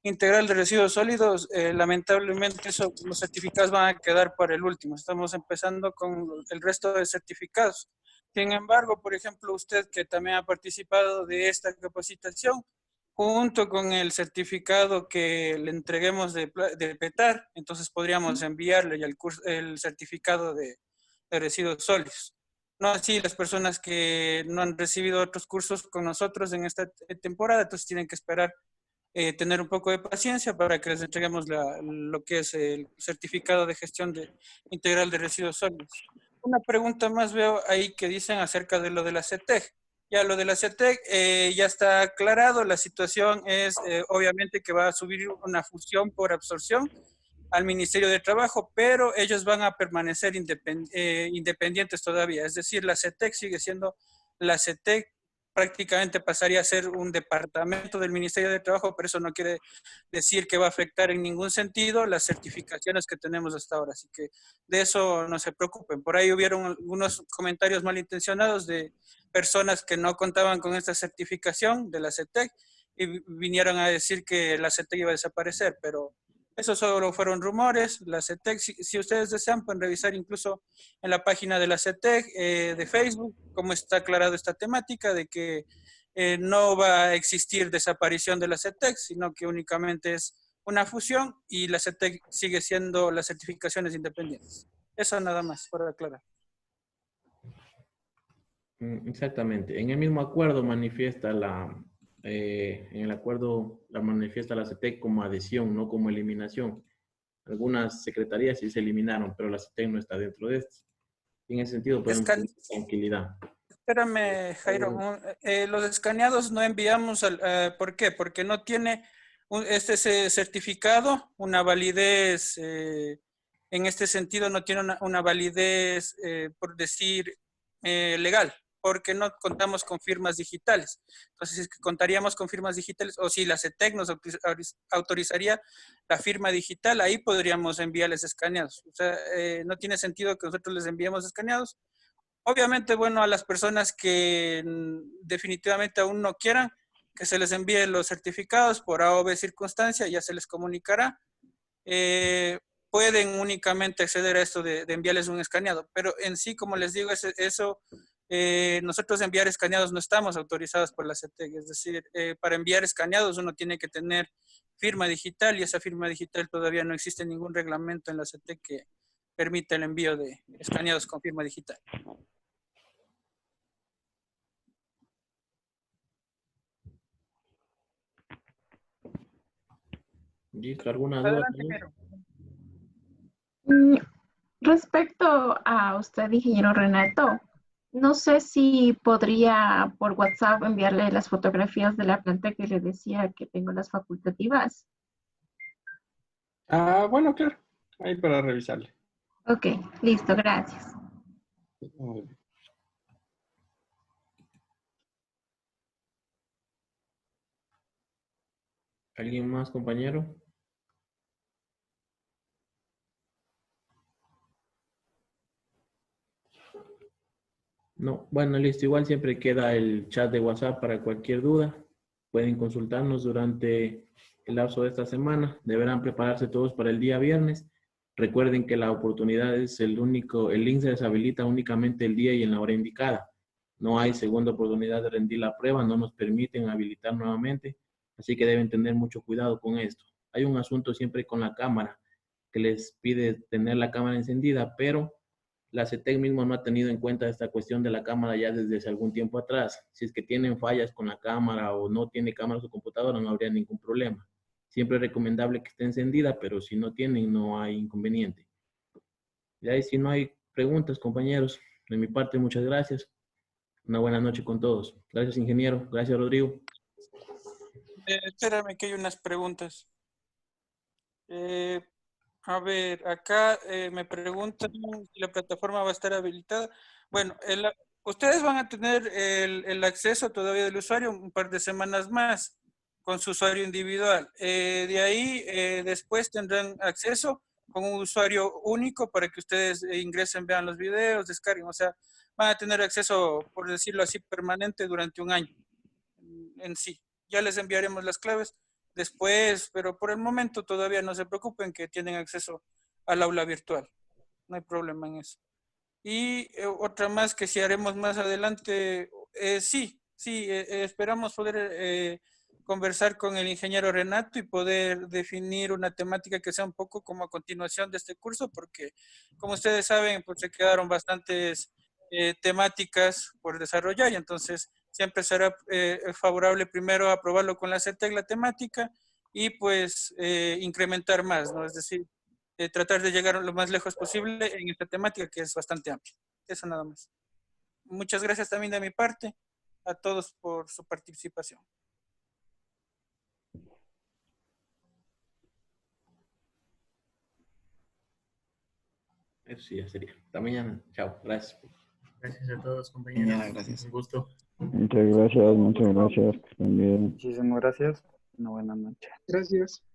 [SPEAKER 10] integral de residuos sólidos, lamentablemente los certificados van a quedar para el último. Estamos empezando con el resto de certificados. Sin embargo, por ejemplo, usted que también ha participado de esta capacitación, junto con el certificado que le entreguemos de PETAR, entonces podríamos enviarle ya el certificado de residuos sólidos. No así las personas que no han recibido otros cursos con nosotros en esta temporada, entonces tienen que esperar tener un poco de paciencia para que les entreguemos lo que es el certificado de gestión integral de residuos sólidos. Una pregunta más veo ahí que dicen acerca de lo de la CETEC. Ya lo de la CETEC ya está aclarado, la situación es obviamente que va a subir una fusión por absorción al Ministerio de Trabajo, pero ellos van a permanecer independientes todavía. Es decir, la CETEC sigue siendo la CETEC, prácticamente pasaría a ser un departamento del Ministerio de Trabajo, pero eso no quiere decir que va a afectar en ningún sentido las certificaciones que tenemos hasta ahora. Así que de eso no se preocupen. Por ahí hubieron algunos comentarios malintencionados de personas que no contaban con esta certificación de la CETEC y vinieron a decir que la CETEC iba a desaparecer, pero eso solo fueron rumores. La CETEC, si ustedes desean, pueden revisar incluso en la página de la CETEC de Facebook cómo está aclarado esta temática de que no va a existir desaparición de la CETEC, sino que únicamente es una fusión y la CETEC sigue siendo las certificaciones independientes. Eso nada más, para aclarar.
[SPEAKER 1] Exactamente. En el mismo acuerdo manifiesta en el acuerdo la manifiesta la CETEC como adhesión, no como eliminación. Algunas secretarías sí se eliminaron, pero la CETEC no está dentro de esto. En ese sentido podemos tener tranquilidad.
[SPEAKER 10] Espérame, Jairo. Los escaneados no enviamos, ¿por qué? Porque no tiene este certificado, una validez, en este sentido no tiene una validez, por decir, legal, porque no contamos con firmas digitales. Entonces, si contaríamos con firmas digitales, o si la CETEC nos autorizaría la firma digital, ahí podríamos enviarles escaneados. O sea, no tiene sentido que nosotros les enviemos escaneados. Obviamente, bueno, a las personas que definitivamente aún no quieran, que se les envíe los certificados por A o B circunstancia, ya se les comunicará. Pueden únicamente acceder a esto de enviarles un escaneado, pero en sí, como les digo, nosotros enviar escaneados no estamos autorizados por la CETEC, es decir, para enviar escaneados uno tiene que tener firma digital y esa firma digital todavía no existe ningún reglamento en la CETEC que permita el envío de escaneados con firma digital.
[SPEAKER 1] ¿Listo? ¿Alguna duda?
[SPEAKER 3] Respecto a usted, ingeniero Renato, no sé si podría por WhatsApp enviarle las fotografías de la planta que le decía que tengo las facultativas.
[SPEAKER 2] Ah, bueno, claro. Ahí para revisarle.
[SPEAKER 3] Ok, listo, gracias.
[SPEAKER 2] Muy bien.
[SPEAKER 1] ¿Alguien más, compañero? No, bueno, listo. Igual siempre queda el chat de WhatsApp para cualquier duda. Pueden consultarnos durante el lapso de esta semana. Deberán prepararse todos para el día viernes. Recuerden que la oportunidad es el link se deshabilita únicamente el día y en la hora indicada. No hay segunda oportunidad de rendir la prueba, no nos permiten habilitar nuevamente, así que deben tener mucho cuidado con esto. Hay un asunto siempre con la cámara, que les pide tener la cámara encendida, pero la CETEC mismo no ha tenido en cuenta esta cuestión de la cámara ya desde hace algún tiempo atrás. Si es que tienen fallas con la cámara o no tiene cámara su computadora, no habría ningún problema. Siempre es recomendable que esté encendida, pero si no tienen, no hay inconveniente. Y ahí si no hay preguntas, compañeros, de mi parte, muchas gracias. Una buena noche con todos. Gracias, ingeniero. Gracias, Rodrigo.
[SPEAKER 10] Espérame que hay unas preguntas. A ver, acá me preguntan si la plataforma va a estar habilitada. Bueno, ustedes van a tener el acceso todavía del usuario un par de semanas más con su usuario individual. De ahí, después tendrán acceso con un usuario único para que ustedes ingresen, vean los videos, descarguen. O sea, van a tener acceso, por decirlo así, permanente durante un año en sí. Ya les enviaremos las claves después, pero por el momento todavía no se preocupen que tienen acceso al aula virtual. No hay problema en eso. Y otra más que si haremos más adelante, sí, esperamos poder conversar con el ingeniero Renato y poder definir una temática que sea un poco como a continuación de este curso, porque como ustedes saben, pues se quedaron bastantes temáticas por desarrollar y entonces siempre será favorable primero aprobarlo con la CETEC, la temática, y pues incrementar más, ¿no? Es decir, tratar de llegar lo más lejos posible en esta temática que es bastante amplia. Eso nada más. Muchas gracias también de mi parte a todos por su participación.
[SPEAKER 1] Eso sí, ya sería. Hasta mañana. Chao. Gracias.
[SPEAKER 11] Gracias a todos, compañeros.
[SPEAKER 7] Gracias.
[SPEAKER 11] Un gusto.
[SPEAKER 9] Muchas gracias, muchas gracias. Que estén bien.
[SPEAKER 12] Muchísimas gracias. Una buena noche.
[SPEAKER 2] Gracias.